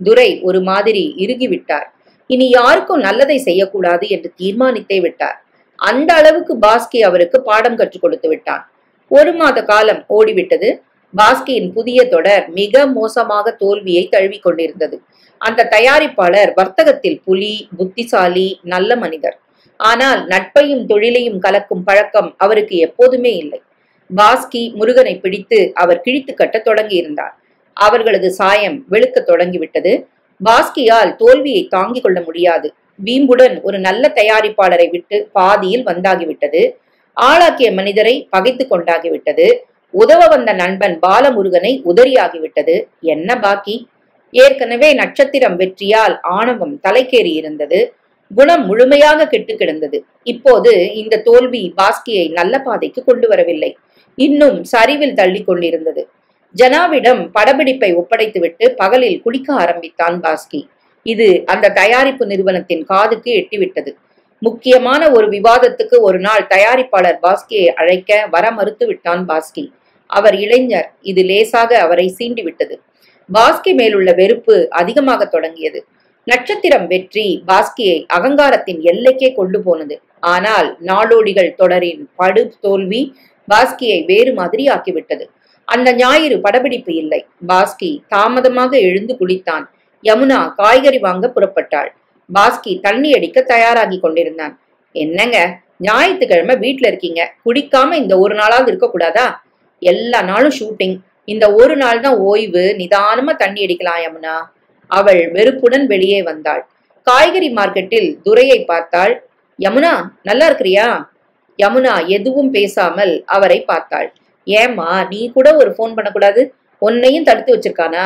துரை ஒரு மாதிரி இறுகி விட்டார். இனி யாருக்கும் நல்லதை செய்யக்கூடாது என்று தீர்மானித்தே விட்டார். அந்த அளவுக்கு பாஸ்கி அவருக்கு பாடம் கற்றுக் கொடுத்து விட்டான். 1 மாத காலம் ஓடிவிட்டது. பாஸ்கியின் புதிய தொடர் மிக மோசமாக தோல்வியை தழுவி கொண்டிருந்தது. அந்த தயாரிப்பாளர் வர்த்தகத்தில் புலி, புத்திசாலி, நல்ல மனிதர். ஆனால் நட்பையும் தொழிலையும் கலக்கும் பழக்கம் அவருக்கு எப்போதுமே இல்லை. பாஸ்கி முருகனை பிடித்து அவர் கிழித்து கட்ட தொடங்கியிருந்தார். அவர்களது சாயம் வெளுக்க தொடங்கிவிட்டது. பாஸ்கியால் தோல்வியை தாங்கிக் கொள்ள முடியாது. வீம்புடன் ஒரு நல்ல தயாரிப்பாளரை விட்டு பாதியில் வந்தாகிவிட்டது. ஆளாக்கிய மனிதரை பகைத்து கொண்டாகிவிட்டது. உதவ வந்த நண்பன் பாலமுருகனை உதறியாகிவிட்டது. என்ன பாக்கி? ஏற்கனவே நட்சத்திரம் வெற்றியால் ஆணவம் தலைக்கேறி இருந்தது. குணம் முழுமையாக கெட்டு கிடந்தது. இப்போது இந்த தோல்வி பாஸ்கியை நல்ல பாதைக்கு கொண்டு வரவில்லை, இன்னும் சரிவில் தள்ளி கொண்டிருந்தது. ஜனாவிடம் படப்பிடிப்பை ஒப்படைத்துவிட்டு பகலில் குளிக்க ஆரம்பித்தான் பாஸ்கி. இது அந்த தயாரிப்பு நிறுவனத்தின் காதுக்கு எட்டிவிட்டது. முக்கியமான ஒரு விவாதத்துக்கு ஒரு நாள் தயாரிப்பாளர் பாஸ்கியை அழைக்க வர மறுத்து விட்டான் பாஸ்கி. அவர் இளைஞர். இது லேசாக அவரை சீண்டிவிட்டது. பாஸ்கி மேலுள்ள வெறுப்பு அதிகமாக தொடங்கியது. நட்சத்திரம் வெற்றி பாஸ்கியை அகங்காரத்தின் எல்லைக்கே கொண்டு போனது. ஆனால் நாடோடிகள் தொடரின் படு தோல்வி பாஸ்கியை வேறு மாதிரி ஆக்கிவிட்டது. அந்த ஞாயிறு படப்பிடிப்பு இல்லை. பாஸ்கி தாமதமாக எழுந்து குளித்தான். யமுனா காய்கறி வாங்க புறப்பட்டாள். பாஸ்கி தண்ணி அடிக்க தயாராகி கொண்டிருந்தான். என்னங்க, ஞாயிற்றுக்கிழமை வீட்டுல இருக்கீங்க, குடிக்காம இந்த ஒரு நாளாவது இருக்கக்கூடாதா? எல்லா நாளும் ஷூட்டிங், இந்த ஒரு நாள் தான் ஓய்வு, நிதானமா தண்ணி அடிக்கலாம் யமுனா. அவள் வெறுப்புடன் வெளியே வந்தாள். காய்கறி மார்க்கெட்டில் துரையை பார்த்தாள். யமுனா, நல்லா இருக்கிறியா? யமுனா எதுவும் பேசாமல் அவரை பார்த்தாள். ஏம்மா, நீ கூட ஒரு போன் பண்ணக்கூடாது? உன்னையும் தடுத்து வச்சிருக்கானா?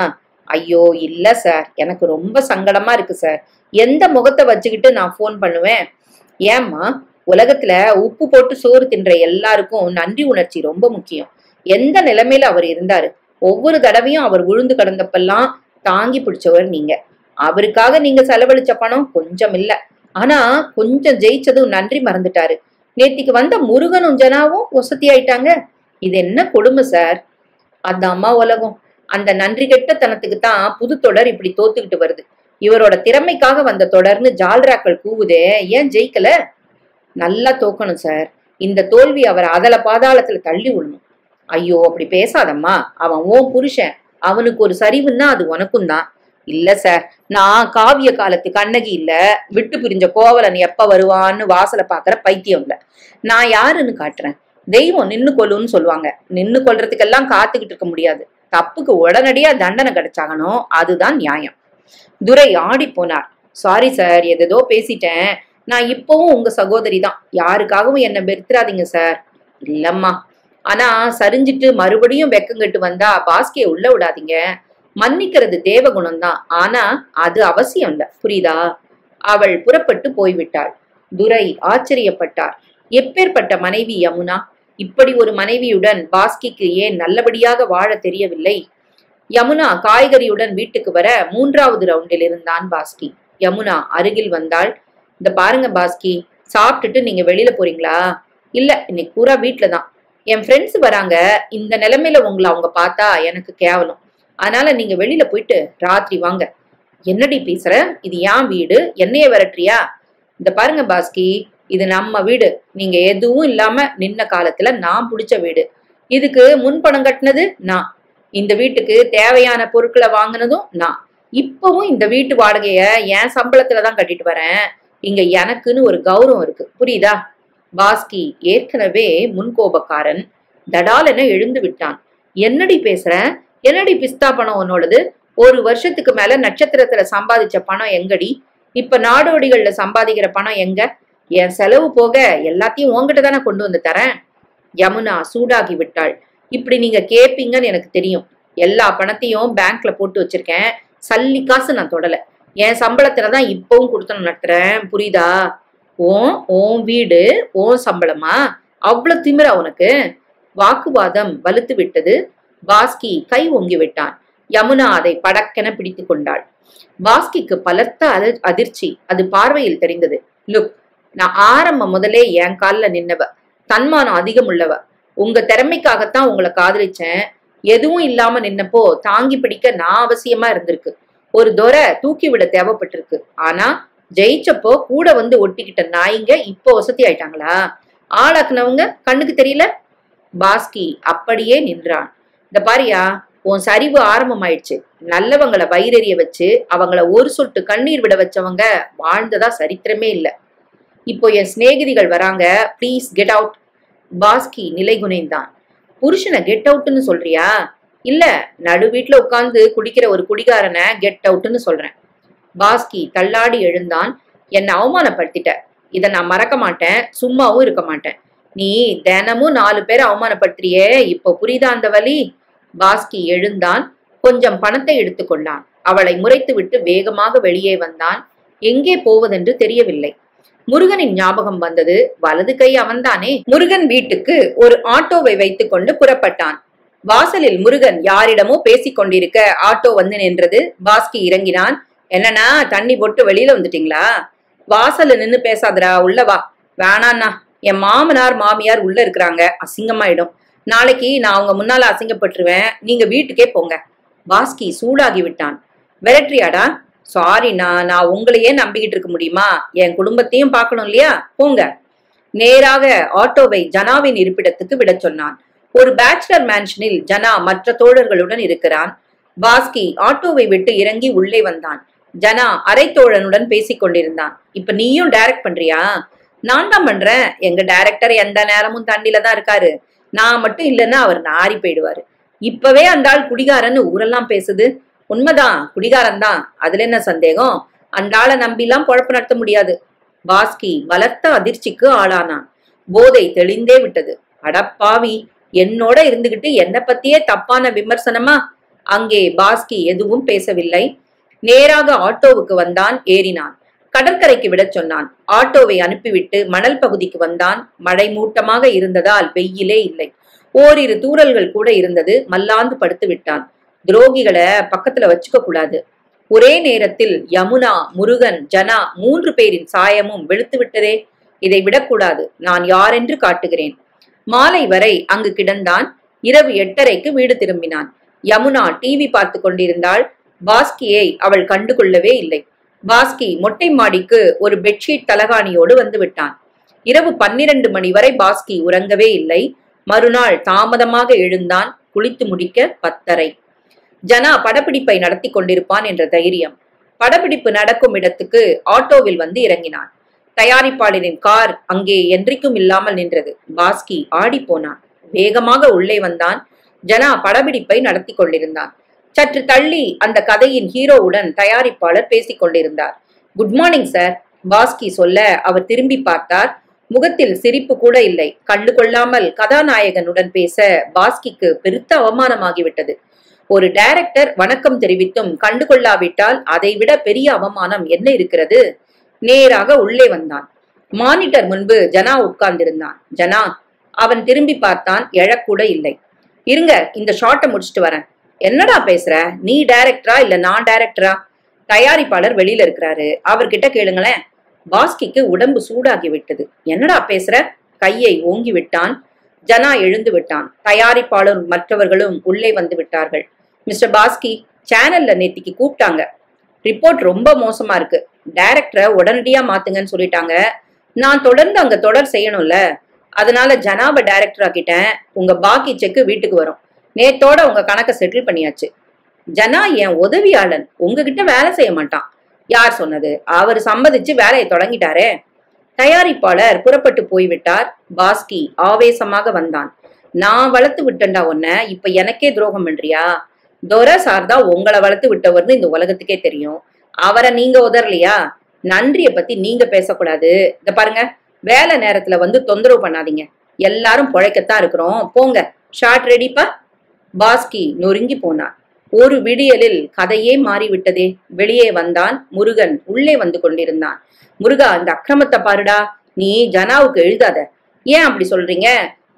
ஐயோ இல்ல சார், எனக்கு ரொம்ப சங்கடமா இருக்கு சார். எந்த முகத்தை வச்சுக்கிட்டு நான் போன் பண்ணுவேன்? ஏம்மா, உலகத்துல உப்பு போட்டு சோறு தின்ற எல்லாருக்கும் நன்றி உணர்ச்சி ரொம்ப முக்கியம். எந்த நிலைமையில அவர் இருந்தாரு? ஒவ்வொரு தடவையும் அவர் விழுந்து கிடந்தப்பெல்லாம் தாங்கி பிடிச்சவர் நீங்க. அவருக்காக நீங்க செலவழிச்ச பணம் கொஞ்சம் இல்ல. ஆனா கொஞ்சம் ஜெயிச்சதும் நன்றி மறந்துட்டாரு. நேத்திக்கு வந்த முருகனும் ஜனாவும் வசதி ஆயிட்டாங்க. இது என்ன கொடுமை சார்? அந்த அம்மா உலகம். அந்த நன்றி கெட்ட தனத்துக்கு தான் புது தொடர் இப்படி தோத்துக்கிட்டு வருது. இவரோட திறமைக்காக வந்த தொடர்னு ஜால்ராக்கள் கூவுதே, ஏன் ஜெயிக்கல? நல்லா தோக்கணும் சார். இந்த தோல்வி அவர் அதல பாதாளத்துல தள்ளி விடணும். ஐயோ அப்படி பேசாதம்மா, அவன் ஓன் புருஷன். அவனுக்கு ஒரு சரிவுன்னா அது உனக்கும் தான். இல்ல சார், நான் காவிய காலத்து கண்ணகி இல்ல, விட்டு பிரிஞ்ச கோவலன் எப்ப வருவான்னு வாசலை பாக்குற பைத்தியம் இல்ல. நான் யாருன்னு காட்டுறேன். தெய்வம் நின்னு கொல்லுன்னு சொல்லுவாங்க. நின்னு கொல்றதுக்கெல்லாம் காத்துக்கிட்டு இருக்க முடியாது. தப்புக்கு உடனடியா தண்டனை கிடைச்சாகணும். அதுதான் நியாயம். துரை ஆடி போனார். சாரி சார், எதோ பேசிட்டேன். நான் இப்பவும் உங்க சகோதரி தான். யாருக்காகவும் என்ன வெறுத்துறாதீங்க சார். இல்லம்மா, ஆனா சரிஞ்சிட்டு மறுபடியும் வெக்கங்கட்டு வந்தா பாஸ்கியை உள்ள விடாதீங்க. மன்னிக்கிறது தேவகுணம்தான், ஆனா அது அவசியம் இல்ல, புரியுதா? அவள் புறப்பட்டு போய்விட்டாள். துரை ஆச்சரியப்பட்டார். எப்பேற்பட்ட மனைவி யமுனா! இப்படி ஒரு மனைவியுடன் பாஸ்கிக்கு ஏன் நல்லபடியாக வாழ தெரியவில்லை? யமுனா காய்கறியுடன் வீட்டுக்கு வர 3வது ரவுண்டில் இருந்தான் பாஸ்கி. யமுனா அருகில் வந்தாள். இந்த பாருங்க பாஸ்கி, சாப்பிட்டுட்டு நீங்க வெளியில போறீங்களா? இல்ல, இன்னைக்கு பூரா வீட்டுல தான். என் ஃப்ரெண்ட்ஸ் வராங்க. இந்த நிலைமையில உங்களை அவங்க பார்த்தா எனக்கு கேவலம். அதனால நீங்க வெளியில போயிட்டு ராத்திரி வாங்க. என்னடி பேசுற? இது ஏன் வீடு? என்னைய விரட்டுறியா? இந்த பாருங்க பாஸ்கி, இது நம்ம வீடு. நீங்க எதுவும் இல்லாம நின்ன காலத்துல நான் புடிச்ச வீடு. இதுக்கு முன்பணம் கட்டினது நான். இந்த வீட்டுக்கு தேவையான பொருட்களை வாங்கினதும் நான். இப்பவும் இந்த வீட்டு வாடகைய என் சம்பளத்துலதான் கட்டிட்டு வரேன். இங்க எனக்குன்னு ஒரு கௌரவம் இருக்கு, புரியுதா? பாஸ்கி ஏற்கனவே முன்கோபக்காரன். தடாலென எழுந்து விட்டான். என்னடி பேசுற? என்னடி பிஸ்தா பணம் உன்னோடது? 1 வருஷத்துக்கு மேல நட்சத்திரத்துல சம்பாதிச்ச பணம் எங்கடி? இப்ப நாடோடிகள்ல சம்பாதிக்கிற பணம் எங்க? என் செலவு போக எல்லாத்தையும் உன்கிட்ட தானே கொண்டு வந்து தரேன். யமுனா சூடாகி விட்டாள். இப்படி நீங்க கேப்பீங்கன்னு எனக்கு தெரியும். எல்லா பணத்தையும் பேங்க்ல போட்டு வச்சிருக்கேன். சல்லி காசு நான் தொடல. என் சம்பளத்துலதான் இப்பவும் கொடுத்தனும் நடத்துறேன். புரியுதா? ஓன் வீடு ஓன் சம்பளமா? அவ்வளவு திமிரா உனக்கு? வாக்குவாதம் வலுத்து விட்டது. பாஸ்கி கை ஓங்கி விட்டான். யமுனா அதை படக்கென பிடித்து கொண்டாள். பாஸ்கிக்கு பலத்த அதிர்ச்சி அது பார்வையில் தெரிந்தது. லுக், நான் ஆரம்பம் முதலே என் கால்ல நின்னவ, தன்மானம் அதிகம் உள்ளவ. உங்க திறமைக்காகத்தான் உங்களை காதலிச்சேன். எதுவும் இல்லாம நின்னப்போ தாங்கி பிடிக்க நான் அவசியமா இருந்திருக்கு. ஒரு துரை தூக்கி விட தேவைப்பட்டிருக்கு. ஆனா ஜெயிச்சப்போ கூட வந்து ஒட்டிக்கிட்ட நாய்ங்க இப்போ வசதி ஆயிட்டாங்களா? ஆளாக்குனவங்க கண்ணுக்கு தெரியல. பாஸ்கி அப்படியே நின்றான். இந்த பாரியா, உன் சரிவு ஆரம்பமாயிடுச்சு. நல்லவங்களை வயிறெறிய வச்சு அவங்கள ஒரு சொட்டு கண்ணீர் விட வச்சவங்க வாழ்ந்ததா சரித்திரமே இல்லை. இப்போ என் சிநேகிதிகள் வராங்க. Please get out. பாஸ்கி நிலை குனைந்தான். புருஷனை கெட் அவுட்னு சொல்றியா? இல்ல, நடு வீட்டுல உட்கார்ந்து குடிக்கிற ஒரு குடிகாரனை கெட் அவுட்னு சொல்றேன். பாஸ்கி தள்ளாடி எழுந்தான். என்னை அவமானப்படுத்திட்ட. இதை நான் மறக்க மாட்டேன். சும்மாவும் இருக்க மாட்டேன். நீ தினமும் 4 பேரை அவமானப்படுத்துறியே, இப்போ புரியுதா அந்த வலி? பாஸ்கி எழுந்தான். கொஞ்சம் பணத்தை எடுத்துக்கொண்டான். அவளை முறைத்து விட்டு வேகமாக வெளியே வந்தான். எங்கே போவதென்று தெரியவில்லை. முருகனின் ஞாபகம் வந்தது. வலது கை அவன்தானே. முருகன் வீட்டுக்கு ஒரு ஆட்டோவை வைத்துக் கொண்டு புறப்பட்டான். வாசலில் முருகன் யாரிடமோ பேசிக் கொண்டிருக்க ஆட்டோ வந்து நின்றது. பாஸ்கி இறங்கினான். என்னன்னா, தண்ணி போட்டு வெளியில வந்துட்டீங்களா? வாசல்ல நின்னு பேசாதரா, உள்ள வா. வேணாண்ணா, என் மாமனார் மாமியார் உள்ள இருக்கிறாங்க, அசிங்கமாயிடும். நாளைக்கு நான் அவங்க முன்னால அசிங்கப்பட்டுருவேன். நீங்க வீட்டுக்கே போங்க. பாஸ்கி சூடாகி விட்டான். விரட்டுறியாடா? சாரிண்ணா, நான் உங்களையே நம்பிக்கிட்டு இருக்க முடியுமா? என் குடும்பத்தையும் பார்க்கணும் இல்லையா? போங்க. நேராக ஆட்டோவை ஜனாவின் இருப்பிடத்துக்கு விட சொன்னான். ஒரு பேச்சுலர் மேன்ஷனில் ஜனா மற்ற தோழர்களுடன் இருக்கிறான். பாஸ்கி ஆட்டோவை விட்டு இறங்கி உள்ளே வந்தான். ஜனா அரை தோழனுடன் பேசிக் கொண்டிருந்தான். இப்ப நீயும் டைரக்ட் பண்றியா? நான் தான் பண்றேன். எங்க டைரக்டர் எந்த நேரமும் தண்டில தான் இருக்காரு. நான் மட்டும் இல்லைன்னா அவர் நாரி போயிடுவாரு. இப்பவே அந்த ஆள் குடிகாரன்னு ஊரெல்லாம் பேசுது. உண்மைதான், குடிகாரன் தான். அதுல என்ன சந்தேகம்? அந்த ஆளை நம்பிலாம் பொழப்பு நடத்த முடியாது. பாஸ்கி பலத்த அதிர்ச்சிக்கு ஆளானான். போதை தெளிந்தே விட்டது. அடப்பாவி, என்னோட இருந்துகிட்டு என்ன பத்தியே தப்பான விமர்சனமா? அங்கே பாஸ்கி எதுவும் பேசவில்லை. நேராக ஆட்டோவுக்கு வந்தான். ஏறினான். கடற்கரைக்கு விட சொன்னான். ஆட்டோவை அனுப்பிவிட்டு மணல் பகுதிக்கு வந்தான். மழை மூட்டமாக இருந்ததால் வெயிலே இல்லை. ஓரிரு தூறல்கள் கூட இருந்தது. மல்லாந்து படுத்து விட்டான். துரோகிகளை பக்கத்துல வச்சுக்க கூடாது. ஒரே நேரத்தில் யமுனா, முருகன், ஜனா 3 பேரின் சாயமும் வெளுத்து விட்டதே. இதை விடக்கூடாது. நான் யாரென்று காட்டுகிறேன். மாலை வரை அங்கு கிடந்தான். இரவு 8:30க்கு வீடு திரும்பினான். யமுனா டிவி பார்த்து கொண்டிருந்தாள். பாஸ்கியை அவள் கண்டுகொள்ளவே இல்லை. பாஸ்கி மொட்டை மாடிக்கு ஒரு பெட்ஷீட் தலகாணியோடு வந்து விட்டான். இரவு 12 மணி வரை பாஸ்கி உறங்கவே இல்லை. மறுநாள் தாமதமாக எழுந்தான். குளித்து முடிக்க 10:30. ஜனா படப்பிடிப்பை நடத்தி கொண்டிருப்பான் என்ற தைரியம். படப்பிடிப்பு நடக்கும் இடத்துக்கு ஆட்டோவில் வந்து இறங்கினான். தயாரிப்பாளரின் கார் அங்கே என்றைக்கும் இல்லாமல் நின்றது. பாஸ்கி ஆடி போனான். வேகமாக உள்ளே வந்தான். ஜனா படப்பிடிப்பை நடத்தி கொண்டிருந்தான். சற்று தள்ளி அந்த கதையின் ஹீரோவுடன் தயாரிப்பாளர் பேசிக் கொண்டிருந்தார். குட் மார்னிங் சார், பாஸ்கி சொல்ல அவர் திரும்பி பார்த்தார். முகத்தில் சிரிப்பு கூட இல்லை. கண்டு கொள்ளாமல் கதாநாயகனுடன் பேச பாஸ்கிக்கு பெருத்த அவமானமாகிவிட்டது. ஒரு டைரக்டர் வணக்கம் தெரிவித்தும் கண்டுகொள்ளாவிட்டால் அதைவிட பெரிய அவமானம் என்ன இருக்கிறது? நேராக உள்ளே வந்தான். மானிட்டர் முன்பு ஜனா உட்கார்ந்திருந்தான். ஜனா, அவன் திரும்பி பார்த்தான். எழக்கூட இல்லை. இருங்க, இந்த ஷாட்டை முடிச்சுட்டு வரேன். என்னடா பேசுற? நீ டைரக்டரா இல்ல நான் டைரக்டரா? தயாரிப்பாளர் வெளியில இருக்கிறாரு, அவர்கிட்ட கேளுங்களேன். பாஸ்கிக்கு உடம்பு சூடாகி விட்டது. என்னடா பேசுற? கையை ஓங்கி விட்டான். ஜனா எழுந்து விட்டான். தயாரிப்பாளரும் மற்றவர்களும் உள்ளே வந்து விட்டார்கள். மிஸ்டர் பாஸ்கி, சேனல்ல நேத்திக்கு கூப்பிட்டாங்க. ரிப்போர்ட் ரொம்ப மோசமா இருக்கு. டைரக்டரை உடனடியா மாத்துங்கன்னு சொல்லிட்டாங்க. நான் தொடர்ந்து அங்க தொடர் செய்யணும்ல, அதனால ஜனாவை டைரக்டர் ஆக்கிட்டேன். உங்க பாக்கி செக்கு வீட்டுக்கு வரும். நேத்தோட உங்க கணக்கை செட்டில் பண்ணியாச்சு. ஜனா என் உதவியாளன், உங்ககிட்ட வேலை செய்ய மாட்டான். யார் சொன்னது? அவர் சம்மதிச்சு வேலையை தொடங்கிட்டாரே. தயாரிப்பாளர் புறப்பட்டு போய்விட்டார். பாஸ்கி ஆவேசமாக வந்தான். நான் வளர்த்து விட்டேன்டா உன்ன, இப்ப எனக்கே துரோகம் பண்றியா? துரை சார் தான் உங்களை வளர்த்து விட்டவர்னு இந்த உலகத்துக்கே தெரியும். அவரை நீங்க உதறலையா? நன்றிய பத்தி நீங்க பேசக்கூடாது. இத பாருங்க, வேலை நேரத்துல வந்து தொந்தரவு பண்ணாதீங்க. எல்லாரும் பொழைக்கத்தான் இருக்கிறோம். போங்க. ஷார்ட் ரெடிப்பா. பாஸ்கி நொறுங்கி போனான். ஒரு விடியலில் கதையே மாறிவிட்டதே. வெளியே வந்தான் முருகன். உள்ளே வந்து கொண்டிருந்தான். முருகா, இந்த அக்கிரமத்தை பாருடா. நீ ஜனாவுக்கு எழுதாத. ஏன் அப்படி சொல்றீங்க?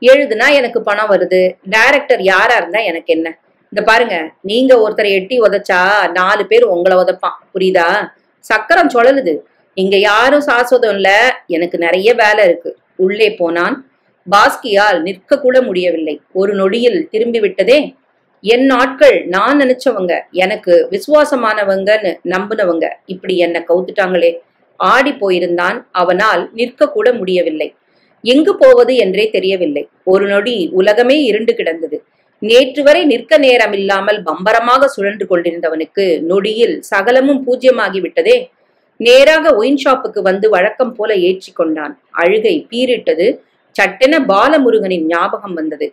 எழுதுனா எனக்கு பணம் வருது. டைரக்டர் யாரா இருந்தா எனக்கு என்ன? இந்த பாருங்க, நீங்க ஒருத்தரை எட்டி உதைச்சா 4 பேர் உங்களை உதைப்பான். புரியுதா? சக்கரம் சுழலுது. இங்க யாரும் சாஸ்வதம் இல்ல. எனக்கு நிறைய வேலை இருக்கு. உள்ளே போனான். பாஸ்கியால் நிற்க கூட முடியவில்லை. ஒரு நொடியில் திரும்பி விட்டதே. என் ஆட்கள், நான் நினைச்சவங்க, எனக்கு விசுவாசமானவங்கன்னு நம்பினவங்க இப்படி என்ன கவுத்துட்டாங்களே. ஆடி போயிருந்தான். அவனால் நிற்க கூட முடியவில்லை. எங்கு போவது என்றே தெரியவில்லை. ஒரு நொடி உலகமே இருண்டு கிடந்தது. நேற்று வரை நிற்க நேரமில்லாமல் பம்பரமாக சுழன்று கொண்டிருந்தவனுக்கு நொடியில் சகலமும் பூஜ்யமாகி விட்டதே. நேராக ஒயின் ஷாப்புக்கு வந்து வழக்கம் போல ஏற்றி கொண்டான். அழுகை பீரிட்டது. சட்டென பாலமுருகனின் ஞாபகம் வந்தது.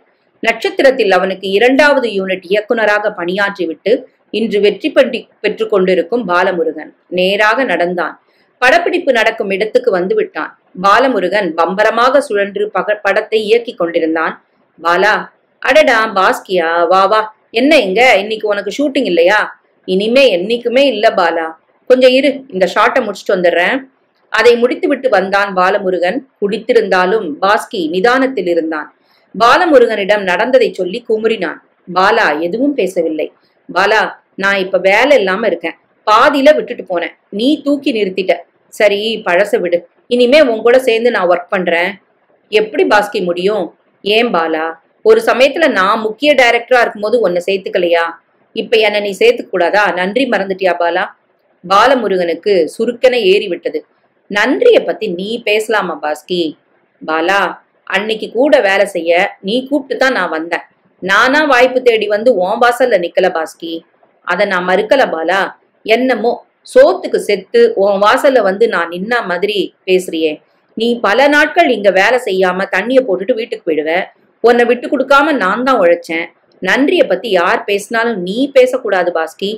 நட்சத்திரத்தில் அவனுக்கு 2வது யூனிட் இயக்குனராக பணியாற்றிவிட்டு இன்று வெற்றி பெற்றுக் கொண்டிருக்கும் பாலமுருகன் நேராக நடந்தான். படப்பிடிப்பு நடக்கும் இடத்துக்கு வந்து விட்டான். பாலமுருகன் பம்பரமாக சுழன்று படத்தை இயக்கி கொண்டிருந்தான். பாலா, அடடா பாஸ்கியா, வா வா. என்ன இங்க, இன்னைக்கு உனக்கு ஷூட்டிங் இல்லையா? இனிமே என்னைக்குமே இல்ல பாலா. கொஞ்சம் இரு, இந்த ஷாட்டை முடிச்சுட்டு வந்துடுறேன். அதை முடித்து விட்டு வந்தான் பாலமுருகன். குடித்திருந்தாலும் பாஸ்கி நிதானத்தில் இருந்தான். பாலமுருகனிடம் நடந்ததை சொல்லி குமுறினான். பாலா எதுவும் பேசவில்லை. பாலா, நான் இப்ப வேலை இல்லாம இருக்கேன். பாதியில விட்டுட்டு போனேன். நீ தூக்கி நிறுத்திட்ட. சரி, பழச விடு. இனிமே உன் கூட சேர்ந்து நான் ஒர்க் பண்றேன். எப்படி பாஸ்கி முடியும்? ஏன் பாலா, ஒரு சமயத்துல நான் முக்கிய டைரக்டரா இருக்கும்போது உன்னை சேர்த்துக்கலையா? இப்ப என்ன நீ சேர்த்துக்க கூடாதா? நன்றி மறந்துட்டியா பாலா? பாலமுருகனுக்கு சுருக்கென ஏறி விட்டது. நன்றிய பத்தி நீ பேசலாமா பாஸ்கி? பாலா, அன்னைக்கு கூட வேலை செய்ய நீ கூப்பிட்டு தான் நான் வந்தேன். நானா வாய்ப்பு தேடி வந்து உன் வாசல்ல நிக்கல பாஸ்கி. அத நான் மறுக்கல பாலா. என்னமோ சோத்துக்கு செத்து உன் வாசல்ல வந்து நான் நின்னா மாதிரி பேசுறியே. நீ பல நாட்கள் இங்க வேலை செய்யாம தண்ணிய போட்டுட்டு வீட்டுக்கு போயிடுவ. உன்னை விட்டு கொடுக்காம நான் தான் உழைச்சேன். நன்றிய பத்தி யார் பேசினாலும் நீ பேசக்கூடாது பாஸ்கி.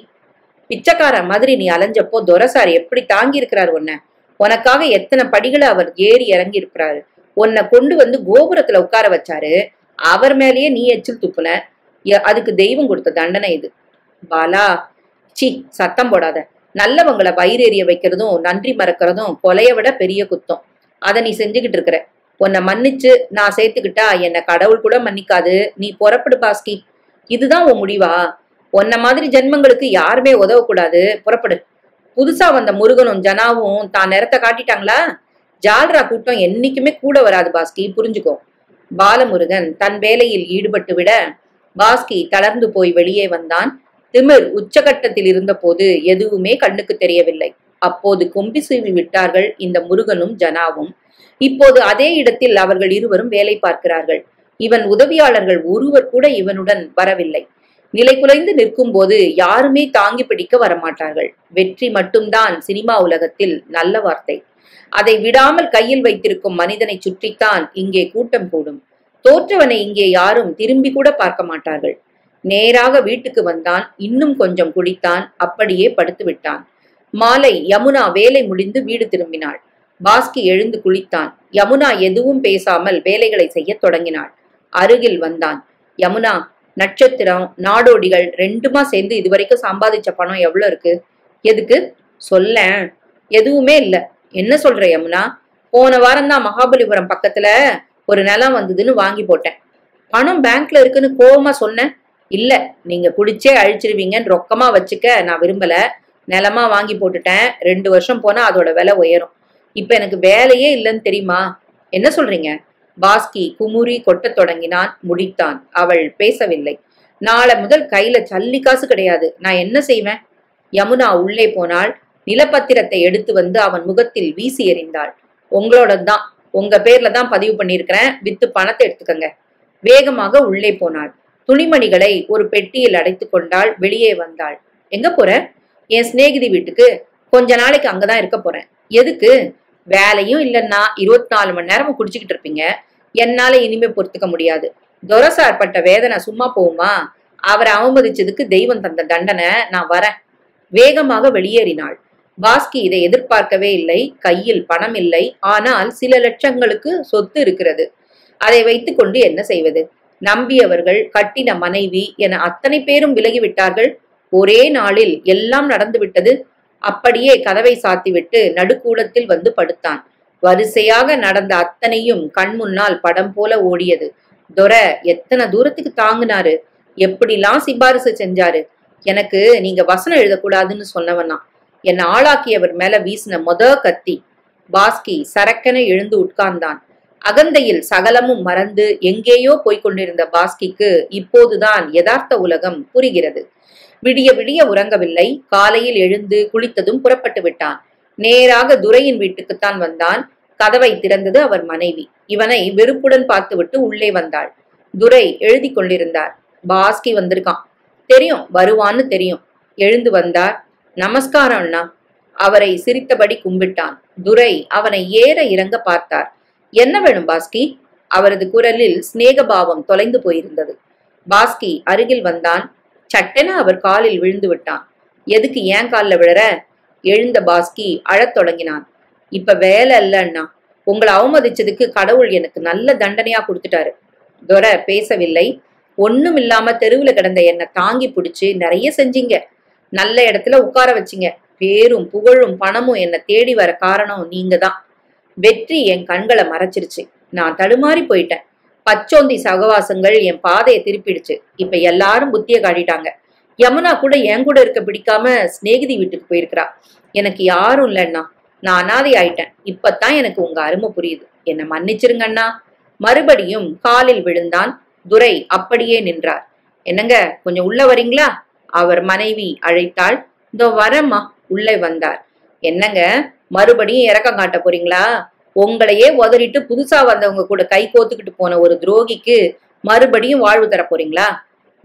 பிச்சைக்கார மாதிரி நீ அலைஞ்சப்போ துரைசார் எப்படி தாங்கி இருக்கிறார் உன்னை? உனக்காக எத்தனை படிகளை அவர் ஏறி இறங்கி இருக்கிறாரு. உன்னை கொண்டு வந்து கோபுரத்துல உட்கார வச்சாரு. அவர் மேலேயே நீ எச்சில் துப்புன. அதுக்கு தெய்வம் கொடுத்த தண்டனை இது. பாலா, சி, சத்தம் போடாத. நல்லவங்களை வயிறெறிய வைக்கிறதும் நன்றி மறக்கிறதும் கொலைய விட பெரிய குத்தம். அதை நீ செஞ்சுக்கிட்டு இருக்கிற. உன்னை மன்னிச்சு நான் சேர்த்துக்கிட்டா என்னை கடவுள் கூட மன்னிக்காது. நீ புறப்படு பாஸ்கி. இதுதான் உன் முடிவா? உன்ன மாதிரி ஜென்மங்களுக்கு யாருமே உதவக்கூடாது. புறப்படு. புதுசா வந்த முருகனும் ஜனாவும் தான் நிறத்தை காட்டிட்டாங்களா? ஜால்ரா கூட்டம் என்னைக்குமே கூட வராது பாஸ்கி, புரிஞ்சுக்கோ. பாலமுருகன் தன் வேலையில் ஈடுபட்டு விட பாஸ்கி தளர்ந்து போய் வெளியே வந்தான். திமிர் உச்சகட்டத்தில் இருந்த போது எதுவுமே கண்ணுக்கு தெரியவில்லை. அப்போது கொம்பி சீவி விட்டார்கள் இந்த முருகனும் ஜனாவும். இப்போது அதே இடத்தில் அவர்கள் இருவரும் வேலை பார்க்கிறார்கள். இவன் உதவியாளர்கள் ஒருவர் கூட இவனுடன் வரவில்லை. நிலை குலைந்து நிற்கும் போது யாருமே தாங்கி பிடிக்க வரமாட்டார்கள். வெற்றி மட்டும்தான் சினிமா உலகத்தில் நல்ல வார்த்தை. அதை விடாமல் கையில் வைத்திருக்கும் மனிதனை சுற்றித்தான் இங்கே கூட்டம் கூடும். தோற்றவனை இங்கே யாரும் திரும்பி கூட பார்க்க மாட்டார்கள். நேராக வீட்டுக்கு வந்தான். இன்னும் கொஞ்சம் குடித்தான். அப்படியே படுத்து விட்டான். மாலை யமுனா வேலை முடிந்து வீடு திரும்பினாள். பாஸ்கி எழுந்து குளித்தான். யமுனா எதுவும் பேசாமல் வேலைகளை செய்ய தொடங்கினாள். அருகில் வந்தான். யமுனா, நட்சத்திரம் நாடோடிகள் ரெண்டுமா சேர்ந்து இதுவரைக்கும் சம்பாதிச்ச பணம் எவ்வளவு இருக்கு? எதுக்கு சொல்ல? எதுவுமே இல்ல. என்ன சொல்ற யமுனா? போன வாரம் தான் மகாபலிபுரம் பக்கத்துல ஒரு நிலம் வந்ததுன்னு வாங்கி போட்டேன். பணம் பேங்க்ல இருக்குன்னு கோவமா சொன்னேன். இல்ல, நீங்க குடிச்சே அழிச்சிருவீங்கன்னு ரொக்கமா வச்சுக்க நான் விரும்பல. நிலமா வாங்கி போட்டுட்டேன். 2 வருஷம் போனா அதோட விலை உயரும். இப்ப எனக்கு வேலையே இல்லைன்னு தெரியுமா? என்ன சொல்றீங்க? பாஸ்கி குமுறி கொட்டத் தொடங்கினான். முடித்தான். அவள் பேசவில்லை. நாளை முதல் கையில சல்லி காசு கிடையாது. நான் என்ன செய்வேன்? யமுனா உள்ளே போனாள். நிலப்பத்திரத்தை எடுத்து வந்து அவன் முகத்தில் வீசி எறிந்தாள். உங்களோட தான், உங்க பேர்ல தான் பதிவு பண்ணிருக்கிறேன். வித்து பணத்தை எடுத்துக்கங்க. வேகமாக உள்ளே போனாள். துணிமணிகளை ஒரு பெட்டியில் அடைத்து கொண்டாள். வெளியே வந்தாள். எங்க போற? என் சிநேகிதி வீட்டுக்கு. கொஞ்ச நாளைக்கு அங்கதான் இருக்க போறேன். எதுக்கு? வேலையும் இல்லைன்னா 24 மணி நேரமும் குடிச்சுக்கிட்டு இருப்பீங்க. என்னால இனிமே பொறுத்துக்க முடியாது. துரைசார் பட்ட வேதனை சும்மா போகுமா? அவரை அவமதிச்சதுக்கு தெய்வம் தந்த தண்டனை. நான் வரேன். வேகமாக வெளியேறினாள். பாஸ்கி இதை எதிர்பார்க்கவே இல்லை. கையில் பணம் இல்லை. ஆனால் சில லட்சங்களுக்கு சொத்து இருக்கிறது. அதை வைத்துக் கொண்டு என்ன செய்வது? நம்பியவர்கள், கட்டின மனைவி என அத்தனை பேரும் விலகிவிட்டார்கள். ஒரே நாளில் எல்லாம் நடந்துவிட்டது. அப்படியே கதவை சாத்திவிட்டு நடுக்கூடத்தில் வந்து படுத்தான். வரிசையாக நடந்த அத்தனையும் கண் முன்னால் படம் போல ஓடியது. துரை எத்தனை தூரத்துக்கு தாங்குனாரு, எப்படிலாம் சிபாரிசு செஞ்சாரு. எனக்கு நீங்க வசனம் எழுதக்கூடாதுன்னு சொன்னவனா, என்னை ஆளாக்கியவர் மேல வீசின கத்தி. பாஸ்கி சரக்கென எழுந்து உட்கார்ந்தான். அகந்தையில் சகலமும் மறந்து எங்கேயோ போய்கொண்டிருந்த பாஸ்கிக்கு இப்போதுதான் யதார்த்த உலகம் புரிகிறது. விடிய விடிய உறங்கவில்லை. காலையில் எழுந்து குளித்ததும் புறப்பட்டு விட்டான். நேராக துரையின் வீட்டுக்குத்தான் வந்தான். கதவை திறந்தது அவர் மனைவி. இவனை வெறுப்புடன் பார்த்துவிட்டு உள்ளே வந்தாள். துரை எழுதி கொண்டிருந்தார். பாஸ்கி வந்திருக்கான், தெரியும் வருவான்னு தெரியும். எழுந்து வந்தார். நமஸ்காரம் அண்ணா. அவரை சிரித்தபடி கும்பிட்டான். துரை அவனை ஏற இறங்க பார்த்தார். என்ன வேணும் பாஸ்கி? அவரது குரலில் சிநேகபாவம் தொலைந்து போயிருந்தது. பாஸ்கி அருகில் வந்தான். சட்டென அவர் காலில் விழுந்து விட்டான். எதுக்கு ஏன் காலில் விழற? எழுந்த பாஸ்கி அழத் தொடங்கினான். இப்ப வேலை இல்ல அண்ணா, உங்களை அவமதிச்சதுக்கு கடவுள் எனக்கு நல்ல தண்டனையா கொடுத்துட்டாரு. துரை பேசவில்லை. ஒண்ணும் இல்லாம தெருவுல கிடந்த என்னை தாங்கி பிடிச்சு நிறைய செஞ்சீங்க. நல்ல இடத்துல உட்கார வச்சிங்க. பேரும் புகழும் பணமும் என்னை தேடி வர காரணம் நீங்க தான். வெற்றி என் கண்களை மறைச்சிருச்சு. நான் தடுமாறி போயிட்டேன். பச்சோந்தி சகவாசங்கள் என் பாதையை திருப்பிடுச்சு. இப்ப எல்லாரும் புத்திய காட்டிட்டாங்க. யமுனா கூட என் கூட இருக்க பிடிக்காம சிநேகிதி வீட்டுக்கு போயிருக்கிறா. எனக்கு யாரும் இல்லைண்ணா, நான் அனாதை ஆயிட்டேன். இப்பத்தான் எனக்கு உங்க அருமை புரியுது. என்னை மன்னிச்சிருங்க அண்ணா. மறுபடியும் காலில் விழுந்தான். துரை அப்படியே நின்றார். என்னங்க கொஞ்சம் உள்ள வரீங்களா? அவர் மனைவி அழைத்தாள். இதோ வரம்மா. உள்ளே வந்தார். என்னங்க மறுபடியும் இறக்கம் காட்ட போறீங்களா? உங்களையே உதறிட்டு புதுசா வந்தவங்க கூட கை கோத்துக்கிட்டு போன ஒரு துரோகிக்கு மறுபடியும் வாழ்வு தர போறீங்களா?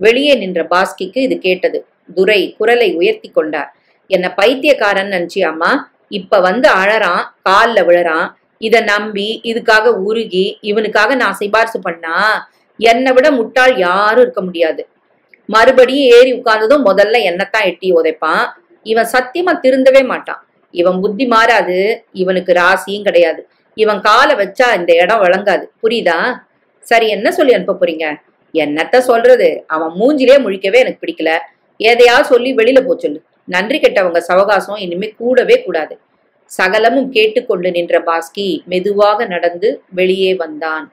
வெளியே நின்ற பாஸ்கிக்கு இது கேட்டது. துரை குரலை உயர்த்தி கொண்டார். என்ன பைத்தியக்காரன் நினைச்சியாமா? இப்ப வந்து அழறான், கால்ல விழறான். இத நம்பி இதுக்காக உருகி இவனுக்காக நான் சிபாரிசு பண்ணா என்னை விட முட்டாள் யாரும் இருக்க முடியாது. மறுபடியும் ஏறி உட்கார்ந்ததும் முதல்ல என்னத்தான் எட்டி உதைப்பான். இவன் சத்தியமா திருந்தவே மாட்டான். இவன் புத்தி மாறாது. இவனுக்கு ராசியும் கிடையாது. இவன் காலை வச்சா இந்த இடம் வழங்காது. புரியுதா? சரி, என்ன சொல்லி அனுப்ப போறீங்க? என்னத்த சொல்றது? அவன் மூஞ்சிலே முழிக்கவே எனக்கு பிடிக்கல. எதையாவது சொல்லி வெளியில போ சொல்லு. நன்றி கெட்டவங்க சவகாசம் இனிமே கூடவே கூடாது. சகலமும் கேட்டுக்கொண்டு நின்ற பாஸ்கி மெதுவாக நடந்து வெளியே வந்தான்.